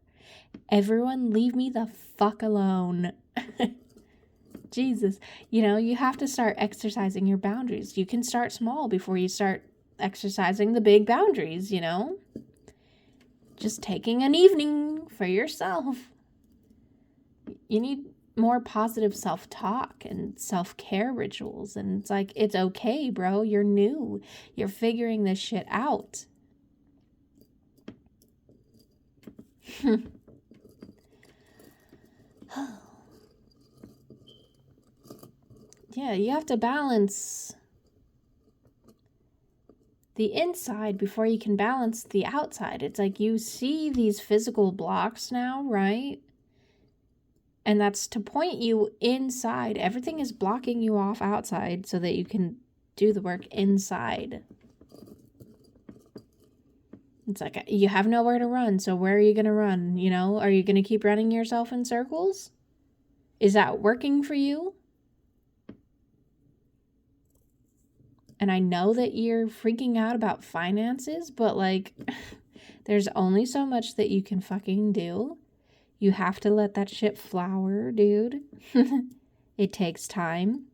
Speaker 1: Everyone leave me the fuck alone. Jesus. You know, you have to start exercising your boundaries. You can start small before you start exercising the big boundaries, you know? Just taking an evening for yourself. You need more positive self-talk and self-care rituals. And it's like, it's okay, bro. You're new. You're figuring this shit out. Yeah, you have to balance the inside before you can balance the outside. It's like you see these physical blocks now, right? And that's to point you inside. Everything is blocking you off outside so that you can do the work inside. It's like, you have nowhere to run, so where are you going to run? You know, are you going to keep running yourself in circles? Is that working for you? And I know that you're freaking out about finances, but like, there's only so much that you can fucking do. You have to let that shit flower, dude. It takes time.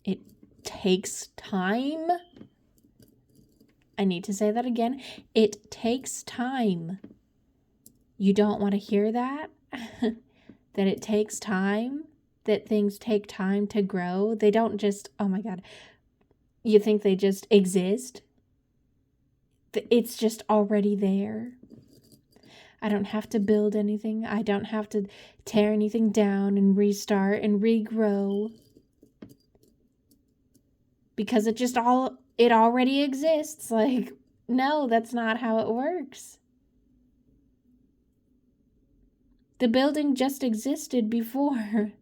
Speaker 1: It takes time. I need to say that again. It takes time. You don't want to hear that? That it takes time? That things take time to grow? They don't just, oh my God. You think they just exist? It's just already there. I don't have to build anything. I don't have to tear anything down and restart and regrow. Because it already exists. Like, no, that's not how it works. The building just existed before.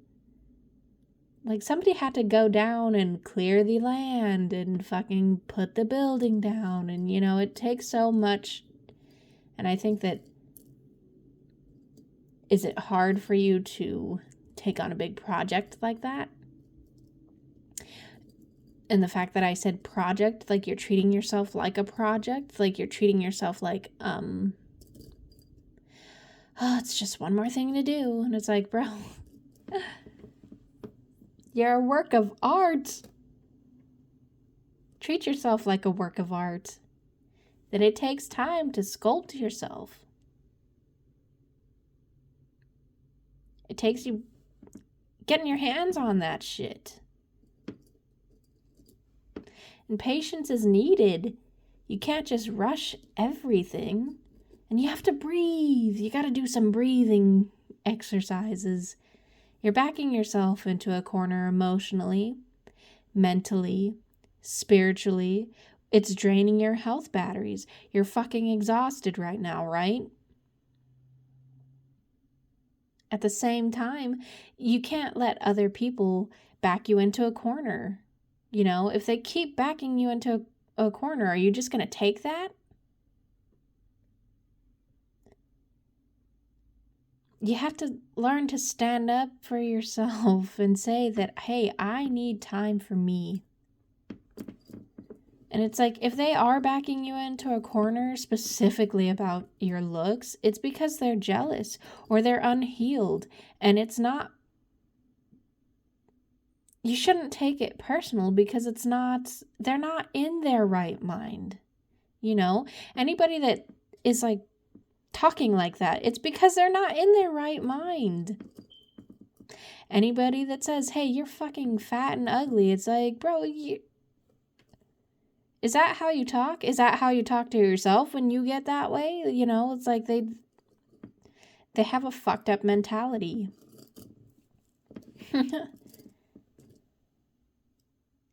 Speaker 1: Like, somebody had to go down and clear the land and fucking put the building down. And, you know, it takes so much. And I think that, is it hard for you to take on a big project like that? And the fact that I said project, like you're treating yourself like a project, like you're treating yourself like, oh, it's just one more thing to do. And it's like, bro, you're a work of art. Treat yourself like a work of art. That it takes time to sculpt yourself. It takes you getting your hands on that shit. And patience is needed. You can't just rush everything. And you have to breathe. You got to do some breathing exercises. You're backing yourself into a corner emotionally, mentally, spiritually. It's draining your health batteries. You're fucking exhausted right now, right? At the same time, you can't let other people back you into a corner. You know, if they keep backing you into a corner, are you just going to take that? You have to learn to stand up for yourself and say that, hey, I need time for me. And it's like, if they are backing you into a corner specifically about your looks, it's because they're jealous or they're unhealed. And it's not you shouldn't take it personal because they're not in their right mind. You know, anybody that is like talking like that, it's because they're not in their right mind. Anybody that says, hey, you're fucking fat and ugly, it's like, bro, is that how you talk? Is that how you talk to yourself when you get that way? You know, it's like they have a fucked up mentality.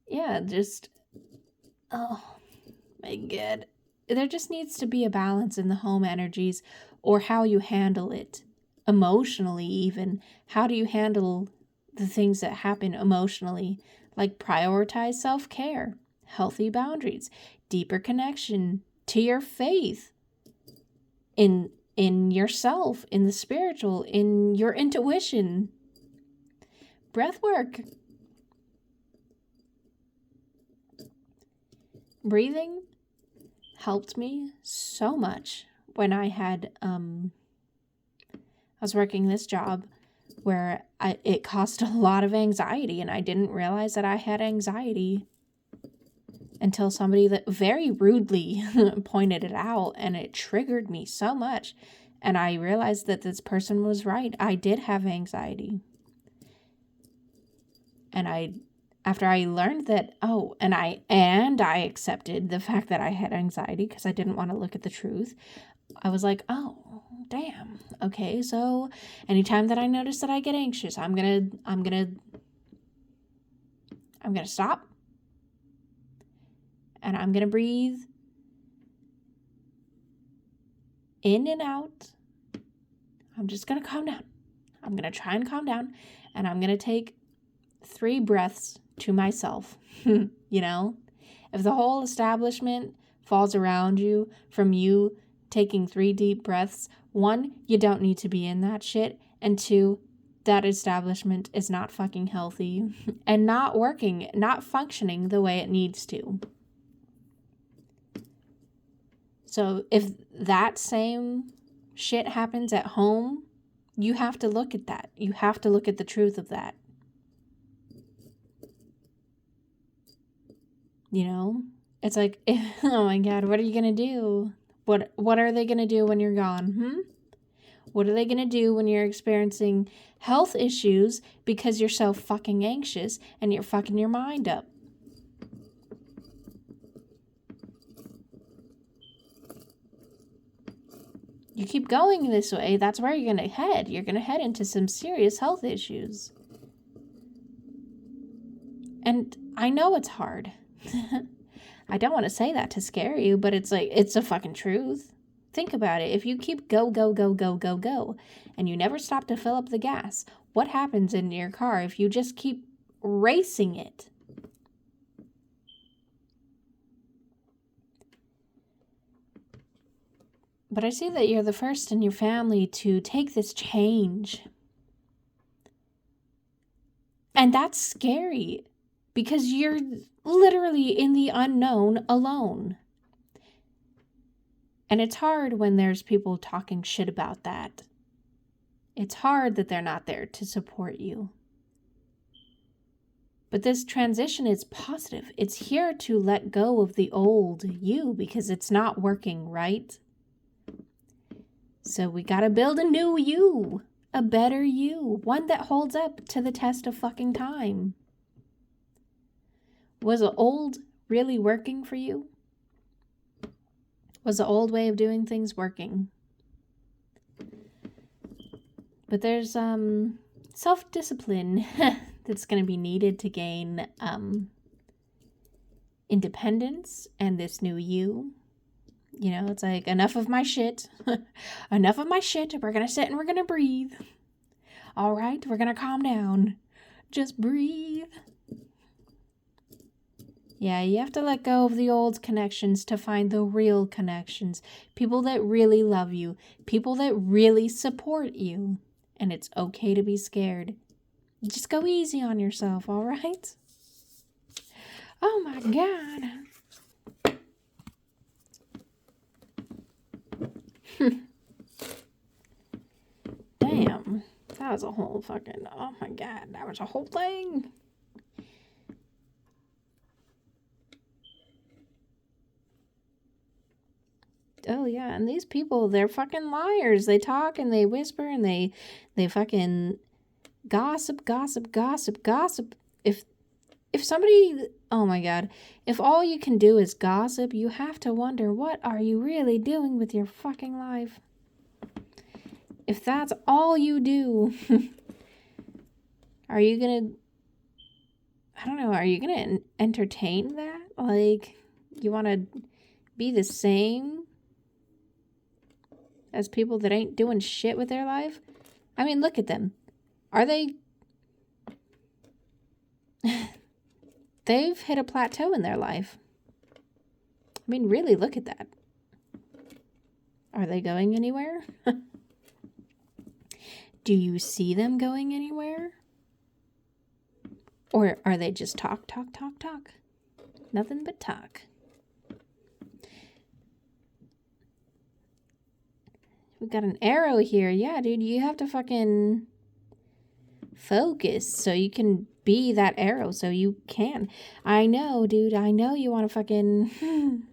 Speaker 1: Yeah, just, oh my God. There just needs to be a balance in the home energies, or how you handle it emotionally, even. How do you handle the things that happen emotionally? Like prioritize self-care, healthy boundaries, deeper connection to your faith in yourself, in the spiritual, in your intuition. Breath work. Breathing helped me so much when I had I was working this job where it caused a lot of anxiety, and I didn't realize that I had anxiety until somebody that very rudely pointed it out, and it triggered me so much, and I realized that this person was right. I did have anxiety. And after I learned that, and I accepted the fact that I had anxiety because I didn't want to look at the truth. I was like, oh, damn. Okay, so anytime that I notice that I get anxious, I'm gonna stop, and I'm gonna breathe in and out. I'm just gonna calm down. I'm gonna try and calm down, and I'm gonna take 3 breaths to myself. You know, if the whole establishment falls around you from you taking 3 deep breaths, 1, you don't need to be in that shit, and 2, that establishment is not fucking healthy and not working, not functioning the way it needs to. So if that same shit happens at home, you have to look at that. You have to look at the truth of that. You know, it's like, oh my God, what are you going to do? What are they going to do when you're gone? What are they going to do when you're experiencing health issues because you're so fucking anxious and you're fucking your mind up? You keep going this way, that's where you're going to head. You're going to head into some serious health issues. And I know it's hard. I don't want to say that to scare you, but it's like, it's a fucking truth. Think about it. If you keep go, and you never stop to fill up the gas, what happens in your car if you just keep racing it? But I see that you're the first in your family to take this change. And that's scary because you're literally in the unknown alone. And it's hard when there's people talking shit about that. It's hard that they're not there to support you. But this transition is positive. It's here to let go of the old you because it's not working, right? So we gotta build a new you, a better you, one that holds up to the test of fucking time. Was the old really working for you? Was the old way of doing things working? But there's self-discipline that's going to be needed to gain independence and this new you. You know, it's like, enough of my shit. Enough of my shit. We're going to sit and we're going to breathe. All right, we're going to calm down. Just breathe. Yeah, you have to let go of the old connections to find the real connections. People that really love you. People that really support you. And it's okay to be scared. Just go easy on yourself, all right? Oh my God. Damn. That was a whole fucking, oh my God. That was a whole thing. oh yeah, and these people, they're fucking liars. They talk and they whisper and they fucking gossip. If somebody, oh my God, if all you can do is gossip, you have to wonder, what are you really doing with your fucking life? If that's all you do, are you gonna, I don't know, are you gonna entertain that? Like, you want to be the same as people that ain't doing shit with their life? I mean, look at them. Are they... They've hit a plateau in their life. I mean, really, look at that. Are they going anywhere? Do you see them going anywhere? Or are they just talk? Nothing but talk. We've got an arrow here. Yeah, dude, you have to fucking focus so you can be that arrow, so you can. I know, dude, I know you want to fucking...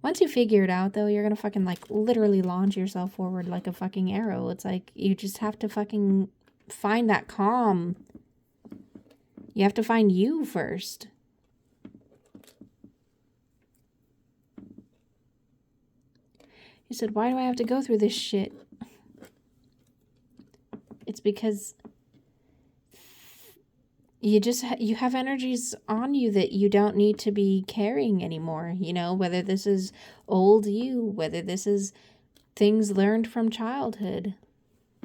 Speaker 1: Once you figure it out, though, you're gonna fucking, like, literally launch yourself forward like a fucking arrow. It's like, you just have to fucking find that calm. You have to find you first. He said, why do I have to go through this shit? It's because you have energies on you that you don't need to be carrying anymore, you know, whether this is old you, whether this is things learned from childhood,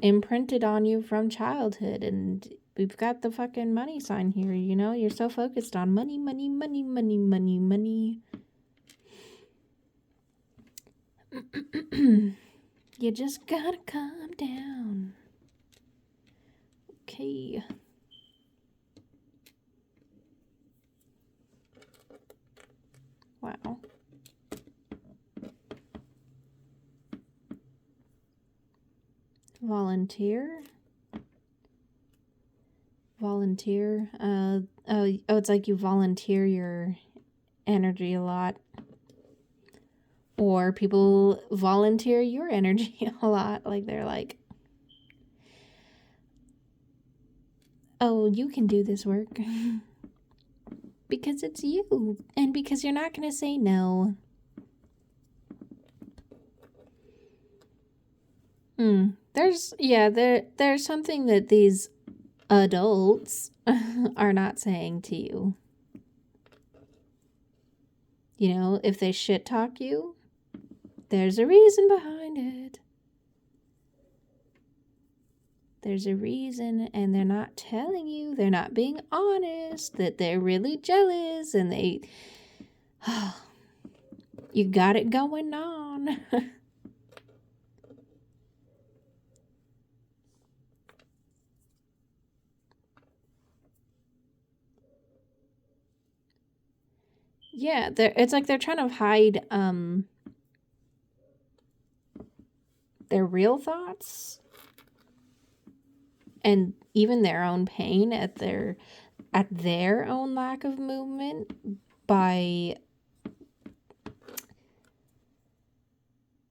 Speaker 1: imprinted on you from childhood. And we've got the fucking money sign here, you know, you're so focused on money. You just gotta calm down. Okay. Wow. Volunteer. It's like you volunteer your energy a lot. Or people volunteer your energy a lot. Like, they're like, oh, you can do this work. Because it's you. And because you're not going to say no. There's something that these adults are not saying to you. You know, if they shit talk you, there's a reason behind it. There's a reason, and they're not telling you, they're not being honest, that they're really jealous, and you got it going on. Yeah, it's like they're trying to hide their real thoughts and even their own pain at their own lack of movement by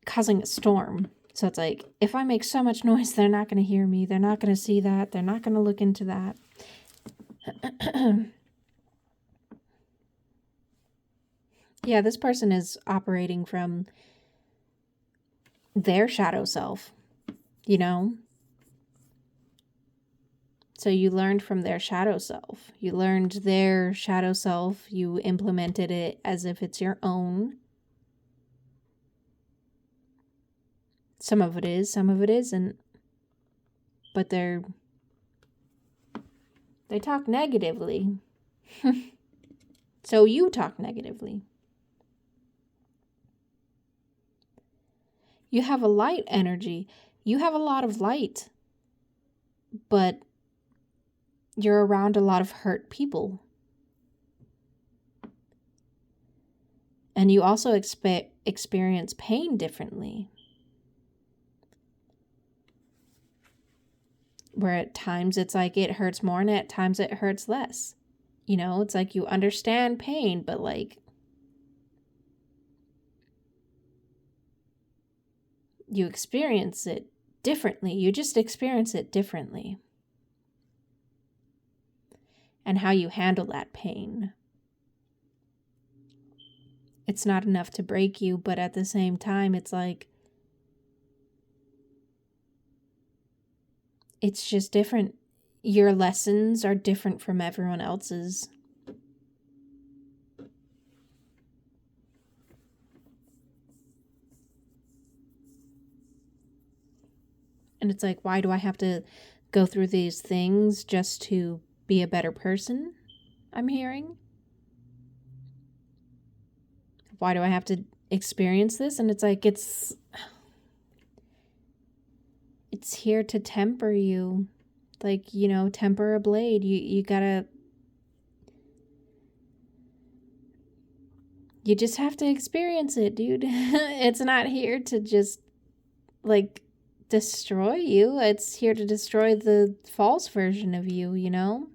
Speaker 1: causing a storm. So it's like, if I make so much noise, they're not going to hear me. They're not going to see that. They're not going to look into that. Yeah, this person is operating from their shadow self, you know? So you learned from their shadow self. You learned their shadow self. You implemented it as if it's your own. Some of it is, some of it isn't. But they talk negatively. So you talk negatively. You have a light energy. You have a lot of light. But you're around a lot of hurt people. And you also experience pain differently. Where at times it's like it hurts more and at times it hurts less. You know, it's like you understand pain, but like you experience it differently. You just experience it differently. And how you handle that pain. It's not enough to break you, but at the same time, it's like, it's just different. Your lessons are different from everyone else's. And it's like, why do I have to go through these things just to be a better person? I'm hearing. Why do I have to experience this? And it's like, it's here to temper you. Like, you know, temper a blade. You gotta, you just have to experience it, dude. It's not here to just, like, destroy you. It's here to destroy the false version of you, you know?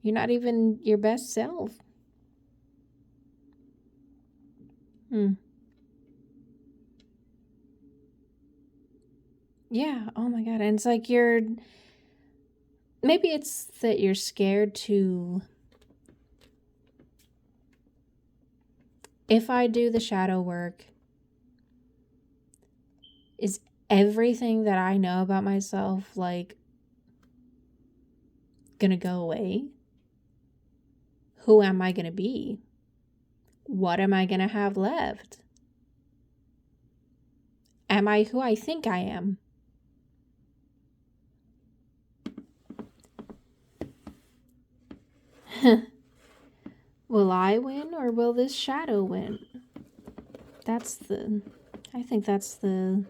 Speaker 1: You're not even your best self. Yeah, oh my God. And it's like maybe it's that you're scared to, if I do the shadow work, is everything that I know about myself, like, gonna go away? Who am I gonna be? What am I gonna have left? Am I who I think I am? Will I win or will this shadow win? I think that's the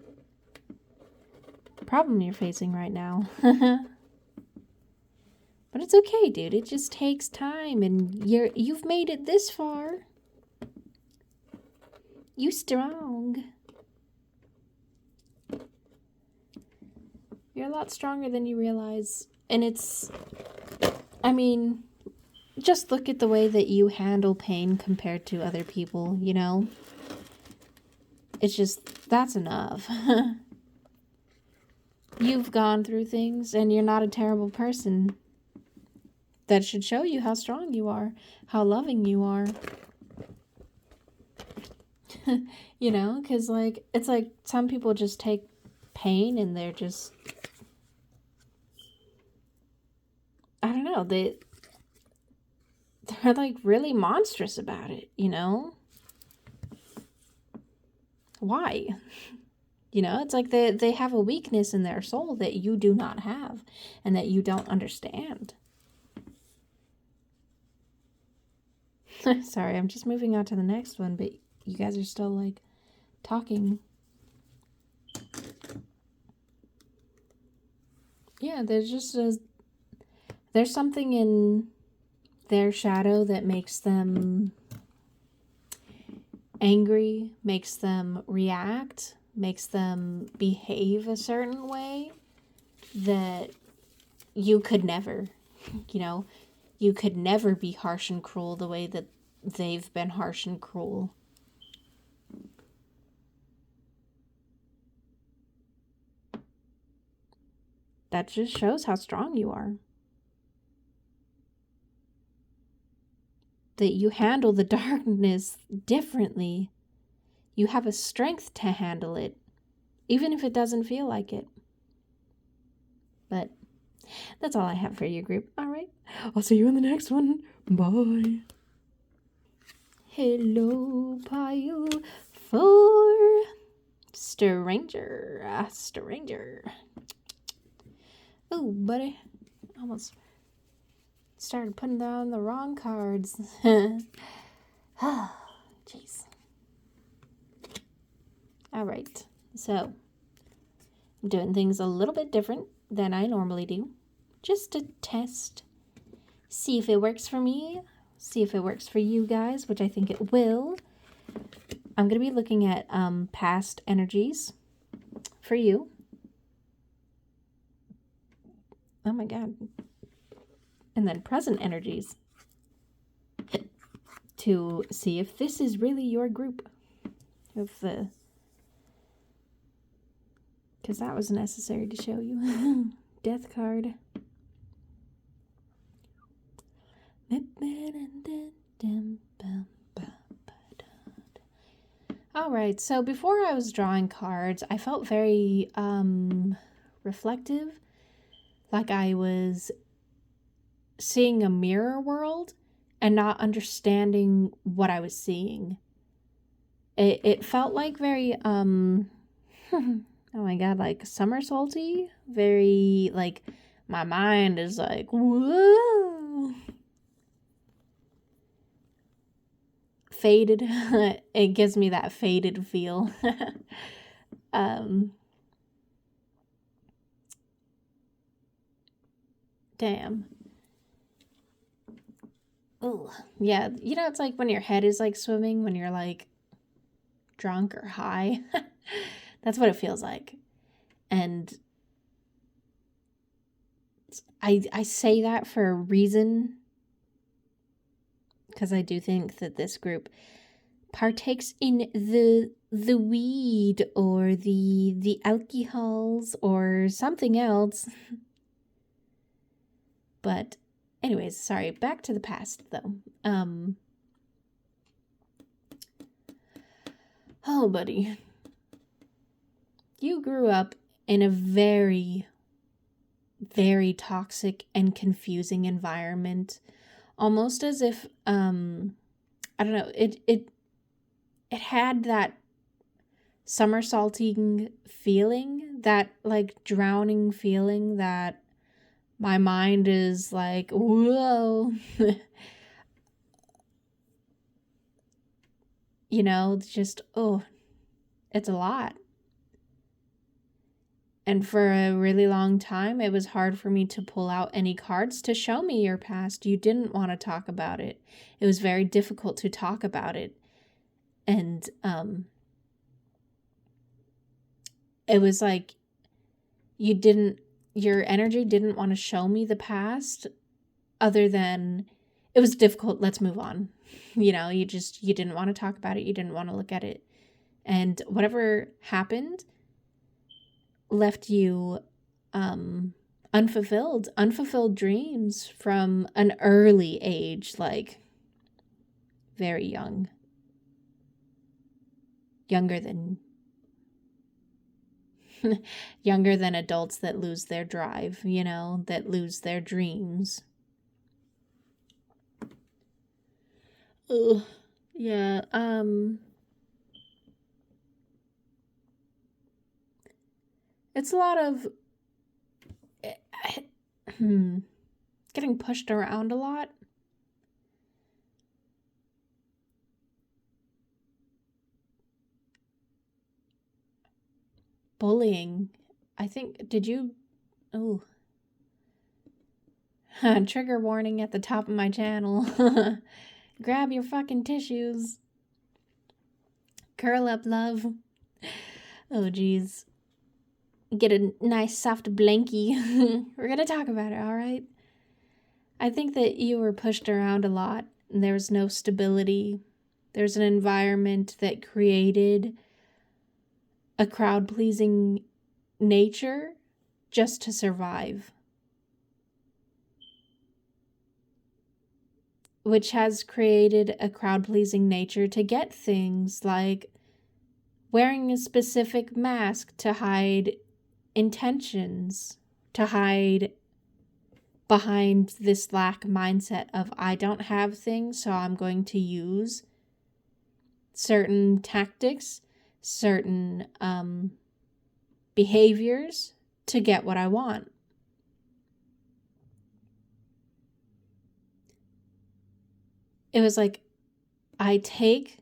Speaker 1: problem you're facing right now. But it's okay, dude. It just takes time, and you've made it this far. You strong. You're a lot stronger than you realize. And I mean, just look at the way that you handle pain compared to other people, you know? It's just, that's enough. You've gone through things, and you're not a terrible person. That should show you how strong you are, how loving you are. You know, because, like, it's like some people just take pain and they're just, I don't know, they're like really monstrous about it, you know? Why? You know, it's like they have a weakness in their soul that you do not have and that you don't understand. Sorry, I'm just moving on to the next one, but you guys are still, like, talking. Yeah, there's something in their shadow that makes them angry, makes them react, makes them behave a certain way that you could never, you know, you could never be harsh and cruel the way that they've been harsh and cruel. That just shows how strong you are. That you handle the darkness differently. You have a strength to handle it, even if it doesn't feel like it. But that's all I have for you, group. All right. I'll see you in the next one. Bye. Hello, pile for stranger. Stranger. Oh, buddy. Almost started putting down the wrong cards. Jeez. All right. So, I'm doing things a little bit different than I normally do. Just to test. See if it works for me. See if it works for you guys, which I think it will. I'm going to be looking at past energies for you. Oh my God. And then present energies to see if this is really your group. If because that was necessary to show you. Death card. Alright, so before I was drawing cards, I felt very reflective, like I was seeing a mirror world and not understanding what I was seeing. It felt like very oh my god, like somersaulty, very like my mind is like whoa, faded. It gives me that faded feel. Damn. Oh yeah, you know, it's like when your head is like swimming when you're like drunk or high. That's what it feels like. And I say that for a reason, because I do think that this group partakes in the weed or the alcohols or something else. But anyways, sorry, back to the past though. Oh buddy, you grew up in a very, very toxic and confusing environment, almost as if I don't know, it had that somersaulting feeling, that like drowning feeling, that my mind is like whoa. You know, just it's a lot. And for a really long time, it was hard for me to pull out any cards to show me your past. You didn't want to talk about it. It was very difficult to talk about it. And it was like your energy didn't want to show me the past, other than it was difficult. Let's move on. You know, you didn't want to talk about it. You didn't want to look at it. And whatever happened left you unfulfilled dreams from an early age, like very young, younger than adults that lose their drive, you know, that lose their dreams. Ugh. Yeah, it's a lot of getting pushed around a lot. Bullying. I think, did you... Oh. Trigger warning at the top of my channel. Grab your fucking tissues. Curl up, love. Oh, geez. Get a nice soft blankie. We're gonna talk about it, alright? I think that you were pushed around a lot. And there's no stability. There's an environment that created a crowd-pleasing nature just to survive, which has created a crowd-pleasing nature to get things like wearing a specific mask to hide intentions, to hide behind this lack mindset of I don't have things, so I'm going to use certain tactics, certain behaviors to get what I want. It was like, I take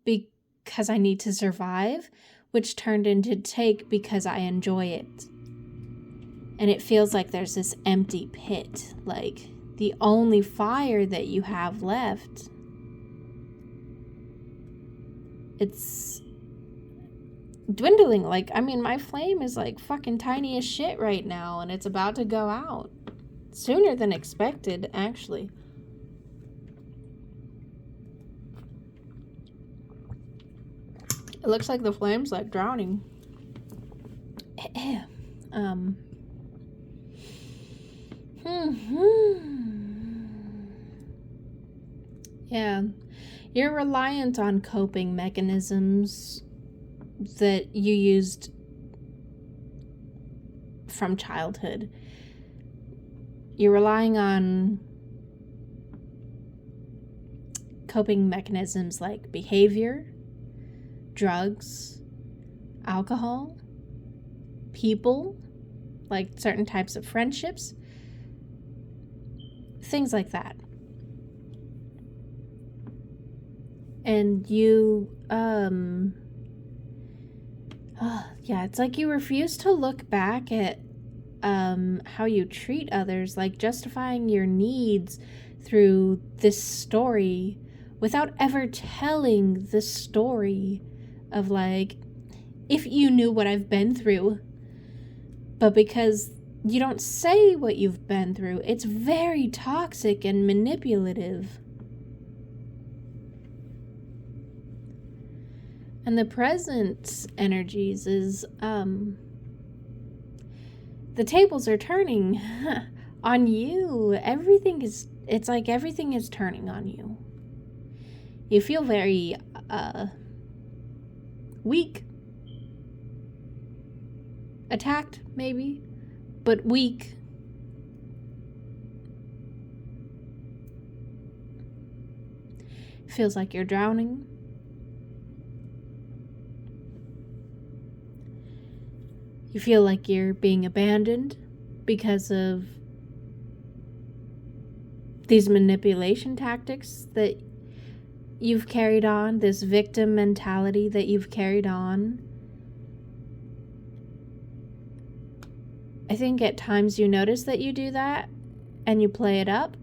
Speaker 1: because I need to survive, which turned into take because I enjoy it. And it feels like there's this empty pit, like the only fire that you have left, it's dwindling. Like, I mean, my flame is like fucking tiny as shit right now, and it's about to go out sooner than expected, actually. It looks like the flame's like drowning. um, yeah, you're reliant on coping mechanisms that you used from childhood. You're relying on coping mechanisms like behavior, drugs, alcohol, people, like certain types of friendships, things like that. And you, it's like you refuse to look back at how you treat others, like justifying your needs through this story without ever telling the story of, like, if you knew what I've been through. But because you don't say what you've been through, it's very toxic and manipulative. And the present energies is, the tables are turning on you. It's like everything is turning on you. You feel very, weak. Attacked, maybe, but weak. Feels like you're drowning. You feel like you're being abandoned because of these manipulation tactics that you've carried on, this victim mentality that you've carried on. I think at times you notice that you do that and you play it up,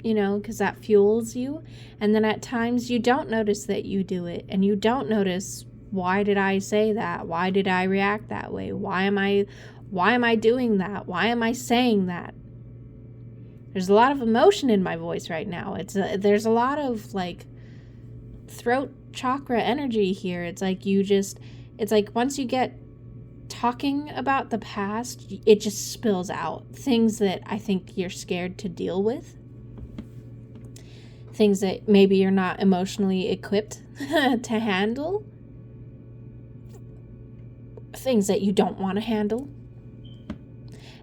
Speaker 1: because that fuels you. And then at times you don't notice that you do it, and you don't notice, why did I say that? Why did I react that way? Why am I doing that? Why am I saying that? There's a lot of emotion in my voice right now. There's a lot of, like, throat chakra energy here. It's like it's like once you get talking about the past, it just spills out. Things that I think you're scared to deal with. Things that maybe you're not emotionally equipped to handle. Things that you don't want to handle.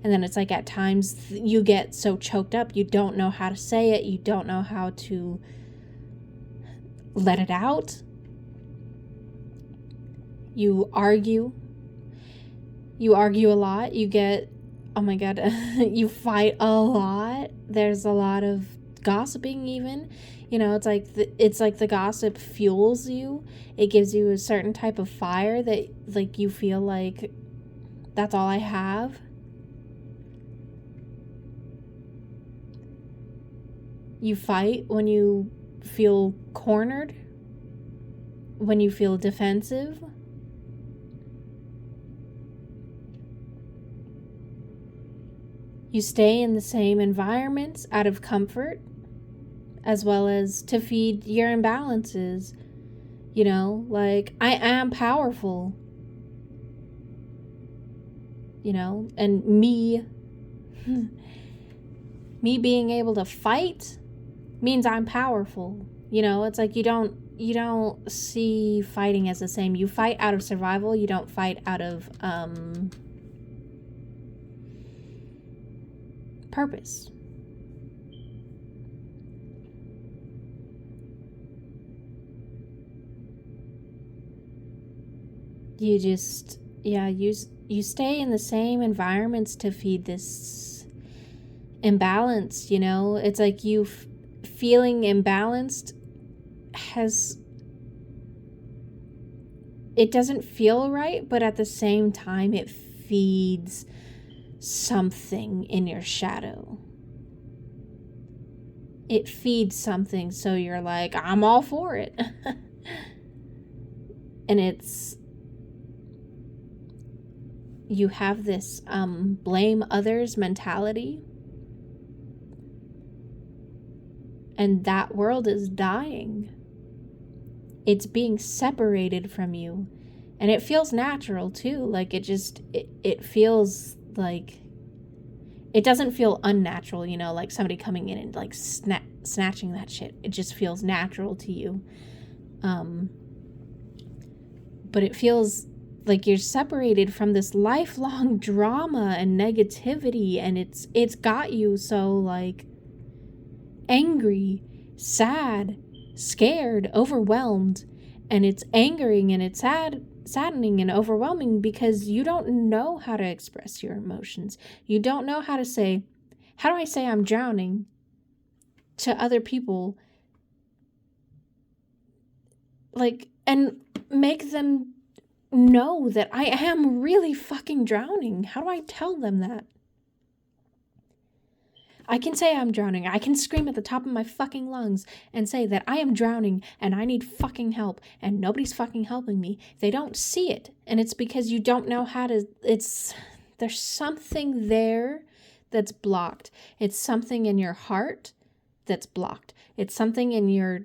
Speaker 1: And then it's like at times you get so choked up, you don't know how to say it, you don't know how to let it out. You argue a lot. You get, oh my god, you fight a lot. There's a lot of gossiping even. It's like the gossip fuels you. It gives you a certain type of fire that, like, you feel like that's all I have. You fight when you feel cornered, when you feel defensive. You stay in the same environments out of comfort, as well as to feed your imbalances. Like, I am powerful. And me being able to fight means I'm powerful. It's like you don't see fighting as the same. You fight out of survival. You don't fight out of purpose. You just, you stay in the same environments to feed this imbalance. It's like you feeling imbalanced it doesn't feel right, but at the same time it feeds something in your shadow. It feeds something, so you're like, I'm all for it. And you have this blame others mentality, and that world is dying. It's being separated from you. And it feels natural too. Like it feels like, it doesn't feel unnatural, like somebody coming in and like snatching that shit. It just feels natural to you. But it feels like you're separated from this lifelong drama and negativity, and it's got you so like angry, sad, scared, overwhelmed, and it's angering and it's saddening and overwhelming because you don't know how to express your emotions. You don't know how to say, how do I say I'm drowning to other people? Like, and make them know that I am really fucking drowning. How do I tell them that? I can say I'm drowning. I can scream at the top of my fucking lungs and say that I am drowning and I need fucking help and nobody's fucking helping me. They don't see it. And it's because you don't know how to, there's something there that's blocked. It's something in your heart that's blocked. It's something in your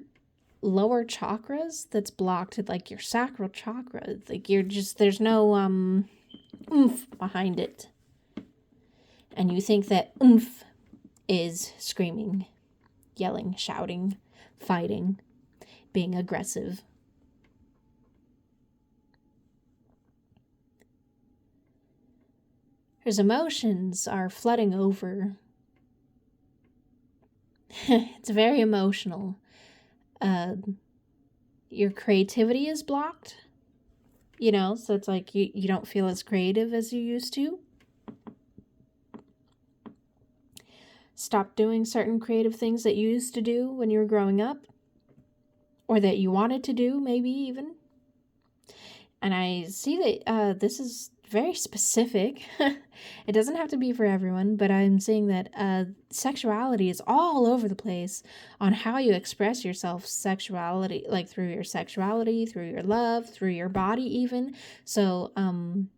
Speaker 1: lower chakras that's blocked, like your sacral chakra. Like there's no oomph behind it. And you think that oomph is screaming, yelling, shouting, fighting, being aggressive. His emotions are flooding over. It's very emotional. Your creativity is blocked, so it's like you don't feel as creative as you used to. Stop doing certain creative things that you used to do when you were growing up, or that you wanted to do, maybe even. And I see that this is very specific. It doesn't have to be for everyone, but I'm seeing that sexuality is all over the place on how you express yourself. Sexuality, like through your sexuality, through your love, through your body even. So I'm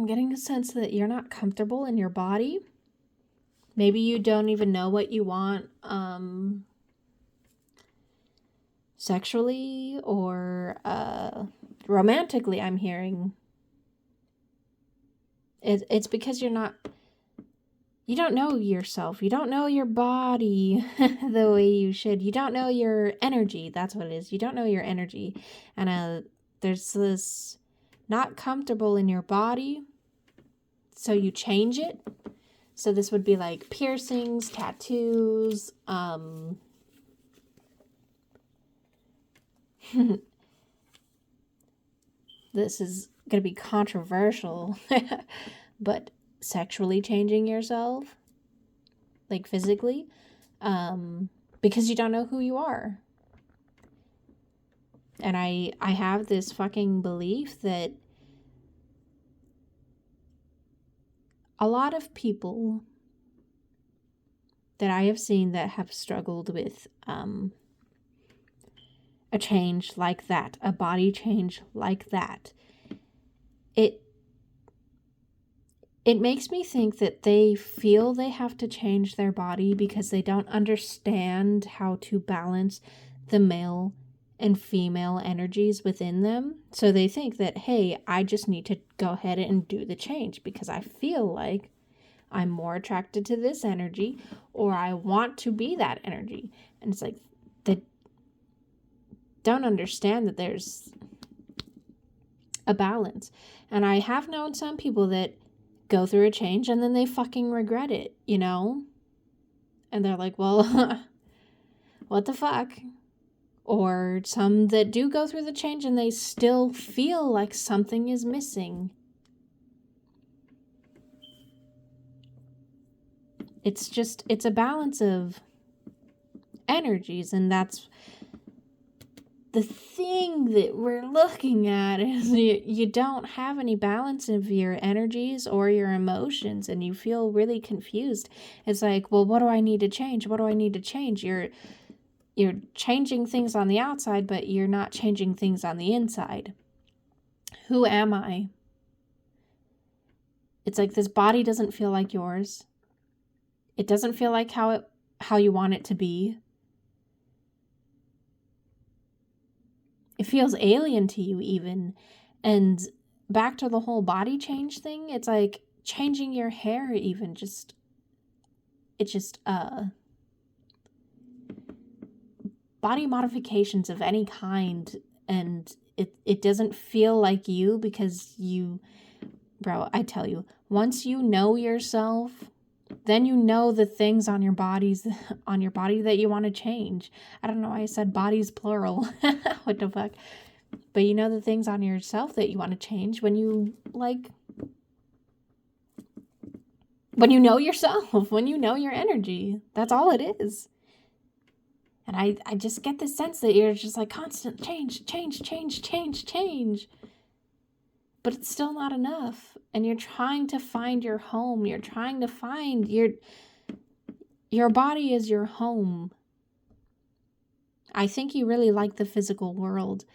Speaker 1: getting a sense that you're not comfortable in your body. Maybe you don't even know what you want sexually or romantically, I'm hearing. It's because you don't know yourself. You don't know your body the way you should. You don't know your energy. That's what it is. You don't know your energy. And there's this not comfortable in your body, so you change it. So this would be like piercings, tattoos, this is going to be controversial, but sexually changing yourself, like physically, because you don't know who you are. And I have this fucking belief that a lot of people that I have seen that have struggled with a change like that, a body change like that, it makes me think that they feel they have to change their body because they don't understand how to balance the male and female energies within them. So they think that, hey, I just need to go ahead and do the change because I feel like I'm more attracted to this energy, or I want to be that energy. And it's like, they don't understand that there's a balance. And I have known some people that go through a change and then they fucking regret it, And they're like, well, what the fuck? Or some that do go through the change and they still feel like something is missing. It's a balance of energies, and that's the thing that we're looking at is you don't have any balance of your energies or your emotions, and you feel really confused. It's like, well, what do I need to change? What do I need to change? You're changing things on the outside, but you're not changing things on the inside. Who am I? It's like this body doesn't feel like yours. It doesn't feel like how you want it to be. It feels alien to you even. And back to the whole body change thing, it's like changing your hair even it's just body modifications of any kind, and it doesn't feel like you because bro, I tell you, once you know yourself, then you know the things on your body that you want to change. I don't know why I said bodies plural. What the fuck? But you know the things on yourself that you want to change when you know yourself, when you know your energy. That's all it is. And I just get the sense that you're just like constant change. But it's still not enough. And you're trying to find your home. You're trying to find your body is your home. I think you really like the physical world.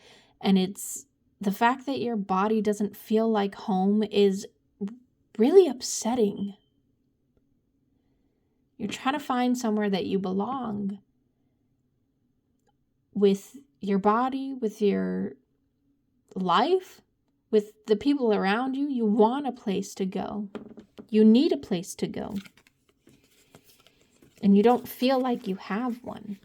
Speaker 1: And it's the fact that your body doesn't feel like home is really upsetting. You're trying to find somewhere that you belong. With your body, with your life, with the people around you. You want a place to go. You need a place to go. And you don't feel like you have one.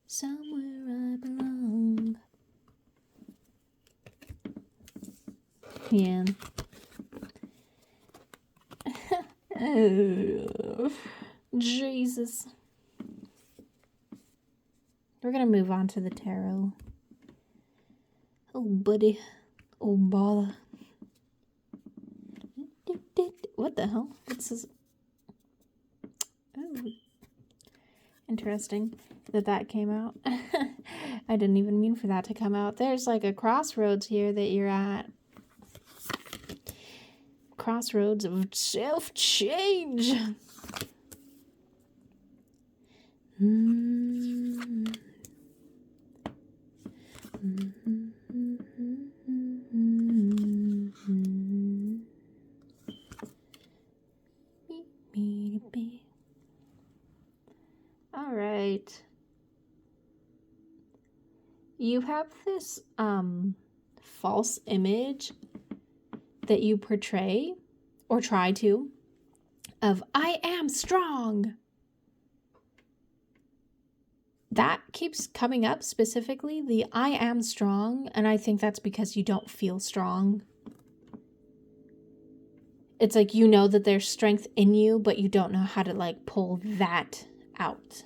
Speaker 1: Somewhere I belong. Yeah. Oh, Jesus. We're going to move on to the tarot. Oh, buddy. Oh, bother. What the hell? What's this? Oh. Interesting that came out. I didn't even mean for that to come out. There's like a crossroads here that you're at. Crossroads of self-change. All right. You have this false image that you portray or try to of I am strong. That keeps coming up, specifically the I am strong, and I think that's because you don't feel strong. It's like you know that there's strength in you, but you don't know how to like pull that out.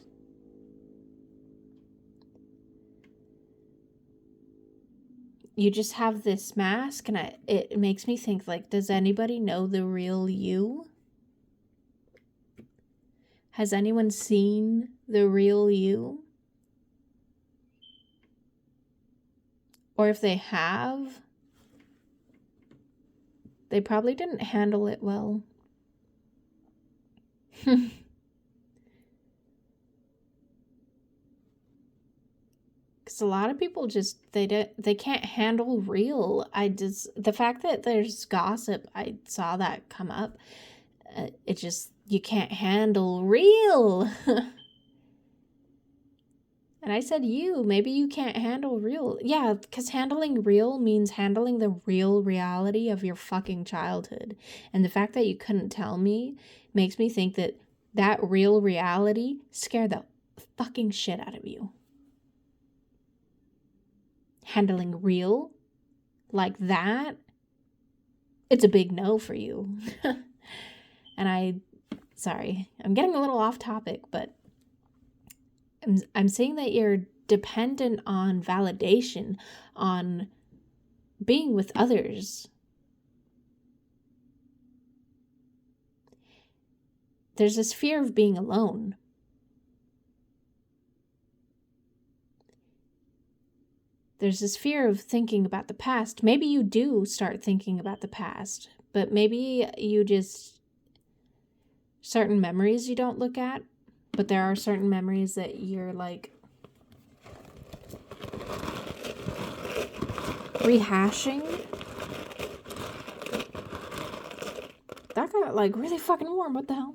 Speaker 1: You just have this mask, and it makes me think, like, does anybody know the real you? Has anyone seen the real you? Or if they have, they probably didn't handle it well. Because a lot of people just, they can't handle real. The fact that there's gossip, I saw that come up. It just, you can't handle real. And I said maybe you can't handle real. Yeah, because handling real means handling the real reality of your fucking childhood. And the fact that you couldn't tell me makes me think that real reality scared the fucking shit out of you. Handling real like that, it's a big no for you. And sorry, I'm getting a little off topic, but I'm saying that you're dependent on validation, on being with others. There's this fear of being alone. There's this fear of thinking about the past. Maybe you do start thinking about the past, but maybe you just, certain memories you don't look at, but there are certain memories that you're like rehashing. That got like really fucking warm. What the hell?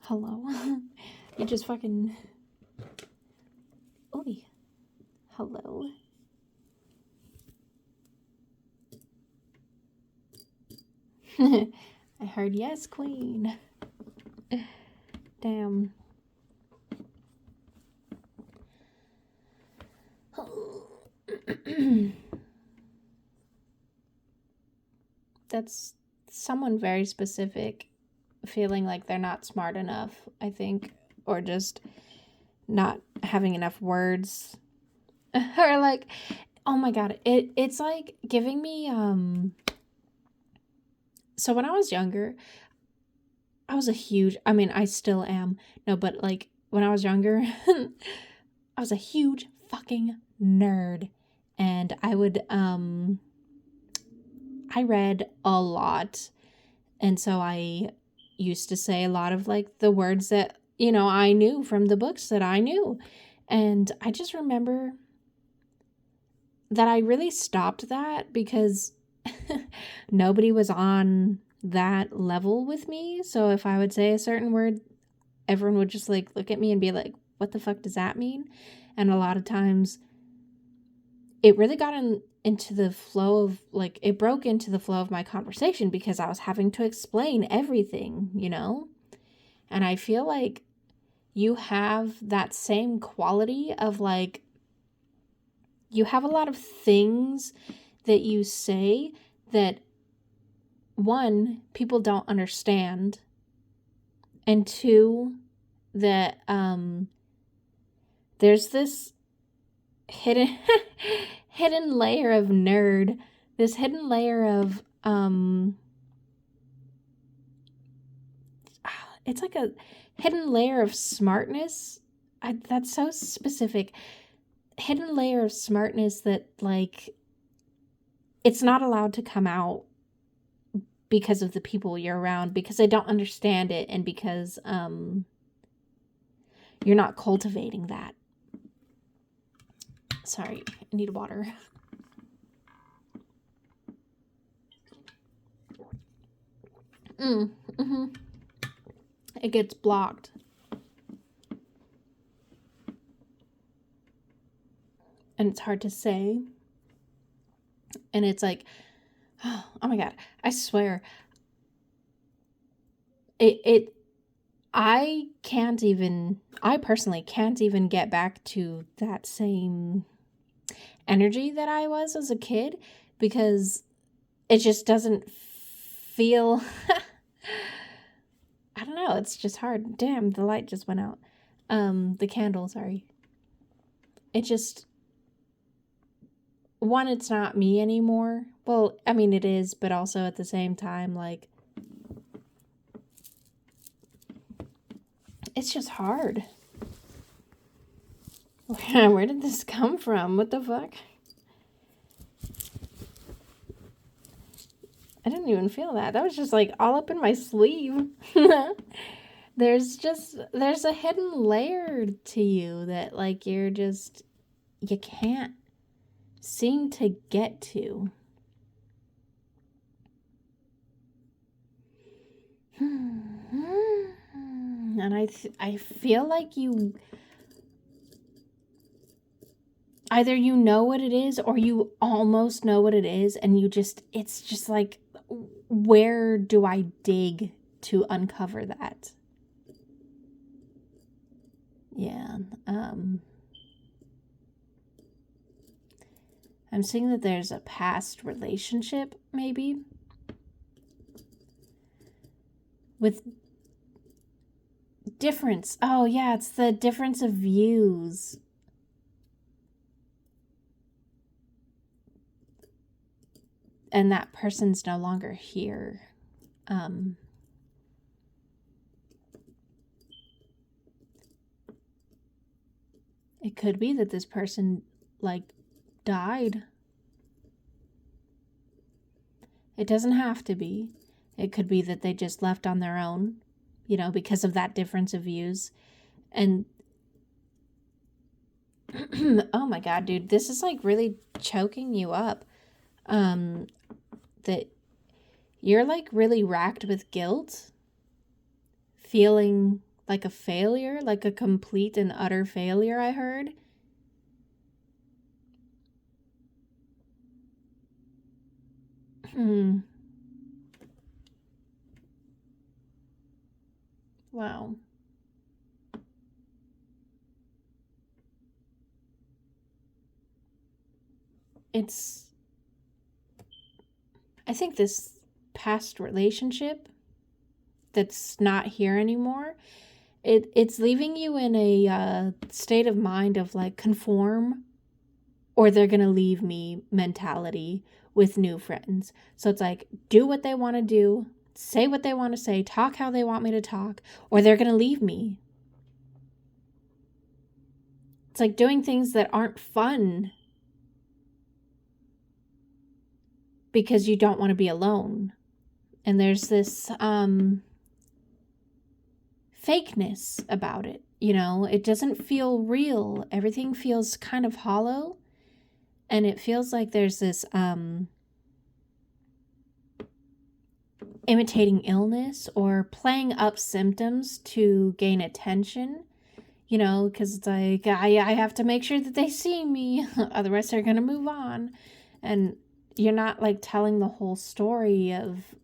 Speaker 1: Hello. You just fucking... Oi. Hello. I heard yes, queen. Damn. That's someone very specific feeling like they're not smart enough, I think, or just not having enough words. Or like, oh my god, it's like giving me so when I was younger, I was I still am. No, but like when I was younger, I was a huge fucking nerd. And I read a lot. And so I used to say a lot of like the words that, I knew from the books that I knew. And I just remember that I really stopped that because nobody was on that level with me. So if I would say a certain word, everyone would just like look at me and be like, what the fuck does that mean? And a lot of times it really got into the flow of like, it broke into the flow of my conversation because I was having to explain everything, And I feel like you have that same quality of like, you have a lot of things that you say that, one, people don't understand, and two, that there's this hidden hidden layer of nerd, this hidden layer of it's like a hidden layer of smartness. That's so specific. Hidden layer of smartness that like it's not allowed to come out because of the people you're around, because they don't understand it, and because you're not cultivating that. Sorry, I need water. Mm-hmm. It gets blocked. And it's hard to say. And it's like, oh my God, I swear. I personally can't even get back to that same energy that I was as a kid, because it just doesn't feel, I don't know, it's just hard. Damn, the light just went out. The candle, sorry. It just, one, it's not me anymore. Well, I mean, it is, but also at the same time, like, it's just hard. Where did this come from? What the fuck? I didn't even feel that. That was just like all up in my sleeve. There's a hidden layer to you that like you can't seem to get to. And I feel like you either you know what it is or you almost know what it is, and it's just like, where do I dig to uncover that? Yeah. I'm seeing that there's a past relationship, maybe, with difference. Oh, yeah, it's the difference of views. And that person's no longer here. It could be that this person, like, died. It doesn't have to be. It could be that they just left on their own, because of that difference of views. And oh my God, dude, this is like really choking you up. That you're like really racked with guilt, feeling like a failure, like a complete and utter failure, I heard. Wow. I think this past relationship that's not here anymore, it's leaving you in a state of mind of like conform or they're gonna leave me mentality with new friends. So it's like, do what they want to do, say what they want to say, talk how they want me to talk, or they're gonna leave me. It's like doing things that aren't fun because you don't want to be alone. And there's this fakeness about it, you know? It doesn't feel real. Everything feels kind of hollow. And it feels like there's this imitating illness or playing up symptoms to gain attention, you know, because it's like, I have to make sure that they see me, otherwise they're going to move on. And you're not like telling the whole story of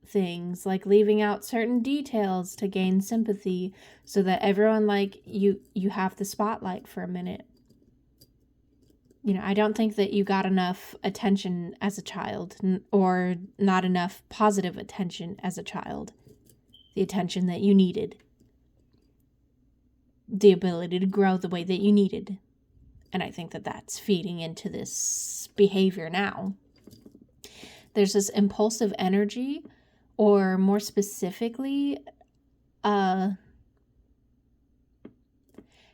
Speaker 1: things, like leaving out certain details to gain sympathy so that everyone like you have the spotlight for a minute. You know, I don't think that you got enough attention as a child, or not enough positive attention as a child. The attention that you needed. The ability to grow the way that you needed. And I think that that's feeding into this behavior now. There's this impulsive energy, or more specifically,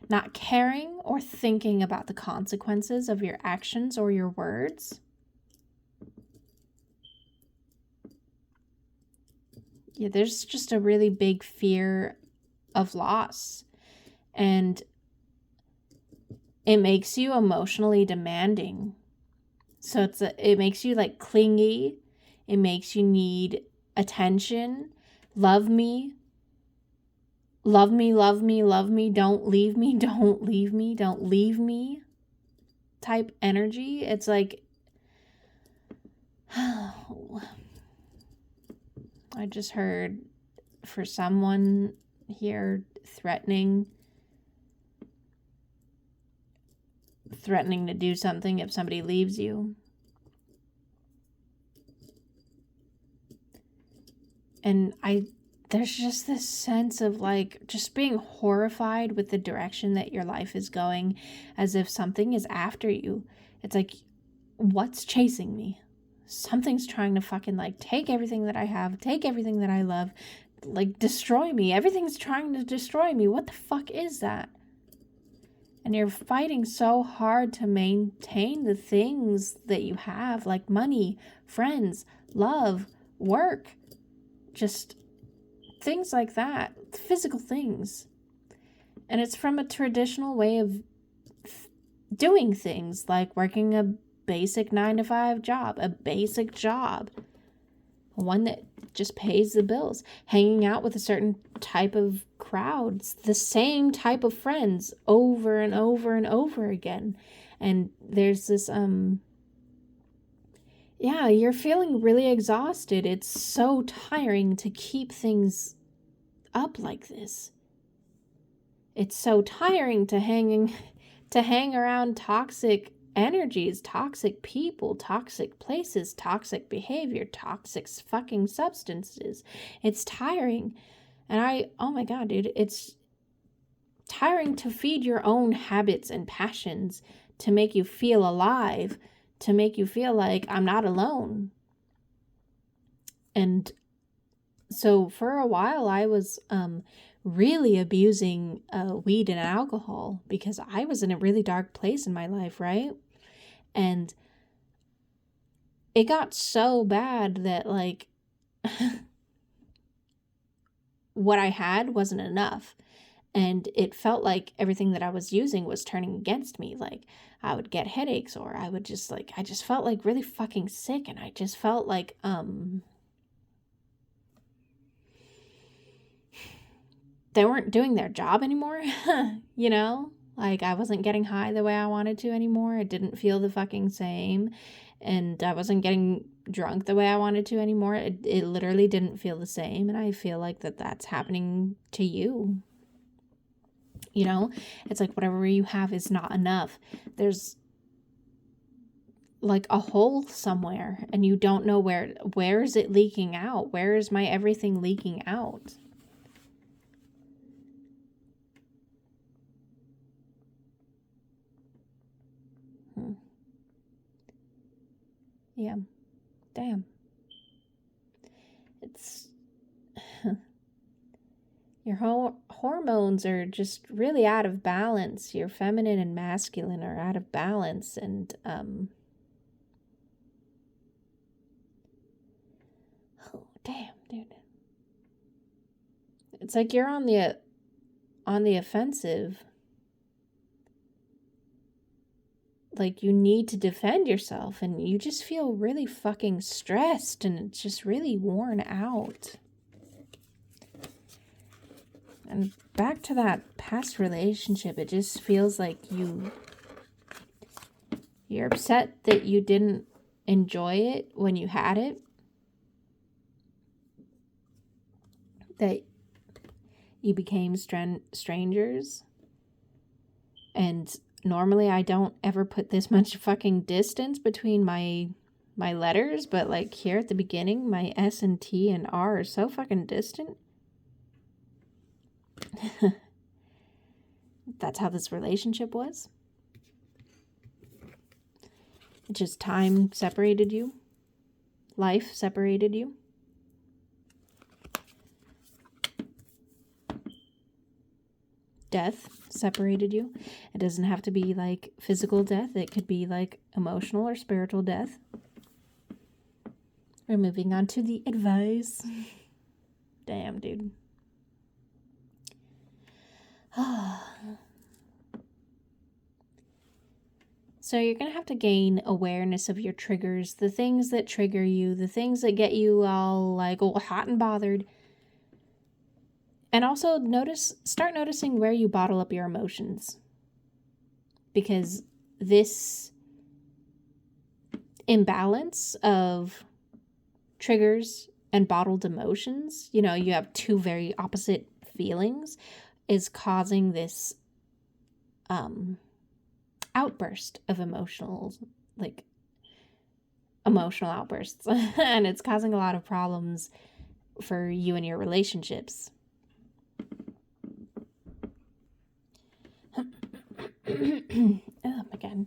Speaker 1: not caring or thinking about the consequences of your actions or your words. Yeah, there's just a really big fear of loss. And it makes you emotionally demanding. So it makes you like clingy. It makes you need attention. Love me. Love me, love me, love me, don't leave me, don't leave me, don't leave me type energy. It's like, I just heard for someone here threatening to do something if somebody leaves you. And there's just this sense of like just being horrified with the direction that your life is going, as if something is after you. It's like, what's chasing me? Something's trying to fucking like take everything that I have, take everything that I love, like destroy me. Everything's trying to destroy me. What the fuck is that? And you're fighting so hard to maintain the things that you have, like money, friends, love, work, just things like that, physical things. And it's from a traditional way of doing things, like working a basic 9-to-5 job, a basic job, one that just pays the bills, hanging out with a certain type of crowds, the same type of friends over and over and over again. And there's this you're feeling really exhausted. It's so tiring to keep things up like this. It's so tiring to hang around toxic energies, toxic people, toxic places, toxic behavior, toxic fucking substances. It's tiring. And oh my God, dude, it's tiring to feed your own habits and passions, to make you feel alive, to make you feel like I'm not alone. And so for a while I was really abusing weed and alcohol because I was in a really dark place in my life, right? And it got so bad that like what I had wasn't enough. And it felt like everything that I was using was turning against me. Like I would get headaches, or I would just like, I just felt like really fucking sick. And I just felt like, they weren't doing their job anymore, you know? Like, I wasn't getting high the way I wanted to anymore. It didn't feel the fucking same. And I wasn't getting drunk the way I wanted to anymore. It literally didn't feel the same. And I feel like that's happening to you. You know? It's like whatever you have is not enough. There's like a hole somewhere and you don't know where is it leaking out? Where is my everything leaking out? Yeah. Damn. It's your hormones are just really out of balance. Your feminine and masculine are out of balance, and oh damn, dude. It's like you're on the offensive. Like, you need to defend yourself, and you just feel really fucking stressed, and it's just really worn out. And back to that past relationship, it just feels like you're upset that you didn't enjoy it when you had it. That you became strangers. And normally I don't ever put this much fucking distance between my letters, but like here at the beginning, my S and T and R are so fucking distant. That's how this relationship was. It just time separated you. Life separated you. Death separated you. It doesn't have to be like physical death. It could be like emotional or spiritual death. We're moving on to the advice. Damn, dude. So you're going to have to gain awareness of your triggers, the things that trigger you, the things that get you all like hot and bothered. And also start noticing where you bottle up your emotions. Because this imbalance of triggers and bottled emotions, you know, you have two very opposite feelings, is causing this outburst of emotional outbursts. And it's causing a lot of problems for you and your relationships. Oh my god.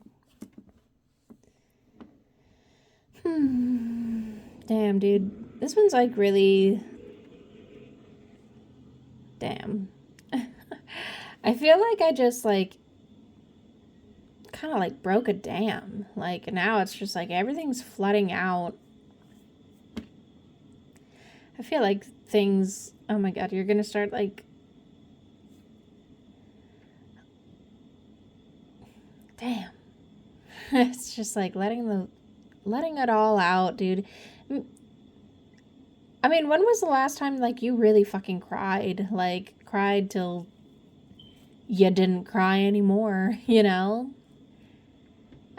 Speaker 1: Damn, dude. This one's like really... Damn. I feel like I just like kind of like broke a dam. Like now it's just like everything's flooding out. I feel like things... Oh my god, you're gonna start like... Damn. It's just like letting it all out, dude. I mean, when was the last time like you really fucking cried? Like cried till you didn't cry anymore, you know?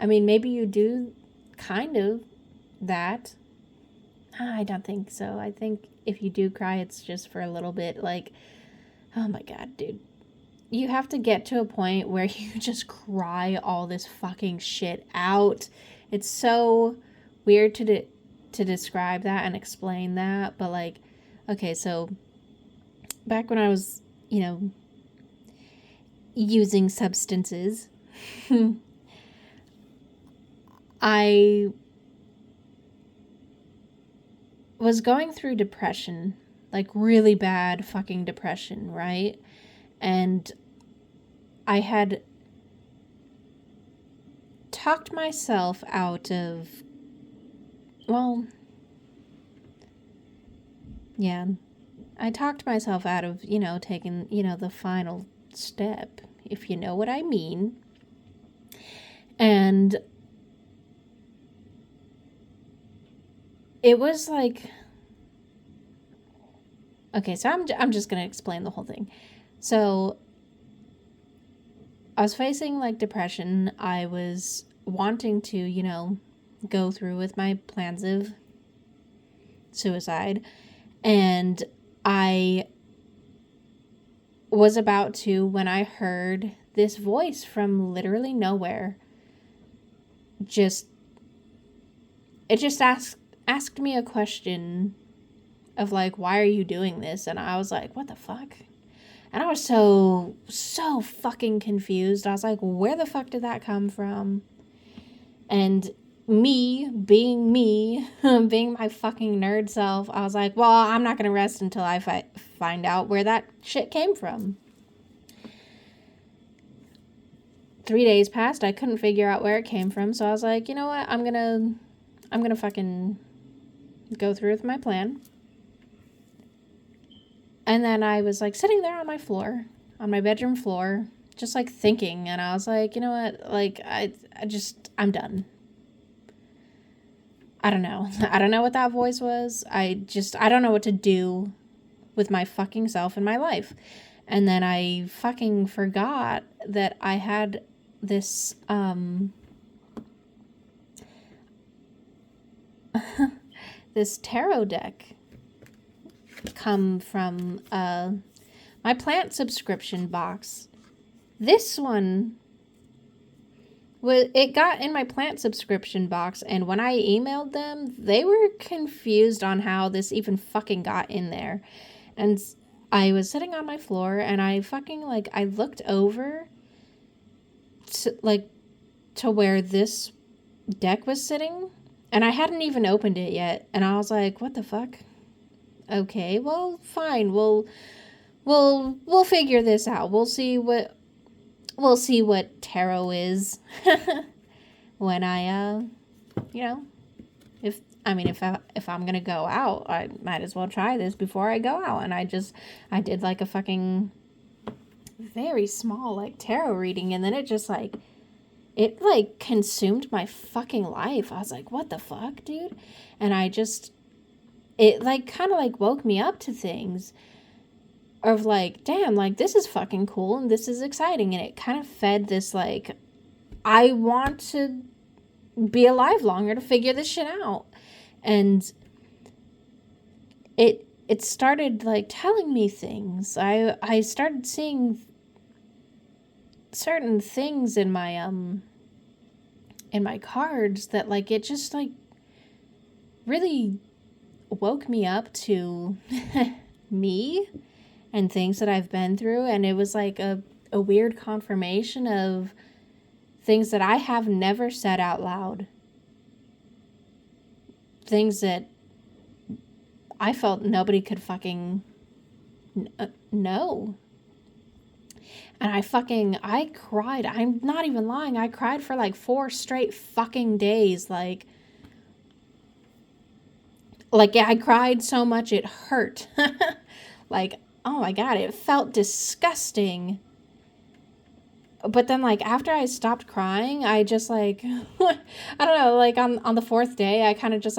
Speaker 1: I mean, maybe you do kind of that. I don't think so. I think if you do cry, it's just for a little bit. Like, oh my god, dude. You have to get to a point where you just cry all this fucking shit out. It's so weird to describe that and explain that, but like, okay, so back when I was, you know, using substances, I was going through depression, like really bad fucking depression, right? And I had talked myself out of, well, yeah, I talked myself out of, you know, taking, you know, the final step, if you know what I mean. And it was like, okay, so I'm just going to explain the whole thing. So I was facing like depression. I was wanting to, go through with my plans of suicide. And I was about to when I heard this voice from literally nowhere. It just asked me a question of like, why are you doing this? And I was like, what the fuck? And I was so fucking confused. I was like, where the fuck did that come from? And me, being my fucking nerd self, I was like, well, I'm not going to rest until I find out where that shit came from. 3 days passed. I couldn't figure out where it came from. So I was like, you know what? I'm going to fucking go through with my plan. And then I was like sitting there on my bedroom floor, just like thinking. And I was like, you know what? Like, I'm done. I don't know. I don't know what that voice was. I don't know what to do with my fucking self in my life. And then I fucking forgot that I had this, this tarot deck come from my plant subscription box. This one it got in my plant subscription box, and when I emailed them, they were confused on how this even fucking got in there. And I was sitting on my floor, and I fucking I looked over to where this deck was sitting, and I hadn't even opened it yet, and I was like, what the fuck? Okay, well, fine. We'll figure this out. We'll see what tarot is when I if I'm going to go out, I might as well try this before I go out. And I did like a fucking very small tarot reading, and then it just it consumed my fucking life. I was like, what the fuck, dude? And it kind of woke me up to things of damn, this is fucking cool and this is exciting. And it kind of fed this I want to be alive longer to figure this shit out. And it started telling me things. I started seeing certain things in my cards that it just really woke me up to me and things that I've been through. And it was a weird confirmation of things that I have never said out loud. Things that I felt nobody could fucking know. And I cried. I'm not even lying. I cried for 4 straight fucking days. I cried so much it hurt. Oh my God, it felt disgusting. But then after I stopped crying, I just I don't know, on the 4th day, I kind of just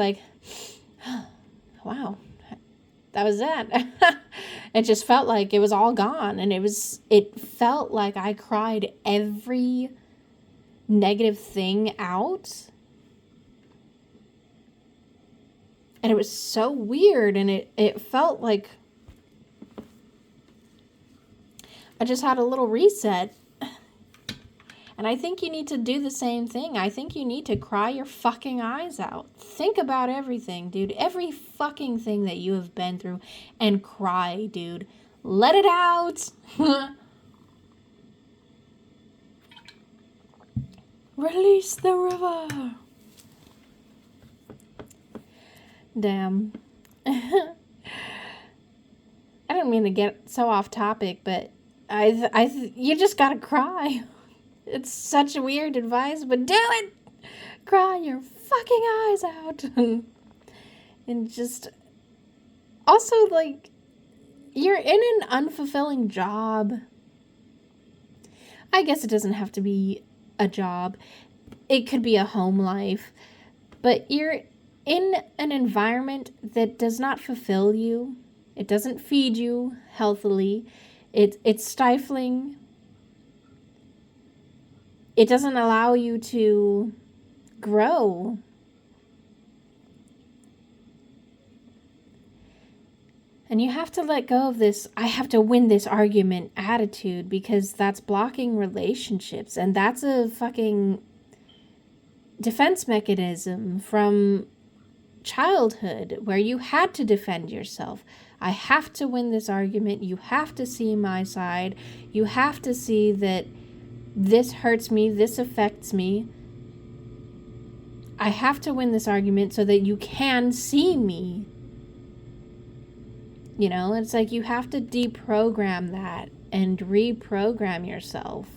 Speaker 1: wow, that was that. It just felt like it was all gone. And it felt like I cried every negative thing out. And it was so weird. And it felt like I just had a little reset. And I think you need to do the same thing. I think you need to cry your fucking eyes out. Think about everything, dude. Every fucking thing that you have been through, and cry, dude. Let it out. Release the river. Damn. I didn't mean to get so off topic, but you just gotta cry. It's such a weird advice, but do it! Cry your fucking eyes out. And just... Also, you're in an unfulfilling job. I guess it doesn't have to be a job. It could be a home life. But you're in an environment that does not fulfill you. It doesn't feed you healthily. It's stifling. It doesn't allow you to grow. And you have to let go of this, I have to win this argument attitude, because that's blocking relationships. And that's a fucking defense mechanism from childhood where you had to defend yourself. I have to win this argument. You have to see my side. You have to see that this hurts me. This affects me. I have to win this argument so that you can see me. You know, it's like you have to deprogram that and reprogram yourself.